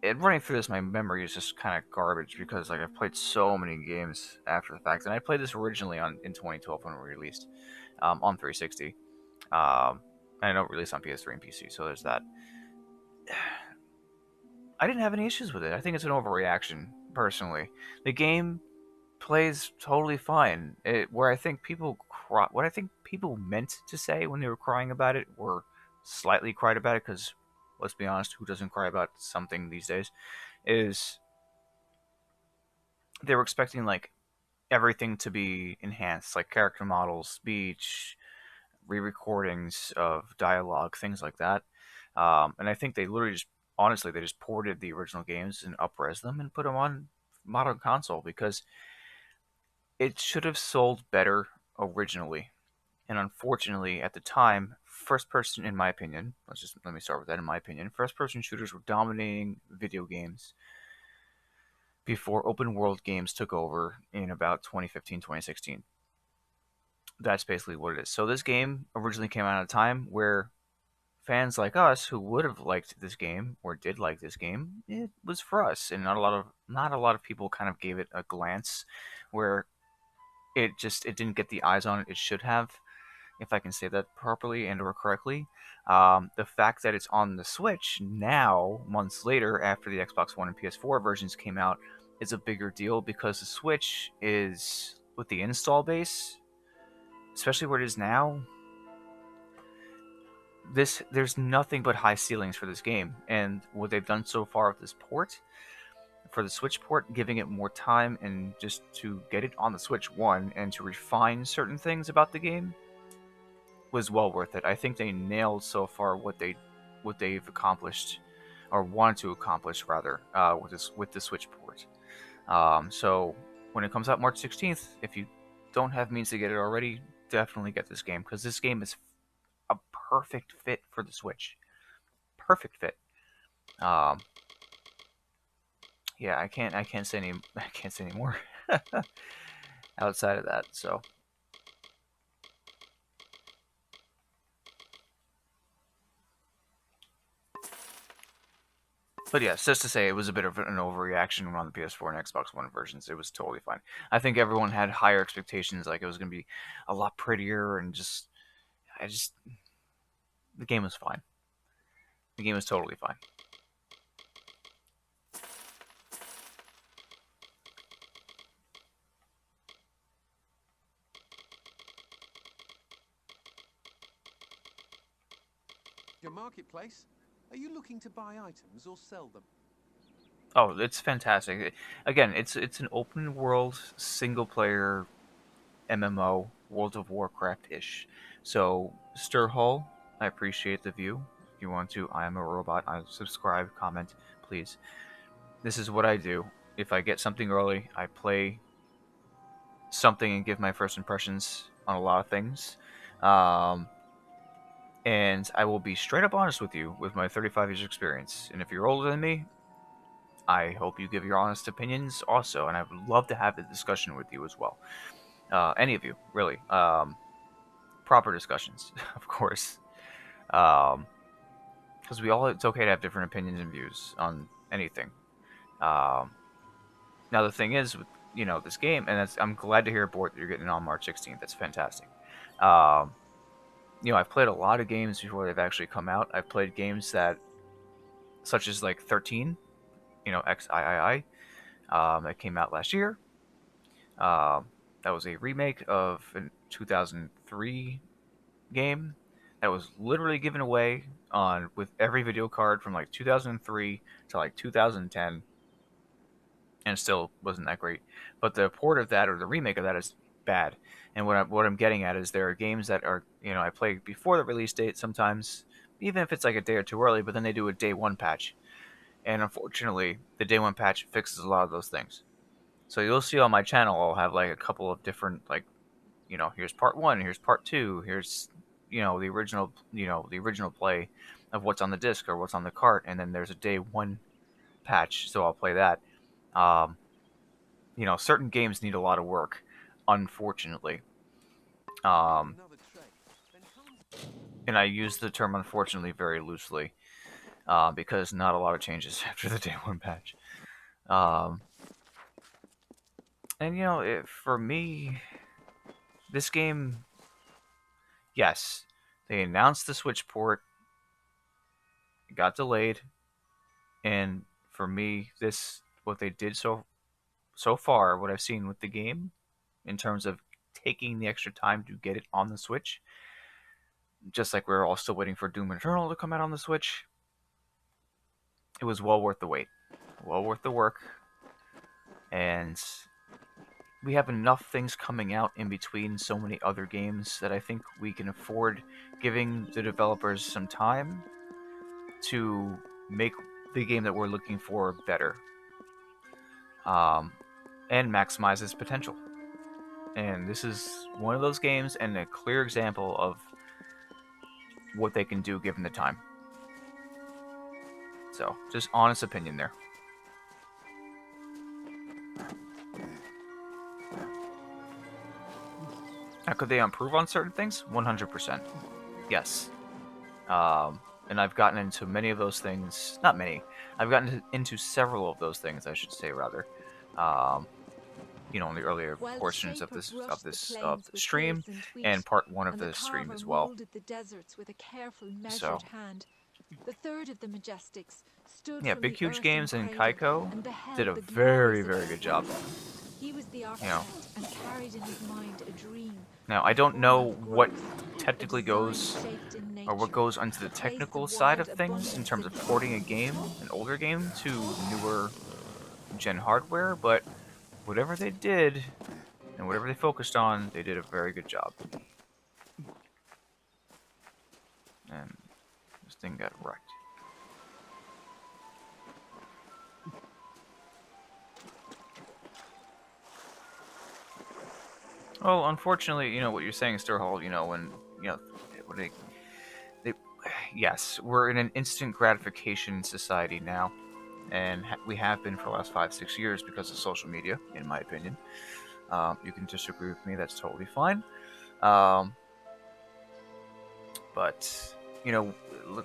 Running through this, my memory is just kind of garbage because like I've played so many games after the fact, and I played this originally in 2012 when it released on 360. I know it released on PS3 and PC, so there's that. I didn't have any issues with it. I think it's an overreaction, personally. The game plays totally fine. Where I think what I think people meant to say when they were crying about it, or slightly cried about it, because let's be honest, who doesn't cry about something these days? Is they were expecting like everything to be enhanced, like character models, speech, re-recordings of dialogue, things like that. And I think they literally just, honestly, they just ported the original games and upres them and put them on modern console because it should have sold better originally. And unfortunately, at the time, first person, in my opinion, let me start with that. In my opinion, first person shooters were dominating video games before open world games took over in about 2015, 2016. That's basically what it is. So this game originally came out at a time where fans like us who would have liked this game or did like this game, it was for us, and not a lot of people kind of gave it a glance where it didn't get the eyes on it should have, if I can say that properly and or correctly. The fact that it's on the Switch now, months later, after the Xbox One and PS4 versions came out, is a bigger deal because the Switch is, with the install base, especially where it is now, there's nothing but high ceilings for this game. And what they've done so far with this port, for the Switch port, giving it more time and just to get it on the Switch One and to refine certain things about the game, was well worth it. I think they nailed so far what they've accomplished, or wanted to accomplish rather, with the Switch port. So when it comes out March 16th, if you don't have means to get it already, definitely get this game because this game is a perfect fit for the Switch. Perfect fit. Yeah, I can't say any more outside of that. So. But yes, just to say, it was a bit of an overreaction on the PS4 and Xbox One versions. It was totally fine. I think everyone had higher expectations, like it was going to be a lot prettier, and the game was fine. The game was totally fine. Your marketplace? Are you looking to buy items or sell them? Oh, it's fantastic. Again, it's an open world single player MMO, World of Warcraft ish. So Stirhall, I appreciate the view. If you want to, I am a robot. I subscribe, comment, please. This is what I do. If I get something early, I play something and give my first impressions on a lot of things. Um, and I will be straight up honest with you with my 35 years experience. And if you're older than me, I hope you give your honest opinions also, and I would love to have a discussion with you as well. Any of you, really. Proper discussions, of course. Because it's okay to have different opinions and views on anything. Um, Now the thing is, with this game, and I'm glad to hear, Bort, that you're getting it on March 16th. That's fantastic. Um, I've played a lot of games before they've actually come out. I've played games such as like 13, XIII, that came out last year. That was a remake of a 2003 game that was literally given away on with every video card from like 2003 to like 2010, and it still wasn't that great. But the port of that, or the remake of that, is bad. And what I'm getting at is there are games that are I play before the release date sometimes, even if it's like a day or two early. But then they do a day one patch, and unfortunately, the day one patch fixes a lot of those things. So you'll see on my channel, I'll have like a couple of different here's part one, here's part two, here's the original play of what's on the disc or what's on the cart, and then there's a day one patch, so I'll play that. Um, Certain games need a lot of work, unfortunately. Um, and I use the term unfortunately very loosely, because not a lot of changes after the day one patch. And for me, this game, yes, they announced the Switch port, it got delayed, and for me, what they did so far, what I've seen with the game, in terms of taking the extra time to get it on the Switch, just like we're all still waiting for Doom Eternal to come out on the Switch, it was well worth the wait, well worth the work, and we have enough things coming out in between so many other games that I think we can afford giving the developers some time to make the game that we're looking for better, and maximize its potential. And this is one of those games and a clear example of what they can do given the time. So, just honest opinion there. Now, could they improve on certain things? 100%. Yes. And I've gotten into many of those things. Not many. I've gotten into several of those things, I should say, rather. In the earlier portions of this stream, and part one of the stream as well. The deserts with a careful, measured So, hand. The third of the Majestics stood yeah, from Big the Huge earth Games and cradle Kaiko beheld did a the very, glories very of good job. He was the architect and carried in his mind a dream. Now, I don't know what technically goes, or what goes onto the technical side of things in terms of porting a game, an older game, to newer gen hardware, but whatever they did, and whatever they focused on, they did a very good job. And this thing got wrecked. Well, unfortunately, what you're saying, Stirhall, when yes, we're in an instant gratification society now, and we have been for the last 5-6 years because of social media, in my opinion. You can disagree with me, that's totally fine. But,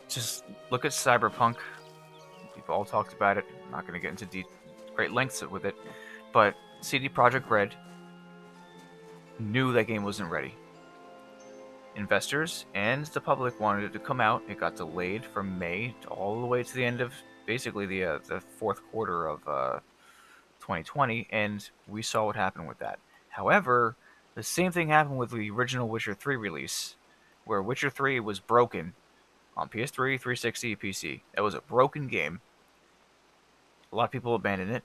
just look at Cyberpunk. We've all talked about it. I'm not going to get into great lengths with it. But CD Projekt Red knew that game wasn't ready. Investors and the public wanted it to come out. It got delayed from May all the way to the end of basically the fourth quarter of 2020, and we saw what happened with that. However, the same thing happened with the original Witcher 3 release, where Witcher 3 was broken on PS3, 360, PC. That was a broken game. A lot of people abandoned it.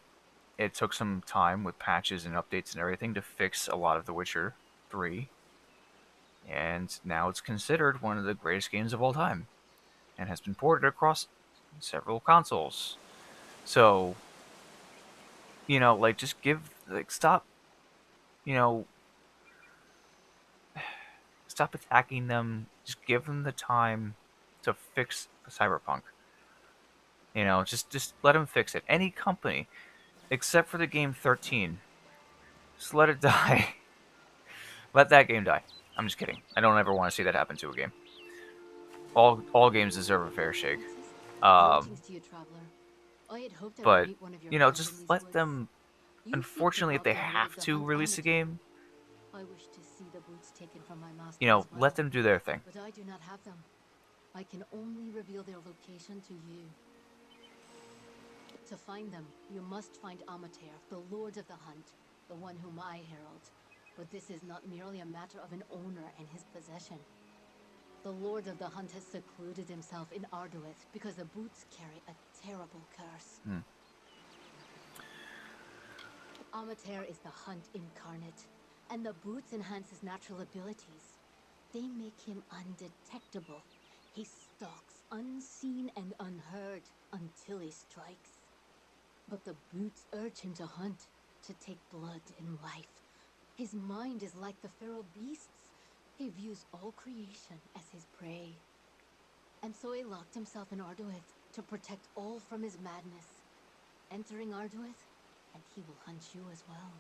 It took some time with patches and updates and everything to fix a lot of The Witcher 3, and now it's considered one of the greatest games of all time and has been ported across several consoles. So, like, just stop, you know, stop attacking them. Just give them the time to fix Cyberpunk. Just let them fix it. Any company, except for the game 13, just let it die. Let that game die. I'm just kidding. I don't ever want to see that happen to a game. All games deserve a fair shake. Greetings to you, traveler. I had hoped I would But meet one of your just kind in these let woods. them. You Unfortunately, if speak they about the have Lord of to Hunt release a Amateur. game, I wish to see the boots taken from my master as well, let them do their thing. but I do not have them. I can only reveal their location to you. To find them, you must find Amateur, the Lord of the Hunt, the one whom I herald. But this is not merely a matter of an owner and his possession. The Lord of the Hunt has secluded himself in Arduith because the boots carry a terrible curse. Amateur is the hunt incarnate, and the boots enhance his natural abilities. They make him undetectable. He stalks unseen and unheard until he strikes. But the boots urge him to hunt, to take blood and life. His mind is like the feral beasts. He views all creation as his prey. And so he locked himself in Arduith to protect all from his madness. Entering Arduith, and he will hunt you as well.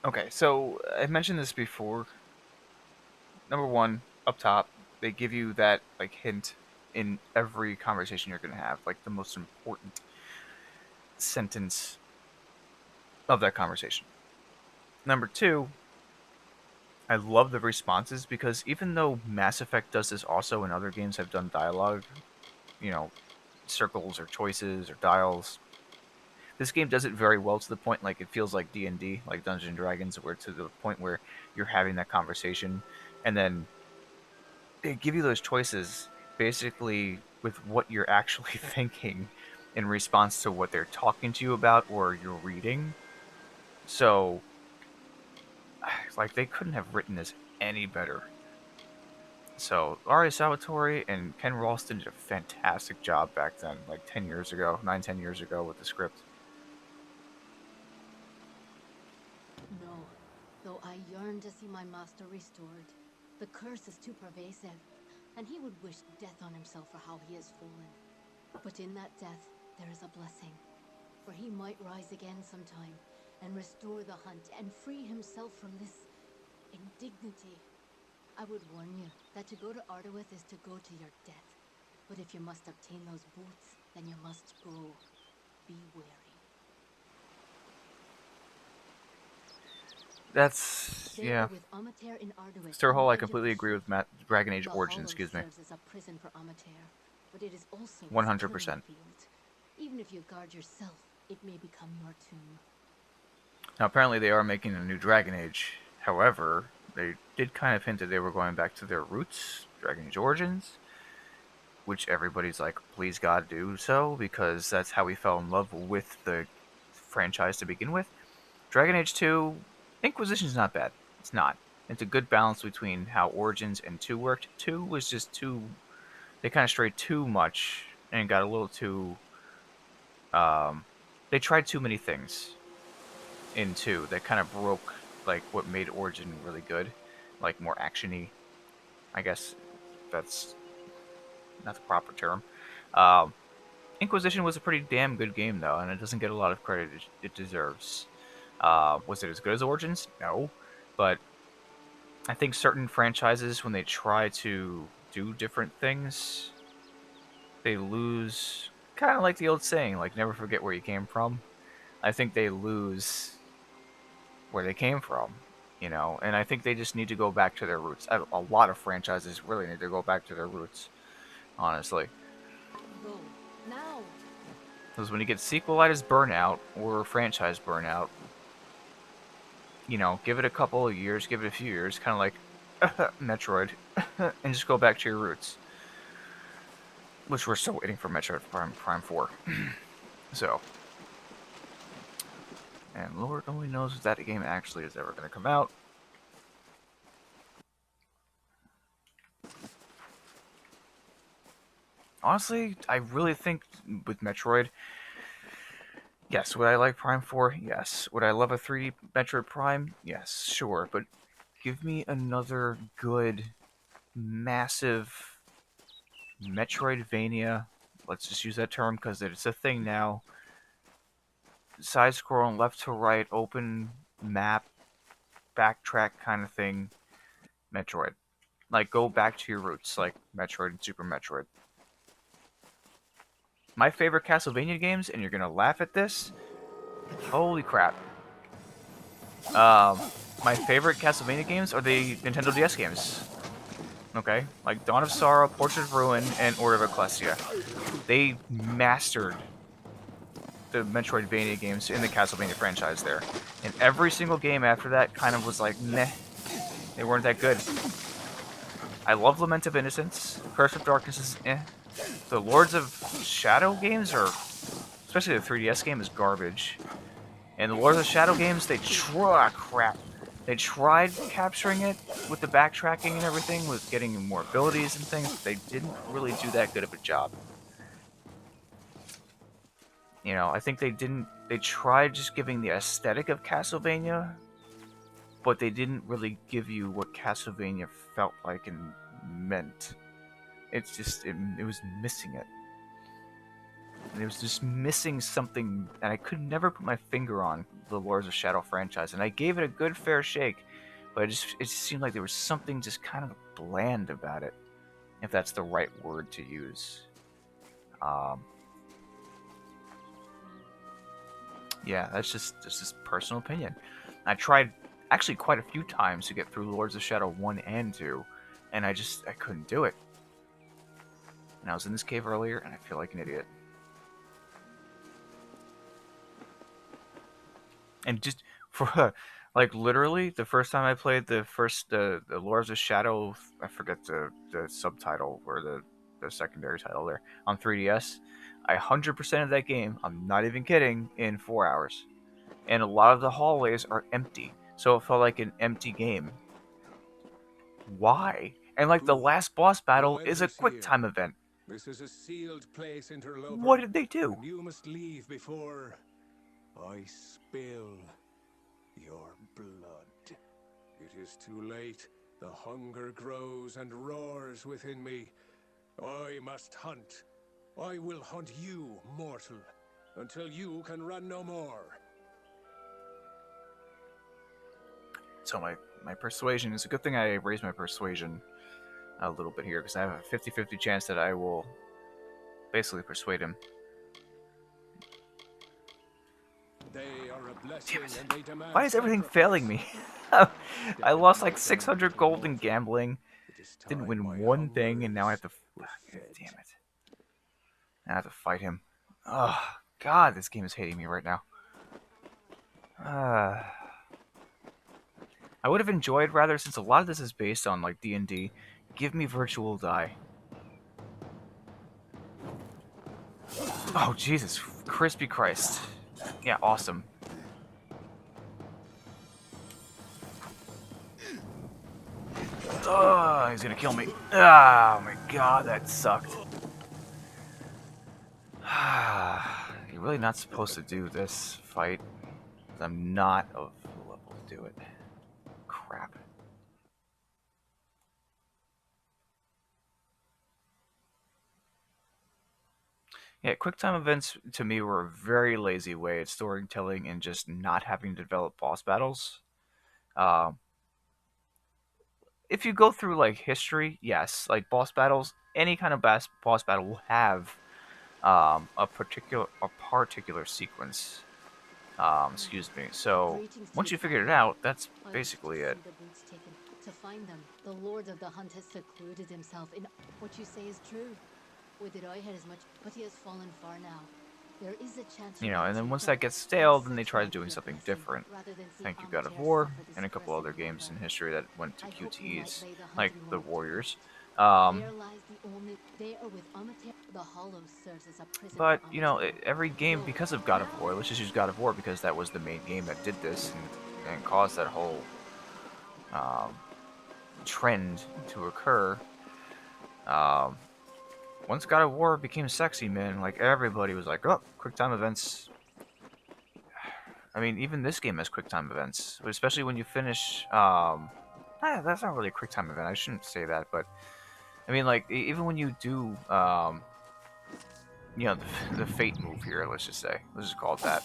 Okay, so I mentioned this before. Number one, up top, they give you that hint in every conversation you're gonna have, like the most important sentence of that conversation. Number two, I love the responses because even though Mass Effect does this also and other games have done dialogue, you know, circles or choices or dials, this game does it very well to the point it feels like D&D, like Dungeons and Dragons, where to the point where you're having that conversation and then they give you those choices basically with what you're actually thinking in response to what they're talking to you about or you're reading. So they couldn't have written this any better. So Ari Salvatore and Ken Ralston did a fantastic job back then, 10 years ago, 9-10 years ago with the script. No, though I yearn to see my master restored. The curse is too pervasive, and he would wish death on himself for how he has fallen. But in that death, there is a blessing, for he might rise again sometime, and restore the hunt, and free himself from this indignity. I would warn you that to go to Arduith is to go to your death. But if you must obtain those boots, then you must go. Be wary. That's, yeah. Sir Hall, I completely agree with Dragon Age Origins, excuse me. Serves as a prison for Amateur, but it is also 100%. Even if you guard yourself, it may become your tomb. Now, apparently they are making a new Dragon Age. However, they did kind of hint that they were going back to their roots, Dragon Age Origins, which everybody's like, please God do so, because that's how we fell in love with the franchise to begin with. Dragon Age 2, Inquisition's not bad. It's not. It's a good balance between how Origins and 2 worked. 2 was just too... They kind of strayed too much and got a little too... they tried too many things in 2 that kind of broke what made Origin really good. More action-y. I guess that's not the proper term. Inquisition was a pretty damn good game, though, and it doesn't get a lot of credit it deserves. Was it as good as Origins? No. But I think certain franchises, when they try to do different things, they lose... Kind of like the old saying, never forget where you came from. I think they lose where they came from, and I think they just need to go back to their roots. A lot of franchises really need to go back to their roots, honestly. Go now. Because when you get sequelitis burnout or franchise burnout, give it a few years, kind of like Metroid, and just go back to your roots. which we're still waiting for Metroid Prime 4. So, and Lord only knows if that game actually is ever going to come out. Honestly, I really think with Metroid, yes, would I like Prime 4? Yes. Would I love a 3D Metroid Prime? Yes, sure. But give me another good, massive Metroidvania. Let's just use that term because it's a thing now. Side-scrolling, left to right, open map, backtrack kind of thing. Metroid. Like, go back to your roots, like Metroid and Super Metroid. My favorite Castlevania games, and you're gonna laugh at this. Holy crap. My favorite Castlevania games are the Nintendo DS games. Okay? Like Dawn of Sorrow, Portrait of Ruin, and Order of Ecclesia. They mastered the Metroidvania games in the Castlevania franchise there. And every single game after that kind of was like, meh. They weren't that good. I love Lament of Innocence. Curse of Darkness is eh. The Lords of Shadow games are, especially the 3DS game, is garbage. And the Lords of Shadow games, they tried capturing it with the backtracking and everything, with getting more abilities and things, but they didn't really do that good of a job. You know, I think they tried just giving the aesthetic of Castlevania, but they didn't really give you what Castlevania felt like and meant. It's just, it was missing it. And it was just missing something, and I could never put my finger on the Lords of Shadow franchise. And I gave it a good fair shake, but it just seemed like there was something just kind of bland about it, if that's the right word to use. Yeah, that's just personal opinion. I tried actually quite a few times to get through Lords of Shadow 1 and 2, and I couldn't do it. And I was in this cave earlier, and I feel like an idiot. And just for, like, literally, the first time I played the Lords of Shadow, I forget the subtitle, or the secondary title there, on 3DS, I 100% of that game, I'm not even kidding, in 4 hours. And a lot of the hallways are empty, so it felt like an empty game. Why? And, like, the last boss battle is a quick time event. This is a sealed place, interloper. What did they do? And you must leave before I spill your blood. It is too late. The hunger grows and roars within me. I must hunt. I will hunt you, mortal, until you can run no more. So my persuasion is a good thing I raised my persuasion a little bit here, because I have a 50-50 chance that I will basically persuade him. They are a blessing and they demand Why is everything failing me? I lost like 600 gold in gambling, didn't win one thing, and now I have to... damn it. I have to fight him. Oh, God, this game is hating me right now. I would have enjoyed, rather, since a lot of this is based on like D&D, give me virtual die. Oh, Jesus. Crispy Christ. Yeah, awesome. Oh, he's gonna kill me. Oh my God, that sucked. You're really not supposed to do this fight. I'm not of the level to do it. Crap. Yeah, QuickTime events to me were a very lazy way of storytelling and just not having to develop boss battles. If you go through like history, yes, like boss battles, any kind of boss battle will have a particular sequence. Excuse me. So once you figured it out, that's basically it. To find them, the Lord of the Hunt has secluded himself in what you say is true. With I had as much, but he has fallen far now. There is a chance. You know, and then once that gets stale, then they try doing something different. Thank you, God of War, and a couple other games in history that went to QTEs, like the Warriors. Um, The Hollow serves as a prison but for you know, Amateur. every game because of God of War. Let's just use God of War because that was the main game that did this and caused that whole um, trend to occur. Um, once God of War became sexy, man, like everybody was like, "Oh, quick time events." I mean, even this game has quick time events, but especially when you finish. That's not really a quick time event. I shouldn't say that, but I mean, like even when you do, you know, the Fate move here. Let's just say, let's just call it that.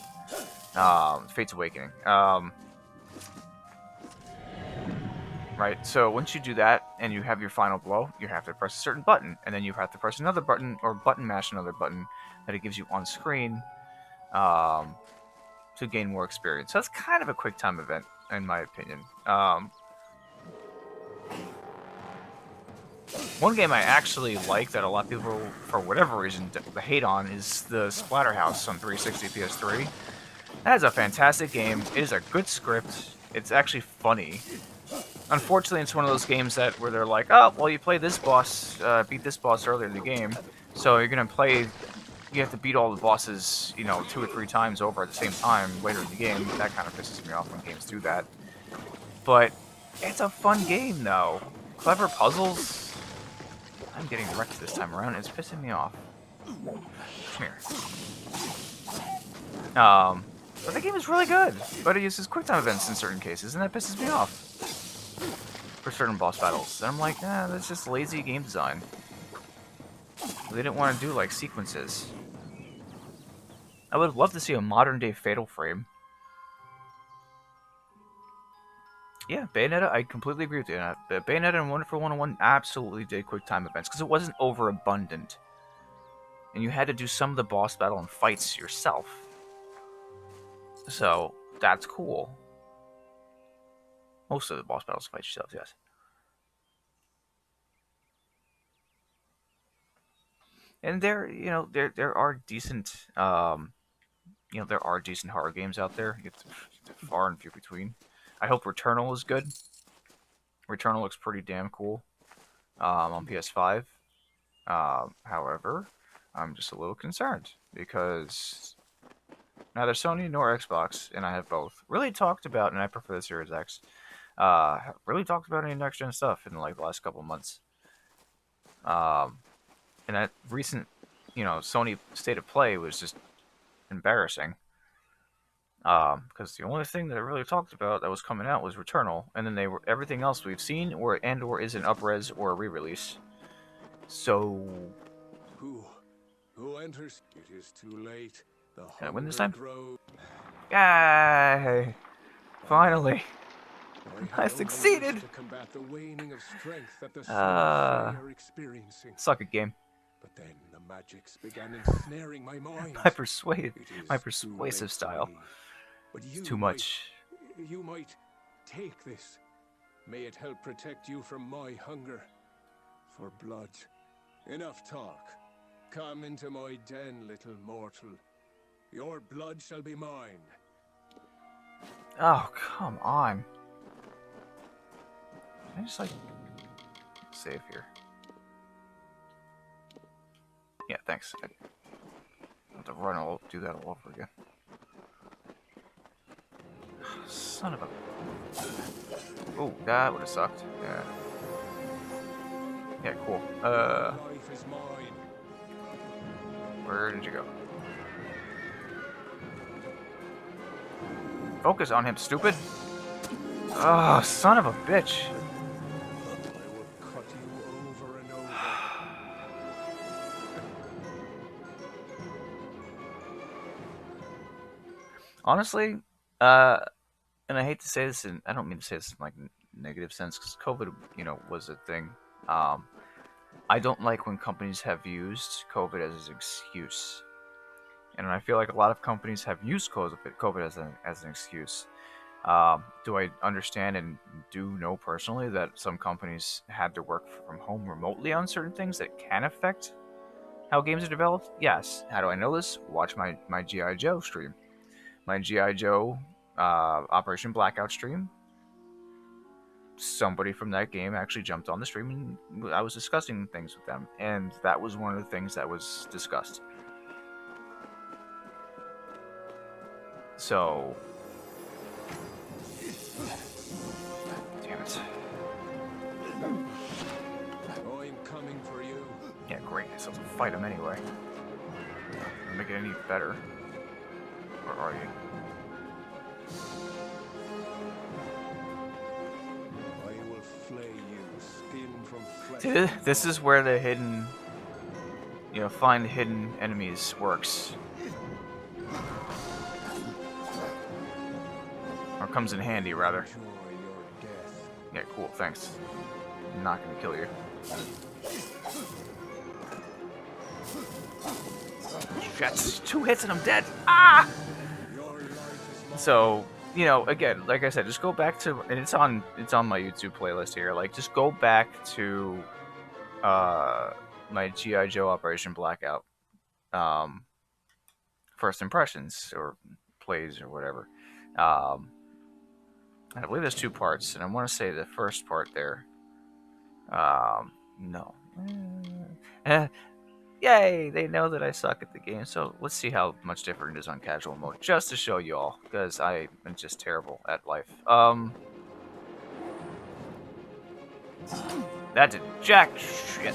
Fate's Awakening. Right. So once you do that and you have your final blow, you have to press a certain button, and then you have to press another button or button mash another button that it gives you on screen. Um, to gain more experience. So that's kind of a quick time event, in my opinion. One game I actually like that a lot of people, for whatever reason, hate on is the Splatterhouse on 360 PS3. That is a fantastic game. It is a good script. It's actually funny. Unfortunately, it's one of those games that where they're like, oh, well, you play this boss, beat this boss earlier in the game, so you're gonna play. You have to beat all the bosses, you know, 2 or 3 times over at the same time later in the game. That kind of pisses me off when games do that. But it's a fun game, though. Clever puzzles. I'm getting wrecked this time around. It's pissing me off. Come here. But the game is really good. But it uses QuickTime events in certain cases, and that pisses me off. For certain boss battles. And I'm like, that's just lazy game design. They didn't want to do, like, sequences. I would love to see a modern-day Fatal Frame. Yeah, Bayonetta, I completely agree with you. Bayonetta and Wonderful 101 absolutely did quick time events, because it wasn't overabundant. And you had to do some of the boss battle and fights yourself. So, that's cool. Most of the boss battles fight yourself, yes. And there, you know, there are decent, you know, there are decent horror games out there. It's far and few between. I hope Returnal is good. Returnal looks pretty damn cool on PS5. However, I'm just a little concerned because neither Sony nor Xbox, and I have both, really talked about, and I prefer the Series X, really talked about any next-gen stuff in like the last couple of months. And that recent, you know, Sony State of Play was just embarrassing. Because the only thing that I really talked about that was coming out was Returnal, and then everything else we've seen or is an upres or a re-release. So, who enters? It is too late. The can I win this time? grows. Yay! Finally, I succeeded. To combat the waning of strength that the souls are experiencing. Suck it, game. But then the magics began ensnaring my mind. My persuasive style. But it's too much. You might take this. May it help protect you from my hunger for blood. Enough talk. Come into my den, little mortal. Your blood shall be mine. Oh, come on. Can I just, like, save here? Yeah, thanks. I have to do that all over again. Son of a... Oh, that would have sucked. Yeah. Yeah, cool. Life is mine. Where did you go? Focus on him, stupid! Oh, son of a bitch! I will cut you over and over. Honestly, and I hate to say this, and I don't mean to say this in like negative sense, because COVID, you know, was a thing. I don't like when companies have used COVID as an excuse, and I feel like a lot of companies have used COVID as an excuse. Do I understand and do know personally that some companies had to work from home remotely on certain things that can affect how games are developed? Yes. How do I know this? Watch my G.I. Joe stream. My G.I. Joe Operation Blackout stream. somebody from that game actually jumped on the stream and I was discussing things with them, and that was one of the things that was discussed. So, damn it. I'm coming for you. Yeah, great. So I'll fight him anyway. Doesn't make it any better. Where are you? I will flay you, skin from flesh. See, this is where the hidden, find hidden enemies works. Or comes in handy, rather. Yeah, cool, thanks. I'm not gonna kill you. Shit, 2 hits and I'm dead! Ah! So, again, like I said, just go back to, and it's on my YouTube playlist here, like, just go back to, my G.I. Joe Operation Blackout, first impressions, or plays, or whatever. I believe there's 2 parts, and I want to say the first part there. No. Yay! They know that I suck at the game, so let's see how much different it is on casual mode, just to show you all, because I am just terrible at life. That did jack shit.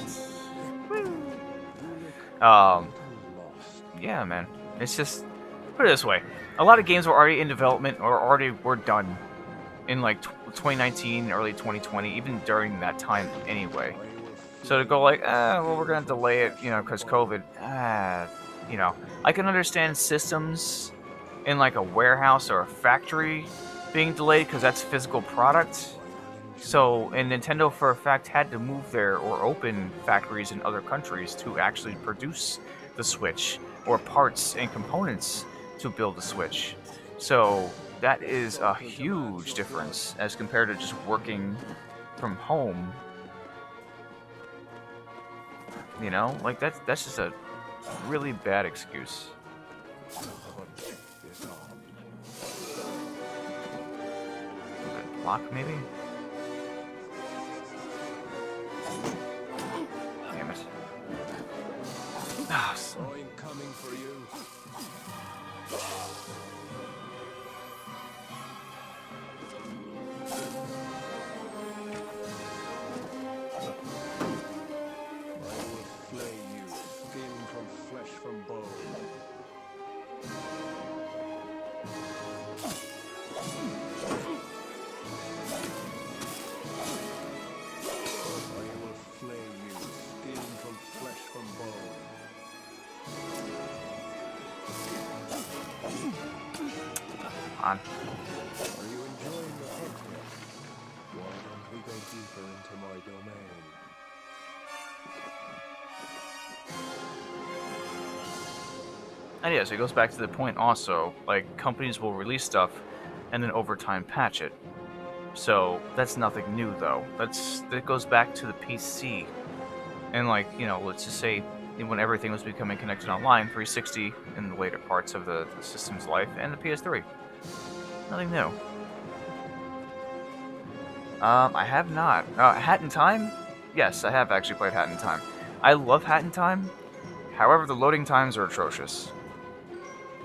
Yeah, man. It's just, put it this way. A lot of games were already in development, or already were done in, like, 2019, early 2020, even during that time anyway. So to go like, well, we're going to delay it, because COVID, I can understand systems in, like, a warehouse or a factory being delayed, because that's physical product. So, and Nintendo, for a fact, had to move there or open factories in other countries to actually produce the Switch, or parts and components to build the Switch. So, that is a huge difference as compared to just working from home. Like, that's just a really bad excuse. Block, maybe? Damn it. Ah, I'm coming for you. On. Are you enjoying the hunt? Why don't we go deeper into my domain? And yeah, so it goes back to the point also, like, companies will release stuff and then over time patch it. So that's nothing new though. That goes back to the PC. And like, let's just say when everything was becoming connected online, 360 in the later parts of the system's life, and the PS3. Nothing new. I have not. Hat in Time? Yes, I have actually played Hat in Time. I love Hat in Time. However, the loading times are atrocious.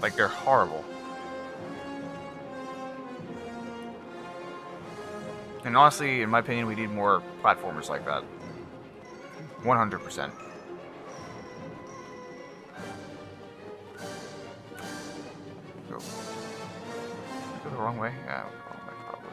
Like, they're horrible. And honestly, in my opinion, we need more platformers like that. 100%. Go the wrong way? Yeah, wrong way probably.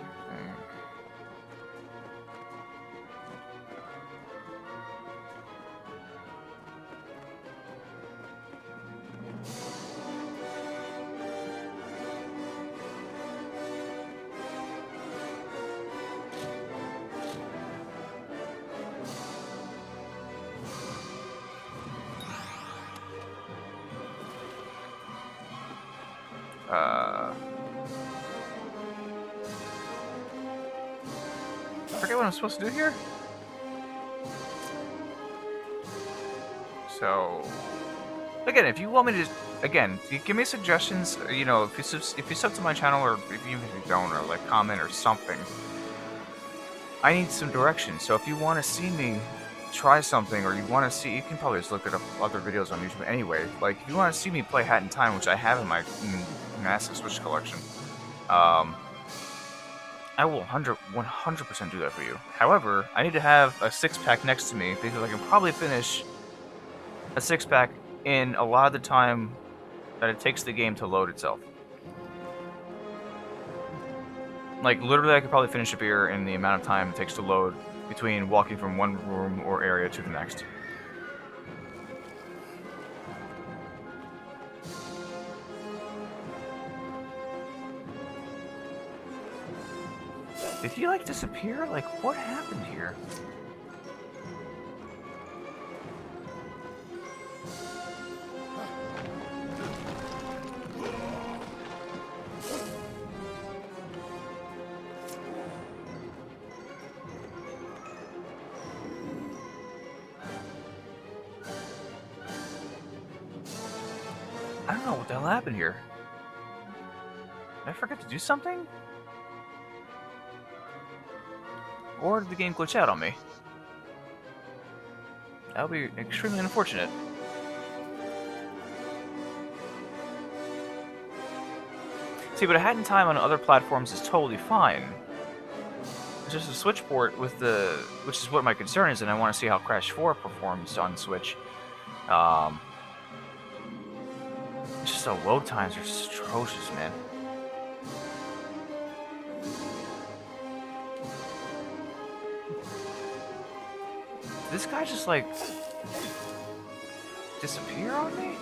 I forget what I'm supposed to do here. So, again, if you want me to, again, give me suggestions. If you sub to my channel, or if you don't, or like comment or something. I need some direction. So if you want to see me try something, or you want to see, you can probably just look at other videos on YouTube anyway. Like, if you want to see me play Hat in Time, which I have in my massive Switch collection, I will 100% do that for you. However, I need to have a 6-pack next to me, because I can probably finish a 6-pack in a lot of the time that it takes the game to load itself. Like, literally, I could probably finish a beer in the amount of time it takes to load between walking from one room or area to the next. Did he, like, disappear? Like, what happened here? I don't know what the hell happened here. Did I forget to do something? Or did the game glitch out on me? That would be extremely unfortunate. See, but a Hat in Time on other platforms is totally fine. It's just a Switch port with the... which is what my concern is, and I want to see how Crash 4 performs on Switch. Just the load times are atrocious, man. Did this guy just, like, disappear on me?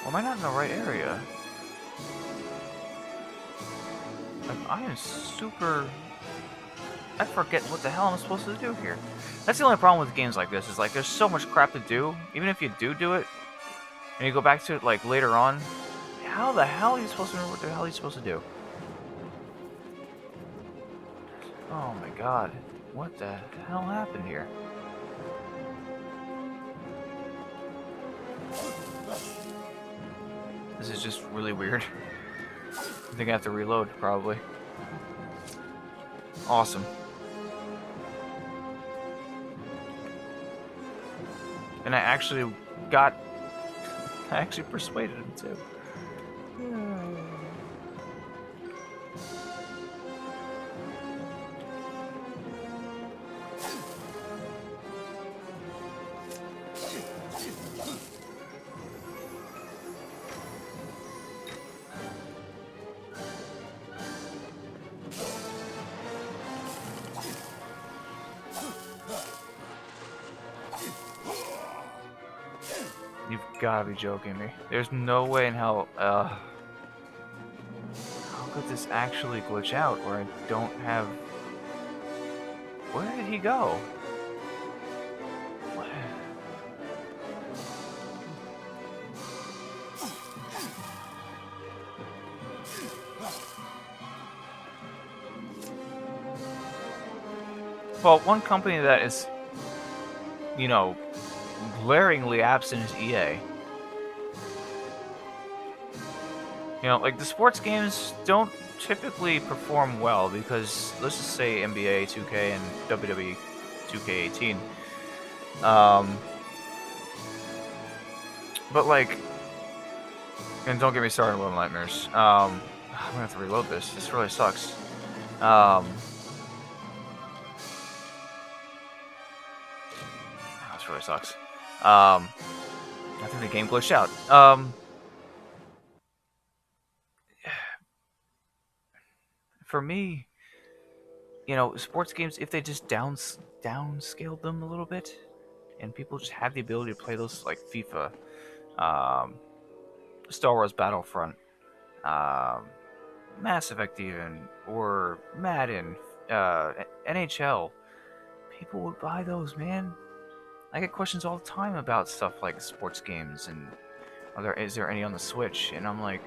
Or am I not in the right area? Like, I am super... I forget what the hell I'm supposed to do here. That's the only problem with games like this, is like there's so much crap to do. Even if you do it, and you go back to it like later on, how the hell are you supposed to remember what the hell you're supposed to do? Oh my god. What the hell happened here? This is just really weird. I think I have to reload, probably. Awesome. And I actually persuaded him too. You've gotta be joking me. There's no way in hell, how could this actually glitch out where I don't have... Where did he go? What? Well, one company that is, you know, glaringly absent is EA. You know, like, the sports games don't typically perform well because, let's just say NBA 2K and WWE 2K18. But, like, and don't get me started on Little Nightmares. I'm gonna have to reload this. This really sucks. This really sucks. I think the game glitched out. For me, you know, sports games, if they just downscaled them a little bit, and people just have the ability to play those, like FIFA, Star Wars Battlefront, Mass Effect even, or Madden, NHL, people would buy those, man. I get questions all the time about stuff like sports games and is there any on the Switch? And I'm like,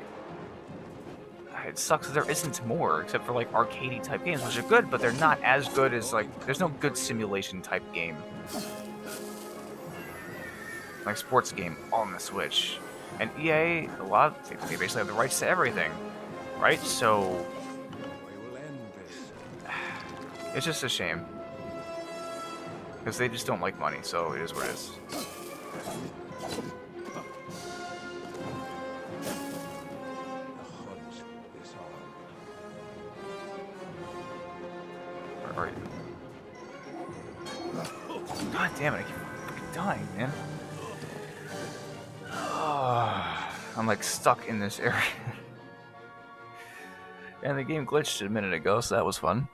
it sucks that there isn't more, except for like arcadey type games, which are good, but they're not as good as like, there's no good simulation type game like sports game on the Switch. And EA, they basically have the rights to everything, right? So it's just a shame because they just don't like money. So it is what it is. Where are you? God damn it! I keep fucking dying, man. I'm like stuck in this area. And the game glitched a minute ago, so that was fun.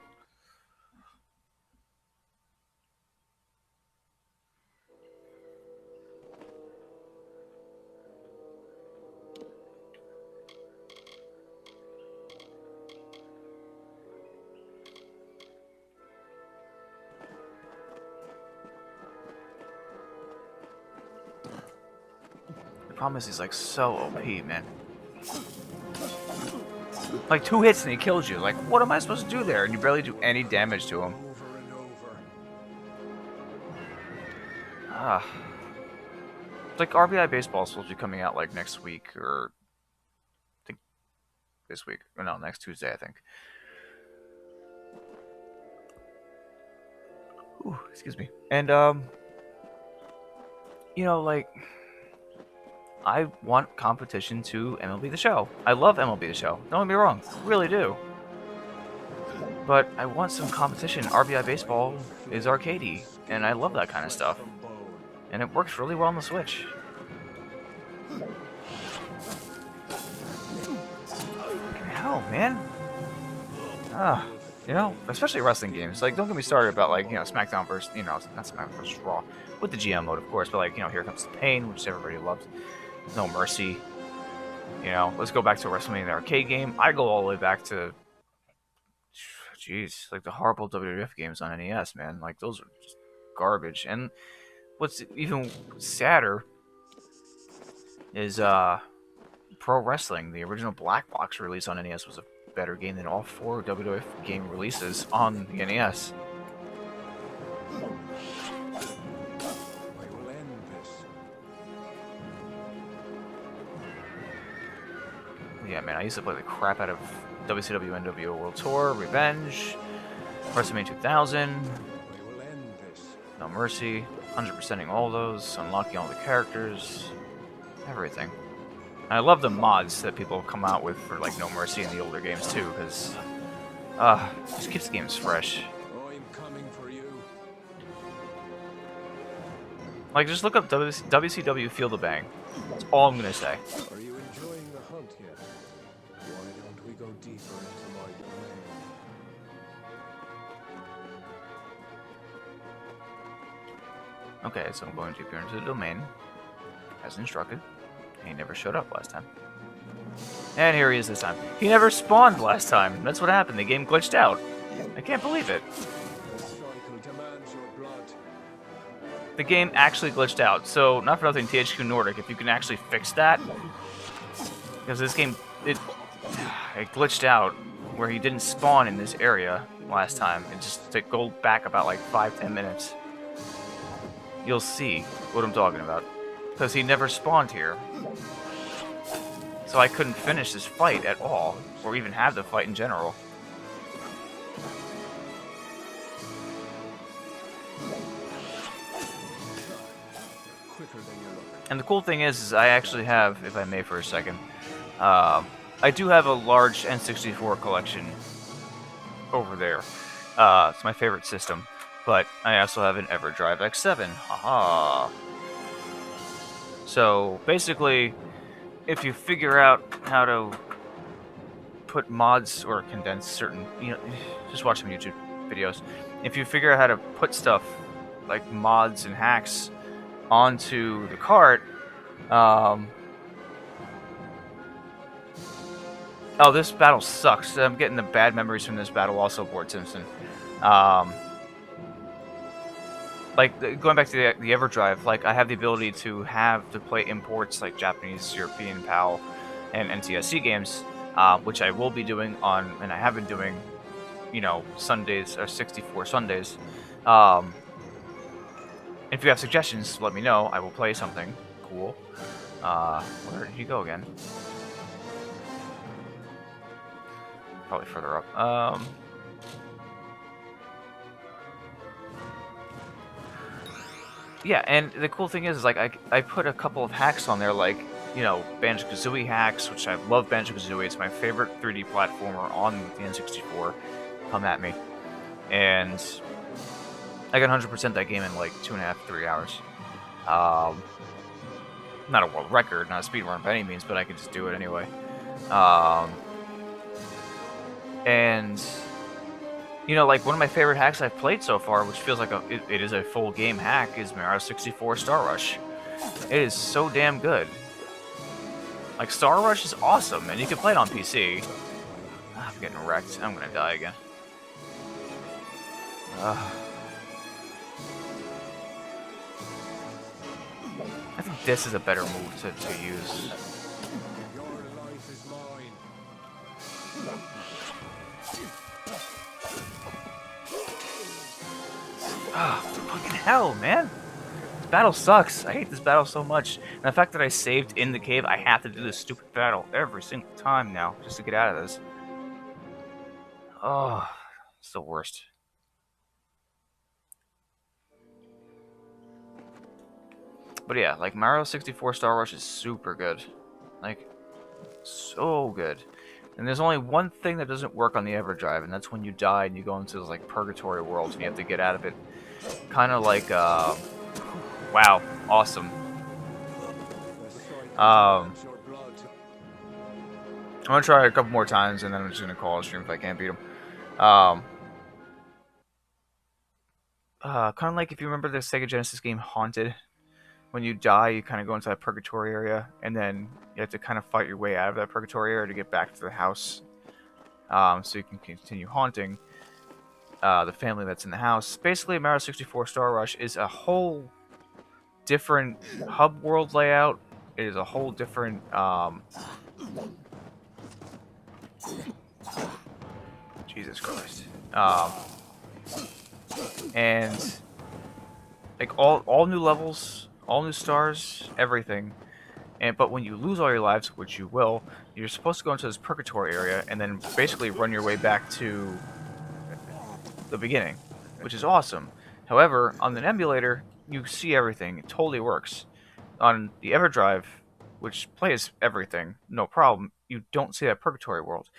The problem is he's like so OP, man. Like 2 hits and he kills you. Like, what am I supposed to do there? And you barely do any damage to him. Ah. It's like RBI Baseball is supposed to be coming out like next week, or I think this week. Or no, next Tuesday, I think. Ooh, excuse me. And you know, like, I want competition to MLB The Show. I love MLB The Show. Don't get me wrong, really do. But I want some competition. RBI Baseball is arcadey, and I love that kind of stuff. And it works really well on the Switch. Fucking hell, man. You know, especially wrestling games. Like, don't get me started about, like, you know, SmackDown versus, you know, not SmackDown versus Raw. With the GM mode, of course, but, like, you know, Here Comes the Pain, which everybody loves. No Mercy. You know, let's go back to WrestleMania the arcade game. I go all the way back to, jeez, like the horrible WWF games on NES, man. Like, those are just garbage. And what's even sadder is Pro Wrestling. The original Black Box release on NES was a better game than all 4 WWF game releases on the NES. Yeah, man, I used to play the crap out of WCW NWO World Tour, Revenge, WrestleMania 2000, No Mercy, 100%ing all those, unlocking all the characters, everything. And I love the mods that people come out with for, like, No Mercy and the older games, too, because, it just keeps the games fresh. I'm coming for you. Like, just look up WCW Feel the Bang. That's all I'm gonna say. Are you enjoying the hunt yet? Why don't we go deeper into my domain? Okay, so I'm going deeper into the domain, as instructed. He never showed up last time. And here he is this time. He never spawned last time. That's what happened. The game glitched out. I can't believe it. The game actually glitched out. So, not for nothing, THQ Nordic, if you can actually fix that. Because this game, it glitched out where he didn't spawn in this area last time. And just to go back about like 5-10 minutes. You'll see what I'm talking about. Because he never spawned here. So I couldn't finish this fight at all. Or even have the fight in general. And the cool thing is I actually have, if I may for a second, I do have a large N64 collection over there. It's my favorite system. But I also have an EverDrive X7. Haha. So, basically, if you figure out how to put mods or condense certain, you know, just watch some YouTube videos. If you figure out how to put stuff like mods and hacks onto the cart, oh, this battle sucks. I'm getting the bad memories from this battle also, Board Simpson. Like, going back to the EverDrive, like, I have the ability to play imports like Japanese, European, PAL, and NTSC games, which I will be doing on, and I have been doing, you know, Sundays, or 64 Sundays. If you have suggestions, let me know. I will play something cool. Where did he go again? Probably further up. Yeah, and the cool thing is like I put a couple of hacks on there, like, you know, Banjo-Kazooie hacks, which I love Banjo-Kazooie. It's my favorite 3D platformer on the N64. Come at me. And I got 100% that game in like 2.5, 3 hours. Not a world record, not a speedrun by any means, but I could just do it anyway. And you know, like, one of my favorite hacks I've played so far, which feels like it is a full game hack, is Mario 64 Star Rush. It is so damn good. Like, Star Rush is awesome, and you can play it on PC. I'm getting wrecked. I'm gonna die again. I think this is a better move to use. Your life is mine. Ah, fucking hell, man. This battle sucks. I hate this battle so much. And the fact that I saved in the cave, I have to do this stupid battle every single time now just to get out of this. Oh, it's the worst. But yeah, like, Mario 64 Star Rush is super good. Like, so good. And there's only one thing that doesn't work on the EverDrive, and that's when you die and you go into this, like, purgatory world and you have to get out of it. Kind of like, wow, awesome. I'm gonna try it a couple more times, and then I'm just gonna call it stream if I can't beat him. Kind of like if you remember the Sega Genesis game Haunted. When you die, you kind of go into that purgatory area, and then you have to kind of fight your way out of that purgatory area to get back to the house, so you can continue haunting the family that's in the house. Basically, Mario 64 Star Rush is a whole different hub world layout. It is a whole different Jesus Christ. And like all new levels, all new stars, everything. But when you lose all your lives, which you will, you're supposed to go into this purgatory area and then basically run your way back to the beginning, which is awesome. However, on an emulator, you see everything. It totally works. On the EverDrive, which plays everything, no problem, you don't see that purgatory world.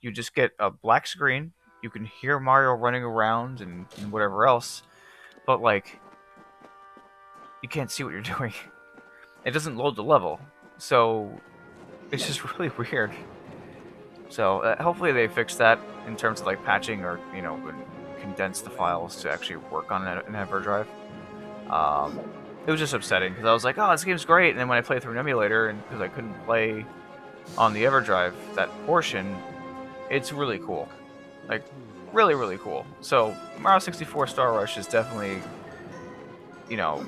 You just get a black screen. You can hear Mario running around and whatever else, but like, you can't see what you're doing. It doesn't load the level, so it's just really weird. So hopefully they fix that in terms of like patching, or, you know, condense the files to actually work on an EverDrive. It was just upsetting because I was like, oh, this game's great, and then when I played through an emulator, and because I couldn't play on the EverDrive that portion, it's really cool. Like, really, really cool. So Mario 64 Star Rush is definitely, you know,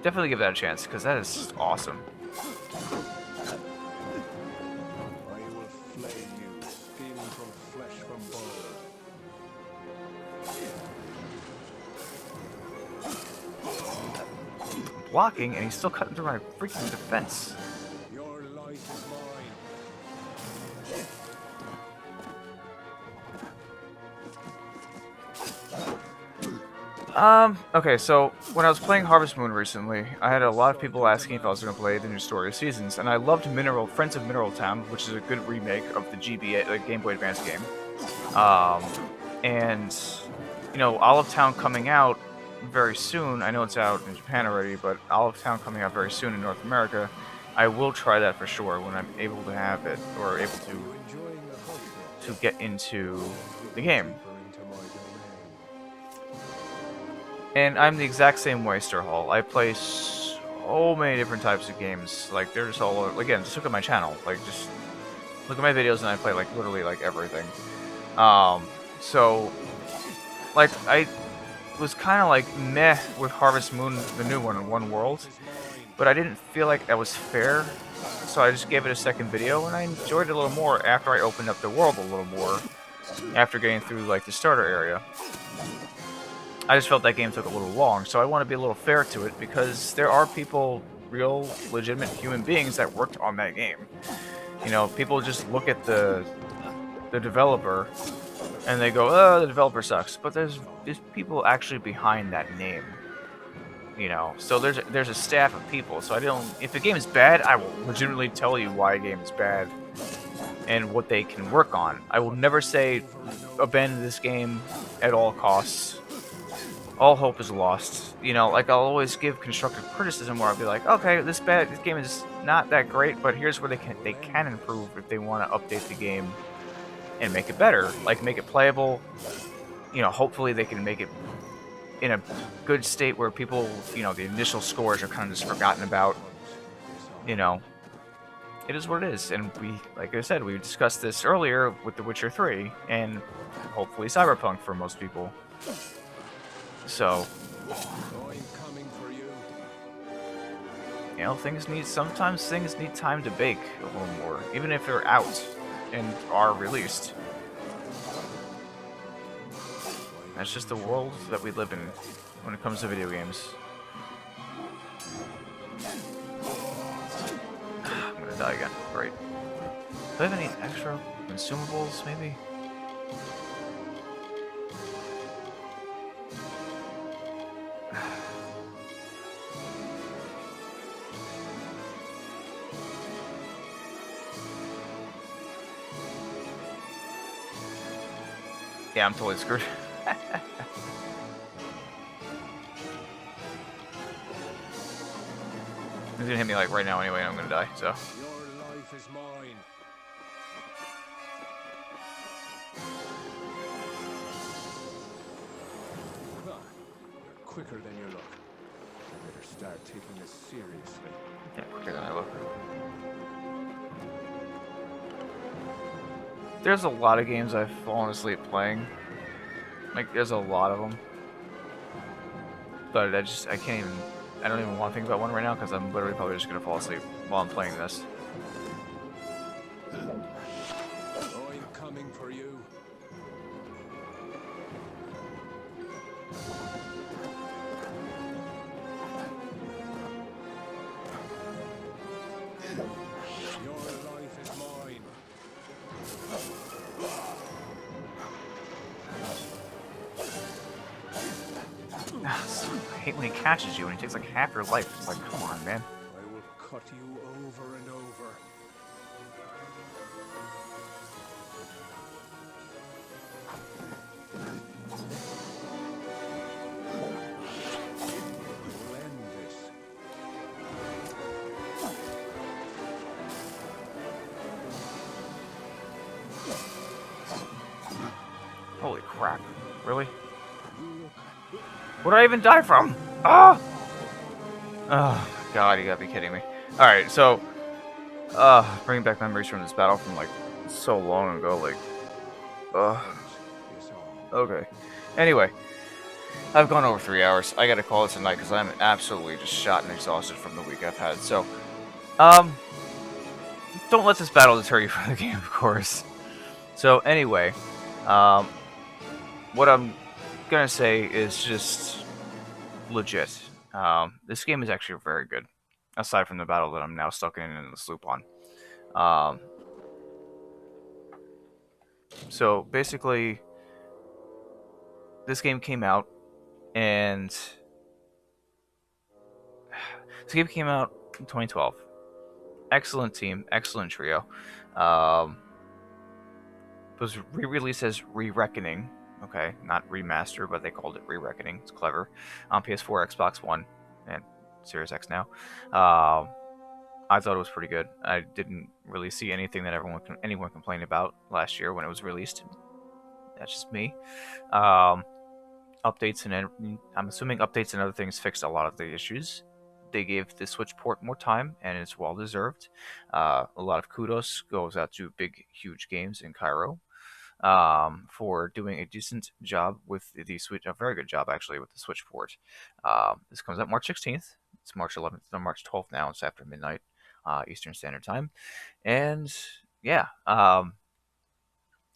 definitely give that a chance, because that is just awesome. Blocking, and he's still cutting through my freaking defense. Your life is mine. Okay, so when I was playing Harvest Moon recently, I had a lot of people asking if I was going to play the new Story of Seasons, and I loved Friends of Mineral Town, which is a good remake of the GBA, the Game Boy Advance game. And, you know, Olive Town coming out very soon. I know it's out in Japan already, but Olive Town coming out very soon in North America. I will try that for sure when I'm able to have it, or able to get into the game. And I'm the exact same way, Stir Hall. I play so many different types of games. Like, they're just all over. Again, just look at my channel. Like, just look at my videos, and I play, like, literally, like, everything. So, like, I was kind of, like, meh with Harvest Moon, the new one, in one world. But I didn't feel like that was fair. So I just gave it a second video, and I enjoyed it a little more after I opened up the world a little more. After getting through, like, the starter area. I just felt that game took a little long, so I want to be a little fair to it, because there are people real, legitimate human beings that worked on that game. You know, people just look at the developer and they go, "Oh, the developer sucks," but there's people actually behind that name. You know, so there's a staff of people. So I don't. If a game is bad, I will legitimately tell you why a game is bad and what they can work on. I will never say abandon this game at all costs. All hope is lost. You know, like I'll always give constructive criticism where I'll be like, okay, this game is not that great, but here's where they can improve if they want to update the game and make it better, like make it playable. You know, hopefully they can make it in a good state where people, you know, the initial scores are kind of just forgotten about. You know, it is what it is, and we, like I said, we discussed this earlier with The Witcher 3, and hopefully Cyberpunk for most people. So, you know, sometimes things need time to bake a little more, even if they're out and are released. That's just the world that we live in when it comes to video games. I'm gonna die again. Great. Do I have any extra consumables, maybe? Yeah, I'm totally screwed. He's gonna hit me like right now anyway, and I'm gonna die, so. Your life is mine. Huh. You're quicker than you look. You better start taking this seriously. Yeah, quicker than I look. There's a lot of games I've fallen asleep playing. Like, there's a lot of them. But I can't even, I don't even want to think about one right now because I'm literally probably just going to fall asleep while I'm playing this. I'm coming for you. Your life is mine. I hate when he catches you and he takes like half your life. It's like, come on, man. I will cut you over and over. We'll end this. Holy crap. Really? What did I even die from? Ah! Oh, God, you gotta be kidding me. Alright, so, bringing back memories from this battle from, like, so long ago, like, okay. Anyway, I've gone over 3 hours. I gotta call it tonight because I'm absolutely just shot and exhausted from the week I've had, so, don't let this battle deter you from the game, of course. So, anyway, what I'm gonna say is just legit. This game is actually very good, aside from the battle that I'm now stuck in the sloop on. So basically, this game came out, and this game came out in 2012. Excellent team, excellent trio. It was re-released as Re-Reckoning. Okay, not remaster, but they called it Re-Reckoning. It's clever. On PS4, Xbox One, and Series X now. I thought it was pretty good. I didn't really see anything that anyone complained about last year when it was released. That's just me. Updates and I'm assuming updates and other things fixed a lot of the issues. They gave the Switch port more time, and it's well deserved. A lot of kudos goes out to Big Huge Games in Cairo. For doing a decent job with the Switch, a very good job actually with the Switch port. This comes out March 16th. It's March 11th, no, March 12th now. It's after midnight Eastern Standard Time, and yeah,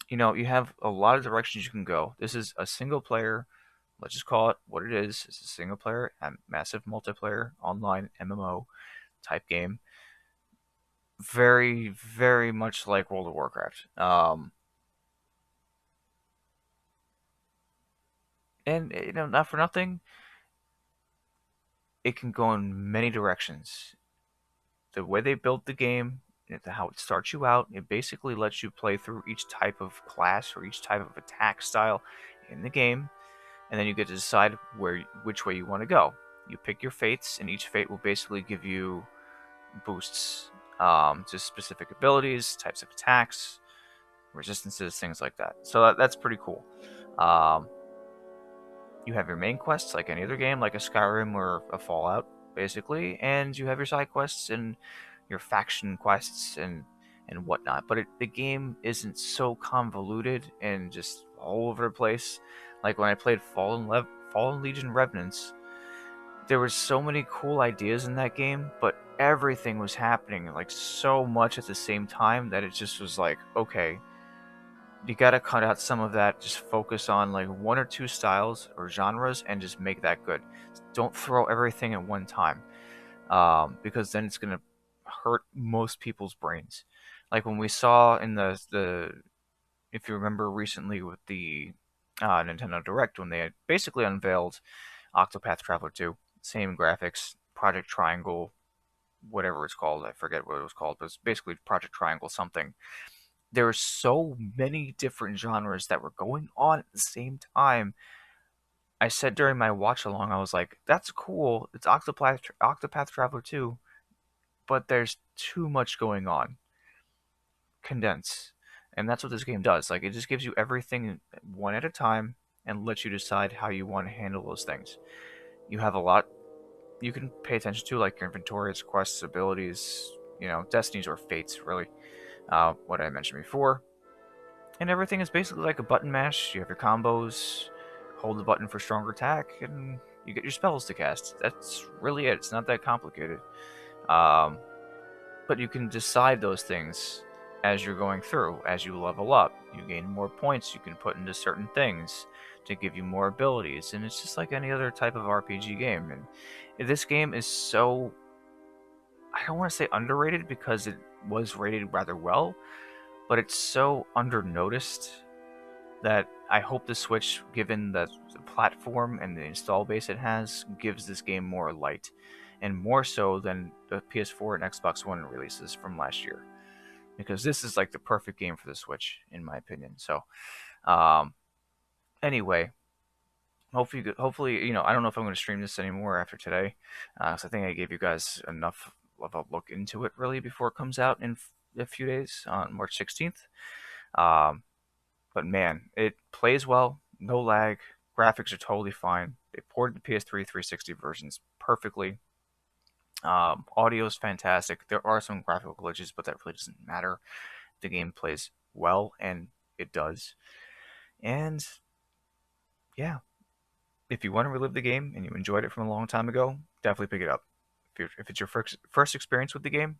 you know, you have a lot of directions you can go. This is a single player. Let's just call it what it is. It's a single player and massive multiplayer online MMO type game. Very, very much like World of Warcraft. And not for nothing, it can go in many directions. The way they built the game, how it starts you out, it basically lets you play through each type of class or each type of attack style in the game, and then you get to decide which way you want to go. You pick your fates, and each fate will basically give you boosts to specific abilities, types of attacks, resistances, things like that. So that's pretty cool. Um, you have your main quests like any other game, like a Skyrim or a Fallout, basically, and you have your side quests and your faction quests and whatnot. But the game isn't so convoluted and just all over the place. Like when I played Fallen Legion Revenants, there were so many cool ideas in that game, but everything was happening like so much at the same time that it just was like, okay, you gotta cut out some of that. Just focus on like one or two styles or genres and just make that good. Don't throw everything at one time, because then it's gonna hurt most people's brains. Like when we saw in the if you remember recently with the Nintendo Direct when they had basically unveiled Octopath Traveler 2, same graphics, Project Triangle, whatever it's called. I forget what it was called, but it's basically Project Triangle something. There were so many different genres that were going on at the same time. I said during my watch along, I was like, that's cool. It's Octopath Traveler 2, but there's too much going on. Condense. And that's what this game does. Like, it just gives you everything one at a time and lets you decide how you want to handle those things. You have a lot you can pay attention to, like your inventories, quests, abilities, destinies or fates, really. What I mentioned before. And everything is basically like a button mash. You have your combos, hold the button for stronger attack, and you get your spells to cast. That's really it. It's not that complicated. Um, but you can decide those things as you're going through. As you level up, you gain more points you can put into certain things to give you more abilities. And it's just like any other type of RPG game. And this game is so... I don't want to say underrated because it was rated rather well, but it's so undernoticed that I hope the Switch, given the platform and the install base it has, gives this game more light, and more so than the PS4 and Xbox One releases from last year, because this is like the perfect game for the Switch, in my opinion. So, anyway, hopefully, I don't know if I'm going to stream this anymore after today, because I think I gave you guys enough of a look into it really before it comes out in a few days on March 16th. But man, it plays well, no lag, graphics are totally fine. They ported the PS3 360 versions perfectly. Audio is fantastic. There are some graphical glitches, but that really doesn't matter. The game plays well, and it does. And yeah, if you want to relive the game and you enjoyed it from a long time ago, definitely pick it up. If it's your first experience with the game,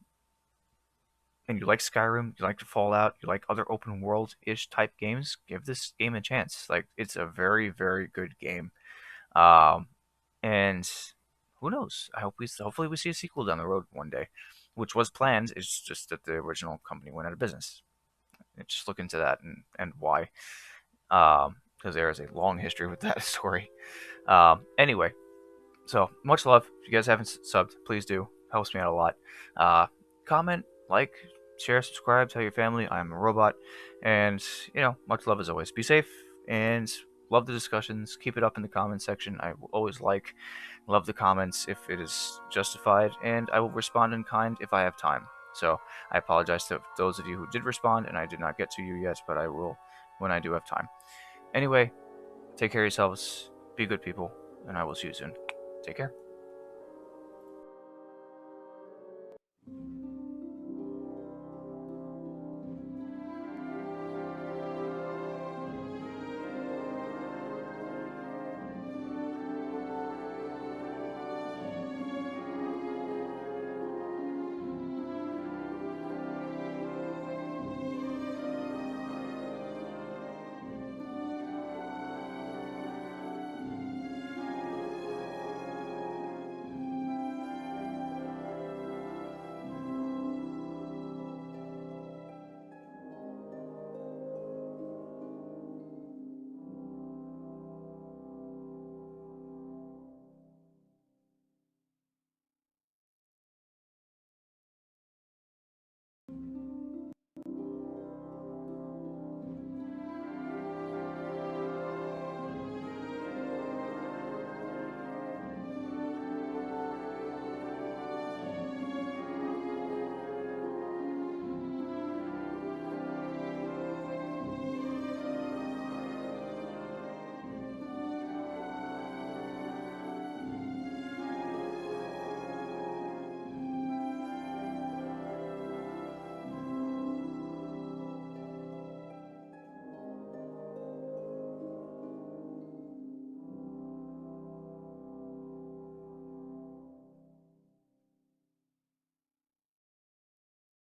and you like Skyrim, you like Fallout, you like other open world-ish type games, give this game a chance. Like, it's a very, very good game. And who knows? Hopefully we see a sequel down the road one day, which was planned. It's just that the original company went out of business. Just look into that and why. Because there is a long history with that story. Anyway, so much love. If you guys haven't subbed, please do. Helps me out a lot. Comment, like, share, subscribe, tell your family I'm a robot. And, much love as always. Be safe and love the discussions. Keep it up in the comment section. I will always love the comments if it is justified, and I will respond in kind if I have time. So I apologize to those of you who did respond and I did not get to you yet, but I will when I do have time. Anyway, take care of yourselves. Be good people, and I will see you soon. Take care.